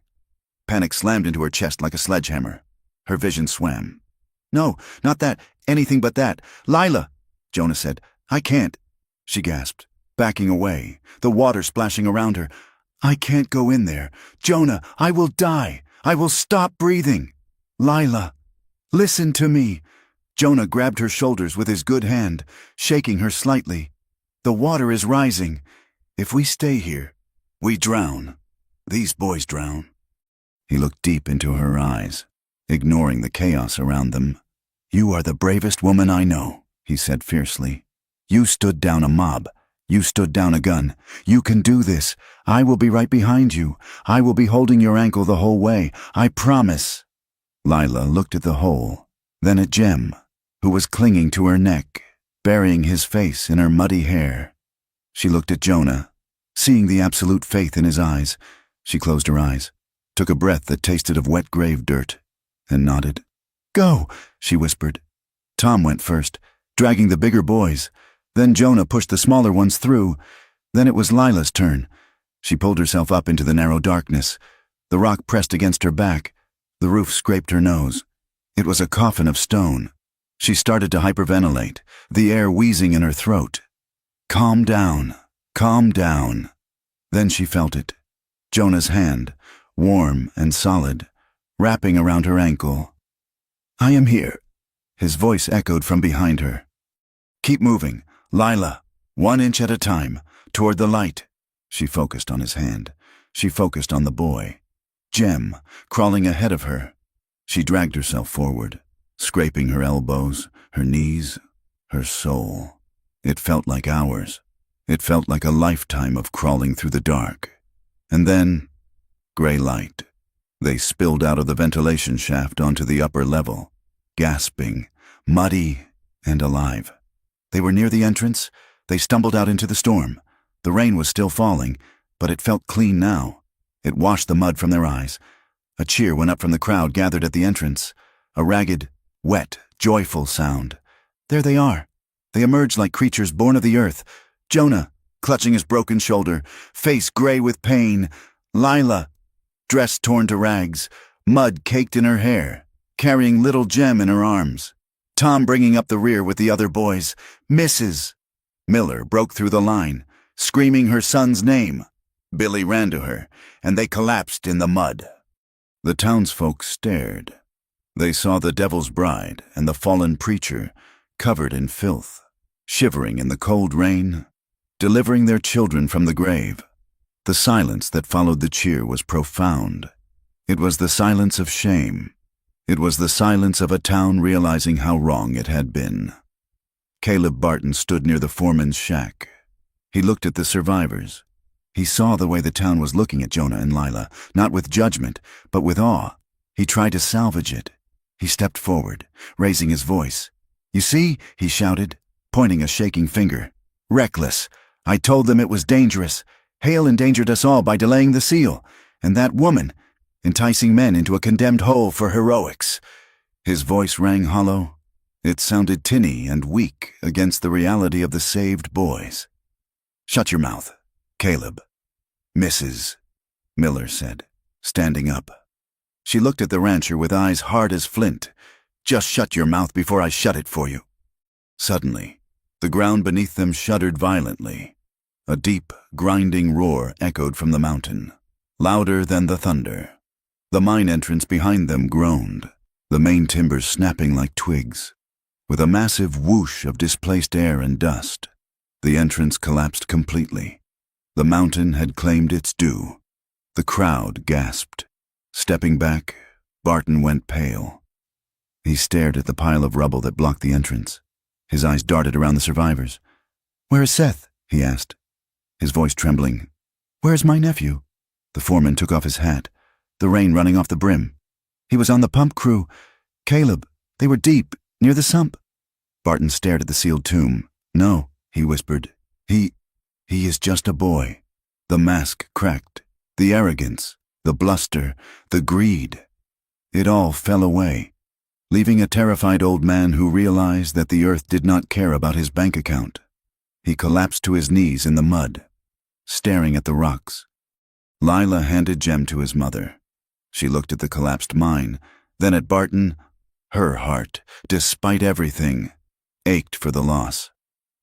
Panic slammed into her chest like a sledgehammer. Her vision swam. "No, not that. Anything but that. Lila," Jonah said. "I can't." She gasped, backing away, the water splashing around her. "I can't go in there. Jonah, I will die. I will stop breathing. Lila, listen to me." Jonah grabbed her shoulders with his good hand, shaking her slightly. "The water is rising. If we stay here, we drown. These boys drown." He looked deep into her eyes, ignoring the chaos around them. "You are the bravest woman I know," he said fiercely. "You stood down a mob. You stood down a gun. You can do this. I will be right behind you. I will be holding your ankle the whole way. I promise." Lila looked at the hole, then at Jem, who was clinging to her neck, burying his face in her muddy hair. She looked at Jonah, seeing the absolute faith in his eyes. She closed her eyes, took a breath that tasted of wet grave dirt, and nodded. "Go," she whispered. Tom went first, dragging the bigger boys. Then Jonah pushed the smaller ones through. Then it was Lila's turn. She pulled herself up into the narrow darkness. The rock pressed against her back. The roof scraped her nose. It was a coffin of stone. She started to hyperventilate, the air wheezing in her throat. "Calm down, calm down." Then she felt it. Jonah's hand, warm and solid, wrapping around her ankle. "I am here," his voice echoed from behind her. "Keep moving, Lila, 1 inch at a time, toward the light." She focused on his hand. She focused on the boy. Jem, crawling ahead of her. She dragged herself forward, scraping her elbows, her knees, her soul. It felt like hours. It felt like a lifetime of crawling through the dark. And then, gray light. They spilled out of the ventilation shaft onto the upper level, gasping, muddy and alive. They were near the entrance. They stumbled out into the storm. The rain was still falling, but it felt clean now. It washed the mud from their eyes. A cheer went up from the crowd gathered at the entrance. A ragged, wet, joyful sound. "There they are," They emerged like creatures born of the earth. Jonah, clutching his broken shoulder, face gray with pain. Lila, dress torn to rags, mud caked in her hair, carrying little Jem in her arms. Tom bringing up the rear with the other boys. Mrs. Miller broke through the line, screaming her son's name. Billy ran to her, and they collapsed in the mud. The townsfolk stared. They saw the Devil's Bride and the fallen preacher, covered in filth, shivering in the cold rain, delivering their children from the grave. The silence that followed the cheer was profound. It was the silence of shame. It was the silence of a town realizing how wrong it had been. Caleb Barton stood near the foreman's shack. He looked at the survivors. He saw the way the town was looking at Jonah and Lila, not with judgment, but with awe. He tried to salvage it. He stepped forward, raising his voice. "You see," he shouted, pointing a shaking finger. "Reckless. I told them it was dangerous. Hale endangered us all by delaying the seal. And that woman, enticing men into a condemned hole for heroics." His voice rang hollow. It sounded tinny and weak against the reality of the saved boys. "Shut your mouth, Caleb." "Mrs. Miller said, standing up. She looked at the rancher with eyes hard as flint. "Just shut your mouth before I shut it for you." Suddenly, the ground beneath them shuddered violently. A deep, grinding roar echoed from the mountain, louder than the thunder. The mine entrance behind them groaned, the main timbers snapping like twigs. With a massive whoosh of displaced air and dust, the entrance collapsed completely. The mountain had claimed its due. The crowd gasped. Stepping back, Barton went pale. He stared at the pile of rubble that blocked the entrance. His eyes darted around the survivors. "Where is Seth?" he asked, his voice trembling. "Where is my nephew?" The foreman took off his hat, the rain running off the brim. "He was on the pump crew. Caleb, they were deep, near the sump." Barton stared at the sealed tomb. "No," he whispered. He is just a boy." The mask cracked. The arrogance, the bluster, the greed. It all fell away, leaving a terrified old man who realized that the earth did not care about his bank account. He collapsed to his knees in the mud, staring at the rocks. Lila handed Jem to his mother. She looked at the collapsed mine, then at Barton. Her heart, despite everything, ached for the loss.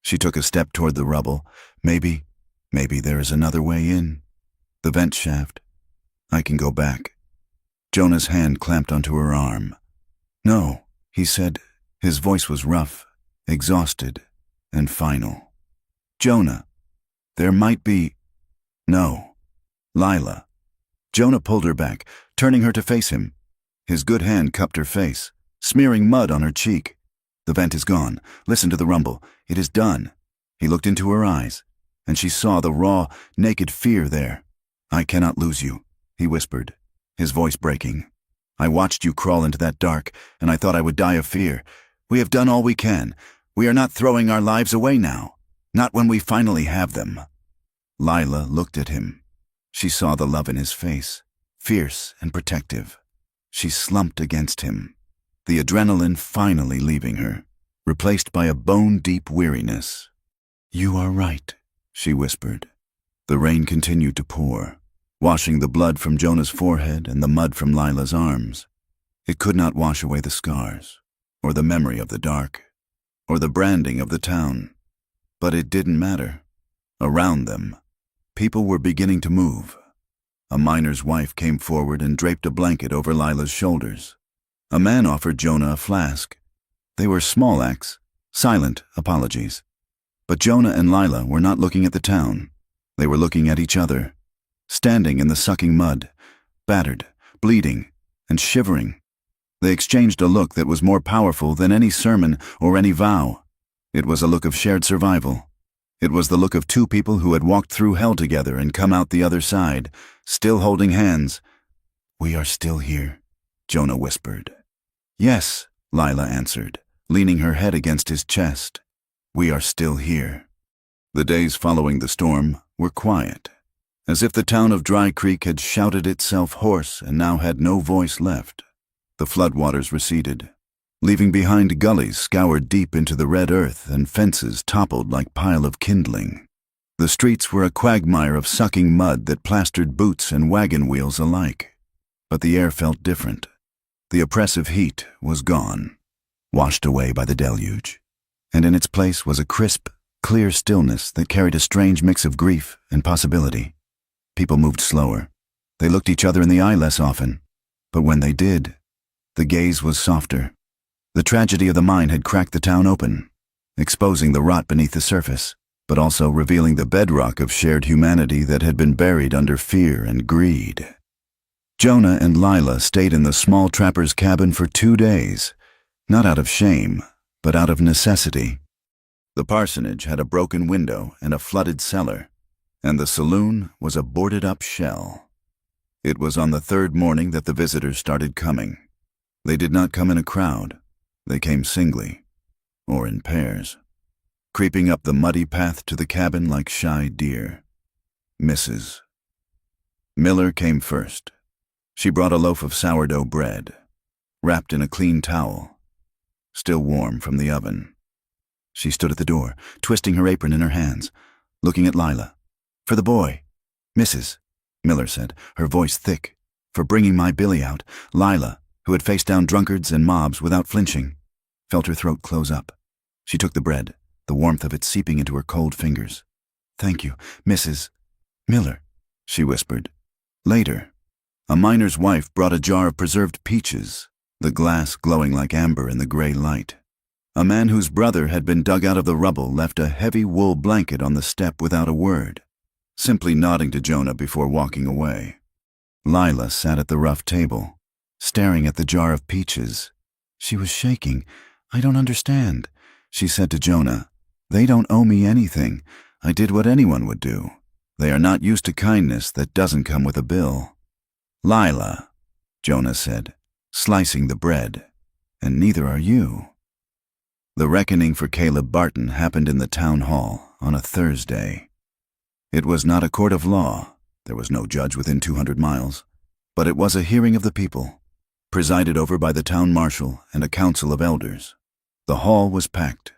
She took a step toward the rubble. Maybe there is another way in. The vent shaft. I can go back. Jonah's hand clamped onto her arm. "No," he said. His voice was rough, exhausted, and final. "Jonah, there might be—" "No." "Lila." Jonah pulled her back, turning her to face him. His good hand cupped her face, smearing mud on her cheek. "The vent is gone. Listen to the rumble. It is done." He looked into her eyes, and she saw the raw, naked fear there. "I cannot lose you," he whispered, his voice breaking. "I watched you crawl into that dark, and I thought I would die of fear. We have done all we can. We are not throwing our lives away now. Not when we finally have them." Lila looked at him. She saw the love in his face, fierce and protective. She slumped against him, the adrenaline finally leaving her, replaced by a bone-deep weariness. "You are right," she whispered. The rain continued to pour, washing the blood from Jonah's forehead and the mud from Lila's arms. It could not wash away the scars, or the memory of the dark, or the branding of the town. But it didn't matter. Around them, people were beginning to move. A miner's wife came forward and draped a blanket over Lila's shoulders. A man offered Jonah a flask. They were small acts, silent apologies. But Jonah and Lila were not looking at the town. They were looking at each other, standing in the sucking mud, battered, bleeding, and shivering. They exchanged a look that was more powerful than any sermon or any vow. It was a look of shared survival. It was the look of two people who had walked through hell together and come out the other side, still holding hands. "We are still here," Jonah whispered. "Yes," Lila answered, leaning her head against his chest. "We are still here." The days following the storm were quiet, as if the town of Dry Creek had shouted itself hoarse and now had no voice left. The floodwaters receded. leaving behind gullies scoured deep into the red earth and fences toppled like pile of kindling. The streets were a quagmire of sucking mud that plastered boots and wagon wheels alike. But the air felt different. The oppressive heat was gone, washed away by the deluge, and in its place was a crisp, clear stillness that carried a strange mix of grief and possibility. People moved slower. They looked each other in the eye less often, but when they did, the gaze was softer. The tragedy of the mine had cracked the town open, exposing the rot beneath the surface, but also revealing the bedrock of shared humanity that had been buried under fear and greed. Jonah and Lila stayed in the small trapper's cabin for 2 days, not out of shame, but out of necessity. The parsonage had a broken window and a flooded cellar, and the saloon was a boarded-up shell. It was on the 3rd morning that the visitors started coming. They did not come in a crowd. They came singly, or in pairs, creeping up the muddy path to the cabin like shy deer. Mrs. Miller came first. She brought a loaf of sourdough bread, wrapped in a clean towel, still warm from the oven. She stood at the door, twisting her apron in her hands, looking at Lila. "For the boy, Mrs." Miller said, her voice thick. "For bringing my Billy out." Lila, who had faced down drunkards and mobs without flinching, felt her throat close up. She took the bread, the warmth of it seeping into her cold fingers. "Thank you, Mrs. Miller," she whispered. Later, a miner's wife brought a jar of preserved peaches, the glass glowing like amber in the gray light. A man whose brother had been dug out of the rubble left a heavy wool blanket on the step without a word, simply nodding to Jonah before walking away. Lila sat at the rough table, staring at the jar of peaches. She was shaking. "I don't understand," she said to Jonah. "They don't owe me anything. I did what anyone would do. They are not used to kindness that doesn't come with a bill." "Lila," Jonah said, slicing the bread, "and neither are you." The reckoning for Caleb Barton happened in the town hall on a Thursday. It was not a court of law. There was no judge within 200 miles. But it was a hearing of the people, presided over by the town marshal and a council of elders. The hall was packed.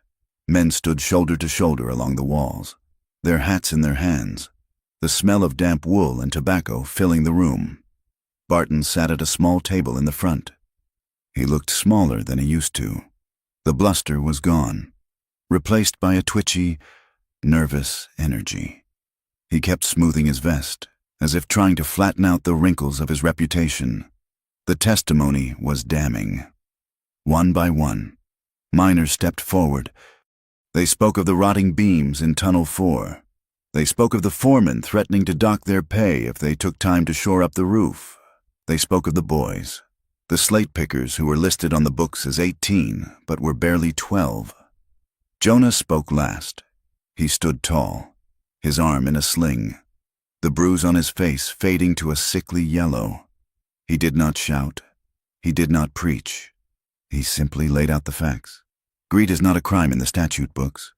Men stood shoulder to shoulder along the walls, their hats in their hands, the smell of damp wool and tobacco filling the room. Barton sat at a small table in the front. He looked smaller than he used to. The bluster was gone, replaced by a twitchy, nervous energy. He kept smoothing his vest, as if trying to flatten out the wrinkles of his reputation. The testimony was damning. One by one, miners stepped forward. They spoke of the rotting beams in Tunnel 4. They spoke of the foreman threatening to dock their pay if they took time to shore up the roof. They spoke of the boys, the slate pickers who were listed on the books as 18 but were barely 12. Jonah spoke last. He stood tall, his arm in a sling, the bruise on his face fading to a sickly yellow. He did not shout. He did not preach. He simply laid out the facts. Greed is not a crime in the statute books.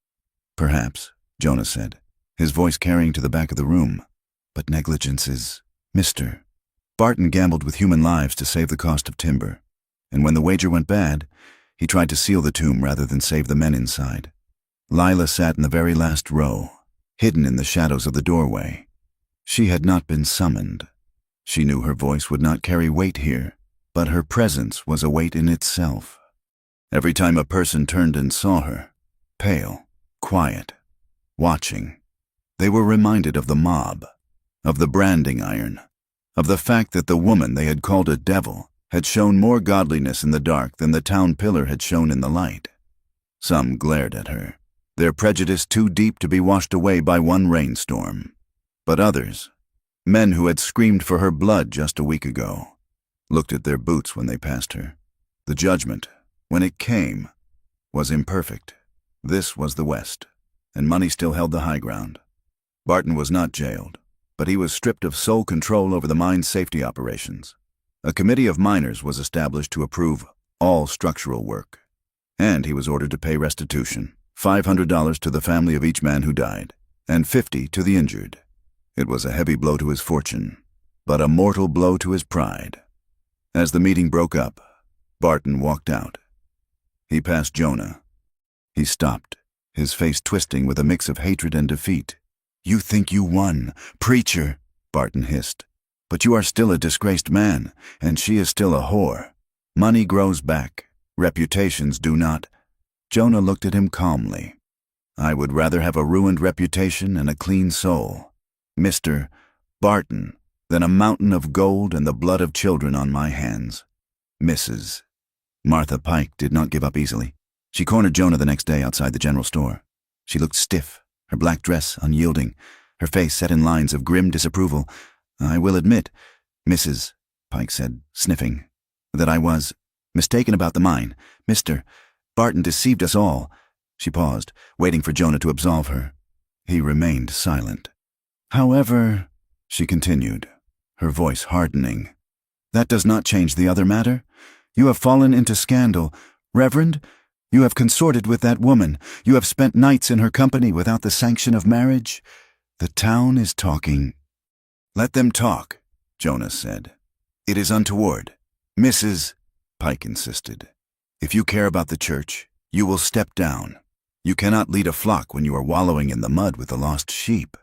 "Perhaps," Jonah said, his voice carrying to the back of the room, "but negligence is, Mr." Barton gambled with human lives to save the cost of timber, and when the wager went bad, he tried to seal the tomb rather than save the men inside. Lila sat in the very last row, hidden in the shadows of the doorway. She had not been summoned. She knew her voice would not carry weight here, but her presence was a weight in itself. Every time a person turned and saw her, pale, quiet, watching, they were reminded of the mob, of the branding iron, of the fact that the woman they had called a devil had shown more godliness in the dark than the town pillar had shown in the light. Some glared at her, their prejudice too deep to be washed away by one rainstorm. But others, men who had screamed for her blood just a week ago, looked at their boots when they passed her. The judgment, when it came, was imperfect. This was the West, and money still held the high ground. Barton was not jailed, but he was stripped of sole control over the mine's safety operations. A committee of miners was established to approve all structural work, and he was ordered to pay restitution, $500 to the family of each man who died, and $50 to the injured. It was a heavy blow to his fortune, but a mortal blow to his pride. As the meeting broke up, Barton walked out. He passed Jonah. He stopped, his face twisting with a mix of hatred and defeat. "You think you won, preacher," Barton hissed. "But you are still a disgraced man, and she is still a whore. Money grows back, reputations do not." Jonah looked at him calmly. "I would rather have a ruined reputation and a clean soul, Mr. Barton, than a mountain of gold and the blood of children on my hands. Mrs." Martha Pike did not give up easily. She cornered Jonah the next day outside the general store. She looked stiff, her black dress unyielding, her face set in lines of grim disapproval. "I will admit, Mrs. Pike said, sniffing, that I was mistaken about the mine. Mr. Barton deceived us all." She paused, waiting for Jonah to absolve her. He remained silent. "However," she continued, her voice hardening, "that does not change the other matter. You have fallen into scandal. Reverend, you have consorted with that woman. You have spent nights in her company without the sanction of marriage. The town is talking." "Let them talk," Jonah said. "It is untoward." "Mrs. Pike insisted. "If you care about the church, you will step down. You cannot lead a flock when you are wallowing in the mud with the lost sheep."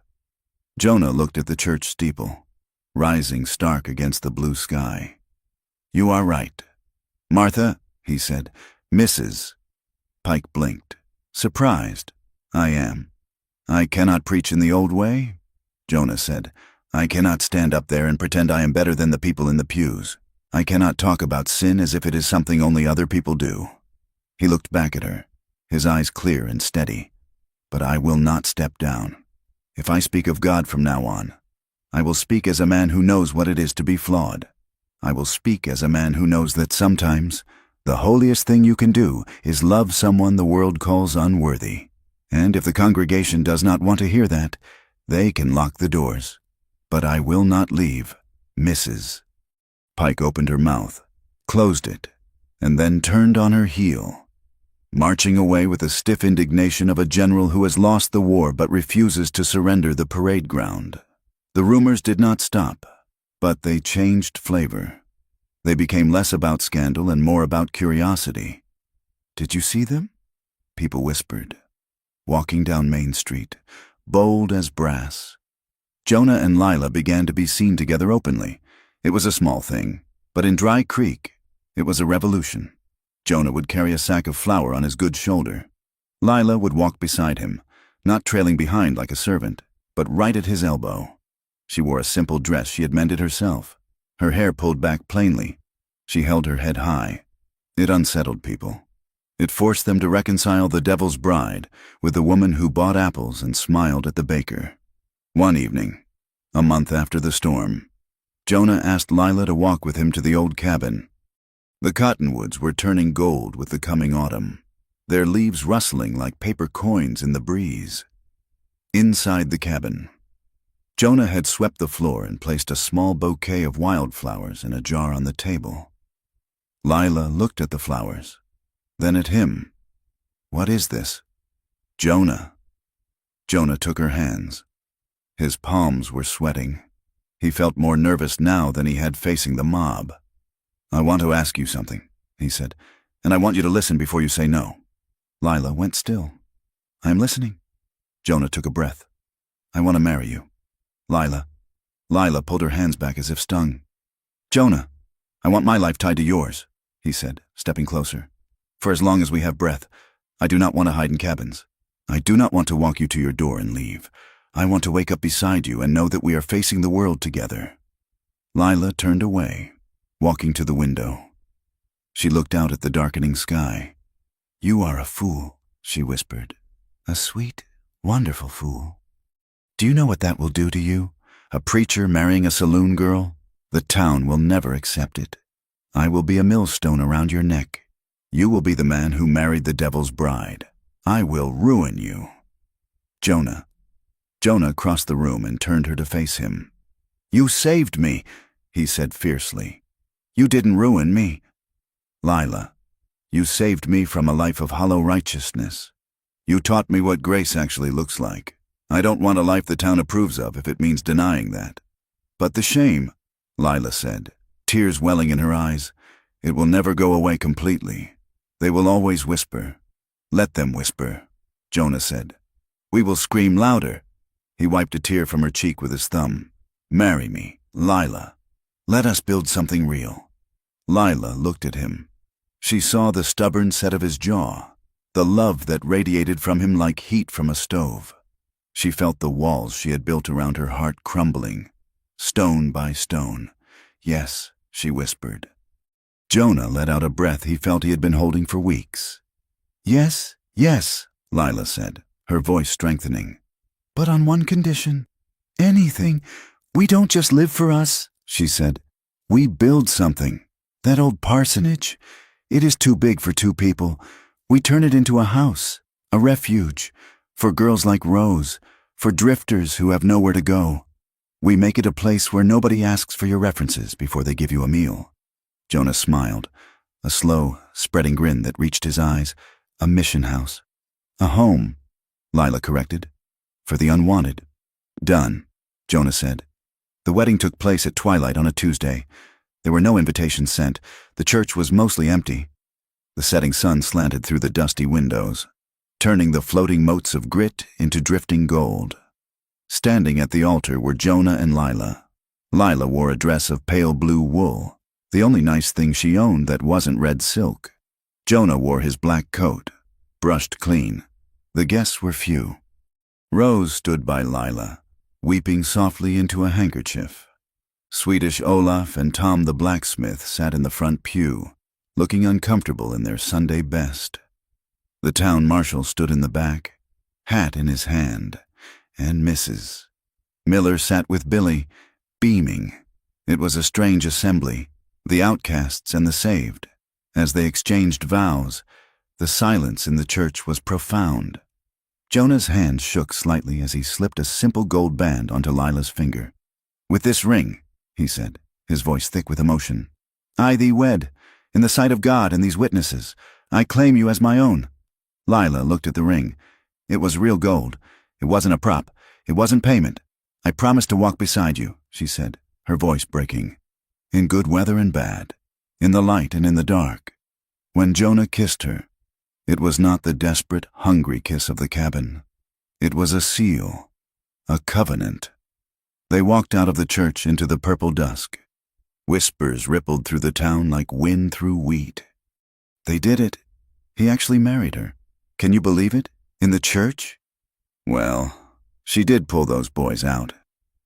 Jonah looked at the church steeple, rising stark against the blue sky. "You are right. Martha," he said. "Mrs. Pike blinked, surprised. "I am. I cannot preach in the old way," Jonah said. "I cannot stand up there and pretend I am better than the people in the pews. I cannot talk about sin as if it is something only other people do." He looked back at her, his eyes clear and steady. "But I will not step down. If I speak of God from now on, I will speak as a man who knows what it is to be flawed. I will speak as a man who knows that sometimes the holiest thing you can do is love someone the world calls unworthy. And if the congregation does not want to hear that, they can lock the doors. But I will not leave, Mrs. Pike opened her mouth, closed it, and then turned on her heel, marching away with the stiff indignation of a general who has lost the war but refuses to surrender the parade ground. The rumors did not stop, but they changed flavor. They became less about scandal and more about curiosity. "Did you see them?" people whispered, walking down Main Street, bold as brass. Jonah and Lila began to be seen together openly. It was a small thing, but in Dry Creek, it was a revolution. Jonah would carry a sack of flour on his good shoulder. Lila would walk beside him, not trailing behind like a servant, but right at his elbow. She wore a simple dress she had mended herself, her hair pulled back plainly. She held her head high. It unsettled people. It forced them to reconcile the devil's bride with the woman who bought apples and smiled at the baker. One evening, a month after the storm, Jonah asked Lila to walk with him to the old cabin. The cottonwoods were turning gold with the coming autumn, their leaves rustling like paper coins in the breeze. Inside the cabin, Jonah had swept the floor and placed a small bouquet of wildflowers in a jar on the table. Lila looked at the flowers, then at him. "What is this?" "Jonah." Jonah took her hands. His palms were sweating. He felt more nervous now than he had facing the mob. "I want to ask you something," he said, "and I want you to listen before you say no." Lila went still. "I am listening." Jonah took a breath. "I want to marry you." Lila pulled her hands back as if stung. "Jonah, I want my life tied to yours," he said, stepping closer. "For as long as we have breath, I do not want to hide in cabins. I do not want to walk you to your door and leave. I want to wake up beside you and know that we are facing the world together." Lila turned away, walking to the window. She looked out at the darkening sky. "You are a fool," she whispered. "A sweet, wonderful fool. Do you know what that will do to you? A preacher marrying a saloon girl? The town will never accept it. I will be a millstone around your neck. You will be the man who married the devil's bride. I will ruin you." Jonah crossed the room and turned her to face him. "You saved me," he said fiercely. "You didn't ruin me." "Lila, you saved me from a life of hollow righteousness. You taught me what grace actually looks like. I don't want a life the town approves of if it means denying that." "But the shame," Lila said, tears welling in her eyes, "it will never go away completely. They will always whisper. Let them whisper, Jonah said. We will scream louder. He wiped a tear from her cheek with his thumb. Marry me, Lila. Let us build something real. Lila looked at him. She saw the stubborn set of his jaw, the love that radiated from him like heat from a stove. She felt the walls she had built around her heart crumbling, stone by stone. Yes, she whispered. Jonah let out a breath he felt he had been holding for weeks. Yes, yes, Lila said, her voice strengthening. But on one condition. Anything. We don't just live for us, she said. We build something. That old parsonage, it is too big for two people. We turn it into a house, a refuge, for girls like Rose, for drifters who have nowhere to go. We make it a place where nobody asks for your references before they give you a meal. Jonah smiled, a slow, spreading grin that reached his eyes. A mission house. A home, Lila corrected. For the unwanted. Done, Jonah said. The wedding took place at twilight on a Tuesday. There were no invitations sent. The church was mostly empty. The setting sun slanted through the dusty windows, turning the floating motes of grit into drifting gold. Standing at the altar were Jonah and Lila. Lila wore a dress of pale blue wool, the only nice thing she owned that wasn't red silk. Jonah wore his black coat, brushed clean. The guests were few. Rose stood by Lila, weeping softly into a handkerchief. Swedish Olaf and Tom the blacksmith sat in the front pew, looking uncomfortable in their Sunday best. The town marshal stood in the back, hat in his hand, and Mrs. Miller sat with Billy, beaming. It was a strange assembly, the outcasts and the saved. As they exchanged vows, the silence in the church was profound. Jonah's hand shook slightly as he slipped a simple gold band onto Lila's finger. With this ring, he said, his voice thick with emotion, I thee wed, in the sight of God and these witnesses. I claim you as my own. Lila looked at the ring. It was real gold. It wasn't a prop. It wasn't payment. I promised to walk beside you, she said, her voice breaking. In good weather and bad, in the light and in the dark. When Jonah kissed her, it was not the desperate, hungry kiss of the cabin. It was a seal, a covenant. They walked out of the church into the purple dusk. Whispers rippled through the town like wind through wheat. They did it. He actually married her. Can you believe it? In the church? Well, she did pull those boys out.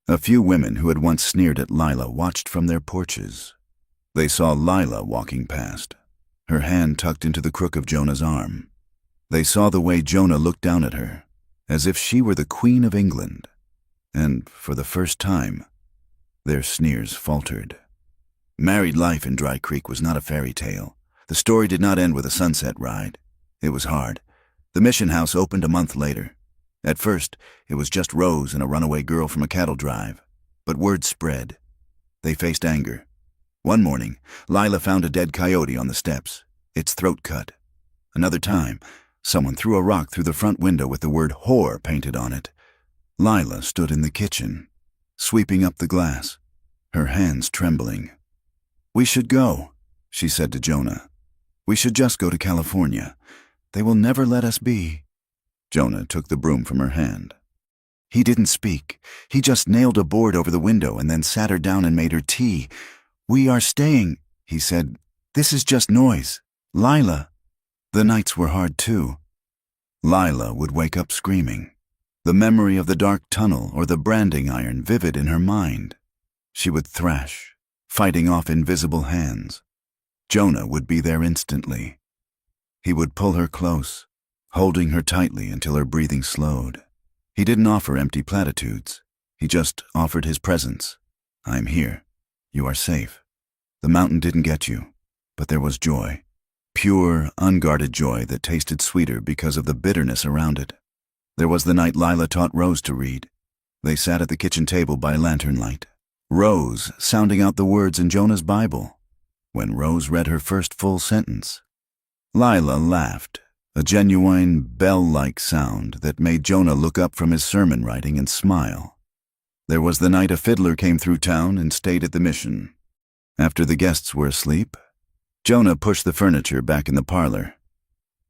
A few women who had once sneered at Lila watched from their porches. They saw Lila walking past, her hand tucked into the crook of Jonah's arm. They saw the way Jonah looked down at her, as if she were the Queen of England. And, for the first time, their sneers faltered. Married life in Dry Creek was not a fairy tale. The story did not end with a sunset ride. It was hard. The mission house opened a month later. At first, it was just Rose and a runaway girl from a cattle drive. But word spread. They faced anger. One morning, Lila found a dead coyote on the steps, its throat cut. Another time, someone threw a rock through the front window with the word whore painted on it. Lila stood in the kitchen, sweeping up the glass, her hands trembling. We should go, she said to Jonah. We should just go to California. They will never let us be. Jonah took the broom from her hand. He didn't speak. He just nailed a board over the window and then sat her down and made her tea. We are staying, he said. This is just noise. Lila. The nights were hard too. Lila would wake up screaming, the memory of the dark tunnel or the branding iron vivid in her mind. She would thrash, fighting off invisible hands. Jonah would be there instantly. He would pull her close, holding her tightly until her breathing slowed. He didn't offer empty platitudes. He just offered his presence. I'm here. You are safe. The mountain didn't get you, but there was joy. Pure, unguarded joy that tasted sweeter because of the bitterness around it. There was the night Lila taught Rose to read. They sat at the kitchen table by lantern light. Rose sounding out the words in Jonah's Bible. When Rose read her first full sentence, Lila laughed, a genuine bell-like sound that made Jonah look up from his sermon writing and smile. There was the night a fiddler came through town and stayed at the mission. After the guests were asleep, Jonah pushed the furniture back in the parlor,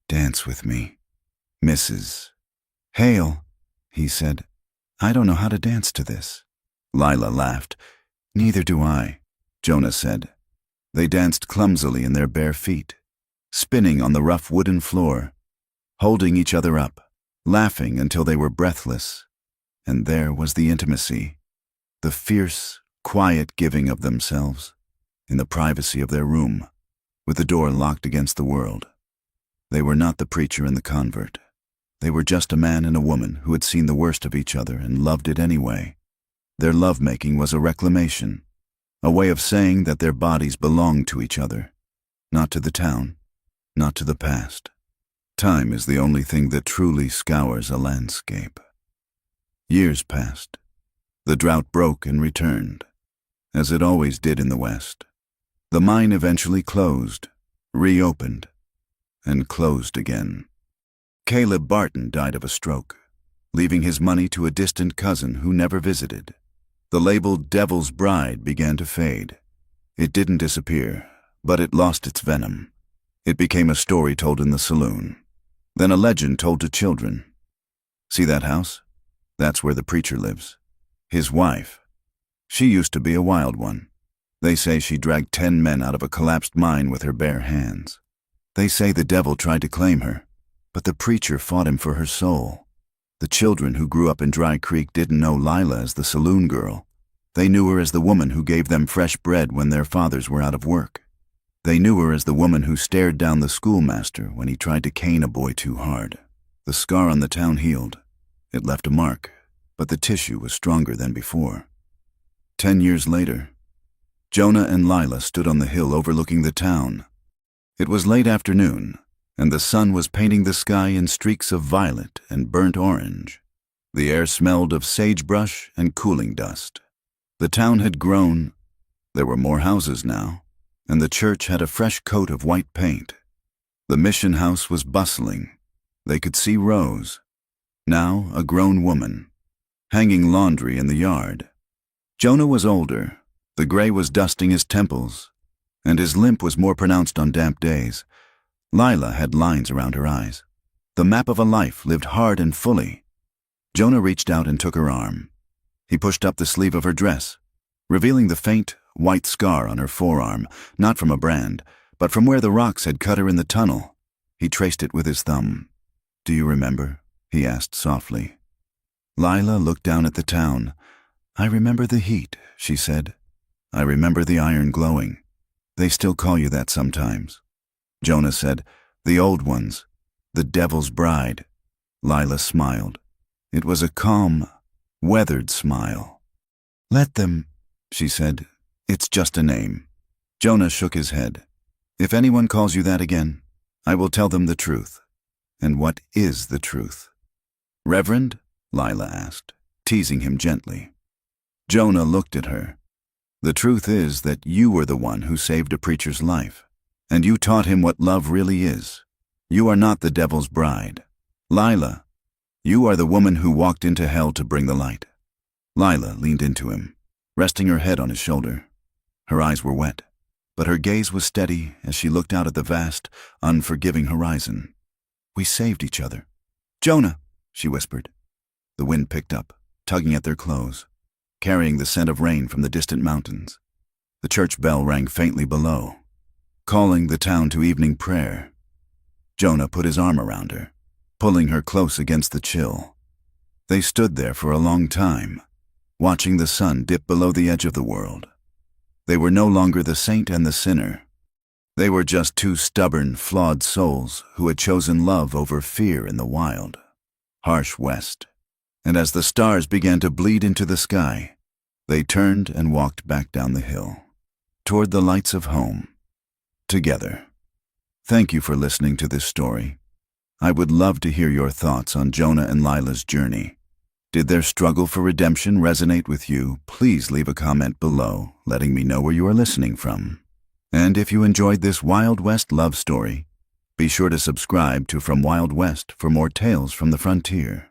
Dance with me, Mrs. Hale, he said. I don't know how to dance to this. Lila laughed. Neither do I, Jonah said. They danced clumsily in their bare feet, spinning on the rough wooden floor, holding each other up, laughing until they were breathless. And there was the intimacy, the fierce, quiet giving of themselves, in the privacy of their room, with the door locked against the world. They were not the preacher and the convert. They were just a man and a woman who had seen the worst of each other and loved it anyway. Their lovemaking was a reclamation, a way of saying that their bodies belonged to each other, not to the town, not to the past. Time is the only thing that truly scours a landscape. Years passed. The drought broke and returned, as it always did in the West. The mine eventually closed, reopened, and closed again. Caleb Barton died of a stroke, leaving his money to a distant cousin who never visited. The label Devil's Bride began to fade. It didn't disappear, but it lost its venom. It became a story told in the saloon, then a legend told to children. See that house? That's where the preacher lives. His wife. She used to be a wild one. They say she dragged 10 men out of a collapsed mine with her bare hands. They say the devil tried to claim her, but the preacher fought him for her soul. The children who grew up in Dry Creek didn't know Lila as the saloon girl. They knew her as the woman who gave them fresh bread when their fathers were out of work. They knew her as the woman who stared down the schoolmaster when he tried to cane a boy too hard. The scar on the town healed. It left a mark, but the tissue was stronger than before. 10 years later, Jonah and Lila stood on the hill overlooking the town. It was late afternoon, and the sun was painting the sky in streaks of violet and burnt orange. The air smelled of sagebrush and cooling dust. The town had grown. There were more houses now, and the church had a fresh coat of white paint. The mission house was bustling. They could see Rose, now a grown woman, hanging laundry in the yard. Jonah was older. The gray was dusting his temples, and his limp was more pronounced on damp days. Lila had lines around her eyes. The map of a life lived hard and fully. Jonah reached out and took her arm. He pushed up the sleeve of her dress, revealing the faint, white scar on her forearm, not from a brand, but from where the rocks had cut her in the tunnel. He traced it with his thumb. Do you remember? He asked softly. Lila looked down at the town. I remember the heat, she said. I remember the iron glowing. They still call you that sometimes. Jonah said, the old ones, the Devil's Bride. Lila smiled. It was a calm, weathered smile. Let them, she said. It's just a name. Jonah shook his head. If anyone calls you that again, I will tell them the truth. And what is the truth? Reverend? Lila asked, teasing him gently. Jonah looked at her. The truth is that you were the one who saved a preacher's life, and you taught him what love really is. You are not the Devil's Bride. Lila, you are the woman who walked into hell to bring the light. Lila leaned into him, resting her head on his shoulder. Her eyes were wet, but her gaze was steady as she looked out at the vast, unforgiving horizon. We saved each other. Jonah, she whispered. The wind picked up, tugging at their clothes, carrying the scent of rain from the distant mountains. The church bell rang faintly below, calling the town to evening prayer. Jonah put his arm around her, pulling her close against the chill. They stood there for a long time, watching the sun dip below the edge of the world. They were no longer the saint and the sinner. They were just two stubborn, flawed souls who had chosen love over fear in the wild, harsh West. And as the stars began to bleed into the sky, they turned and walked back down the hill, toward the lights of home, together. Thank you for listening to this story. I would love to hear your thoughts on Jonah and Lila's journey. Did their struggle for redemption resonate with you? Please leave a comment below, letting me know where you are listening from. And if you enjoyed this Wild West love story, be sure to subscribe to From Wild West for more tales from the frontier.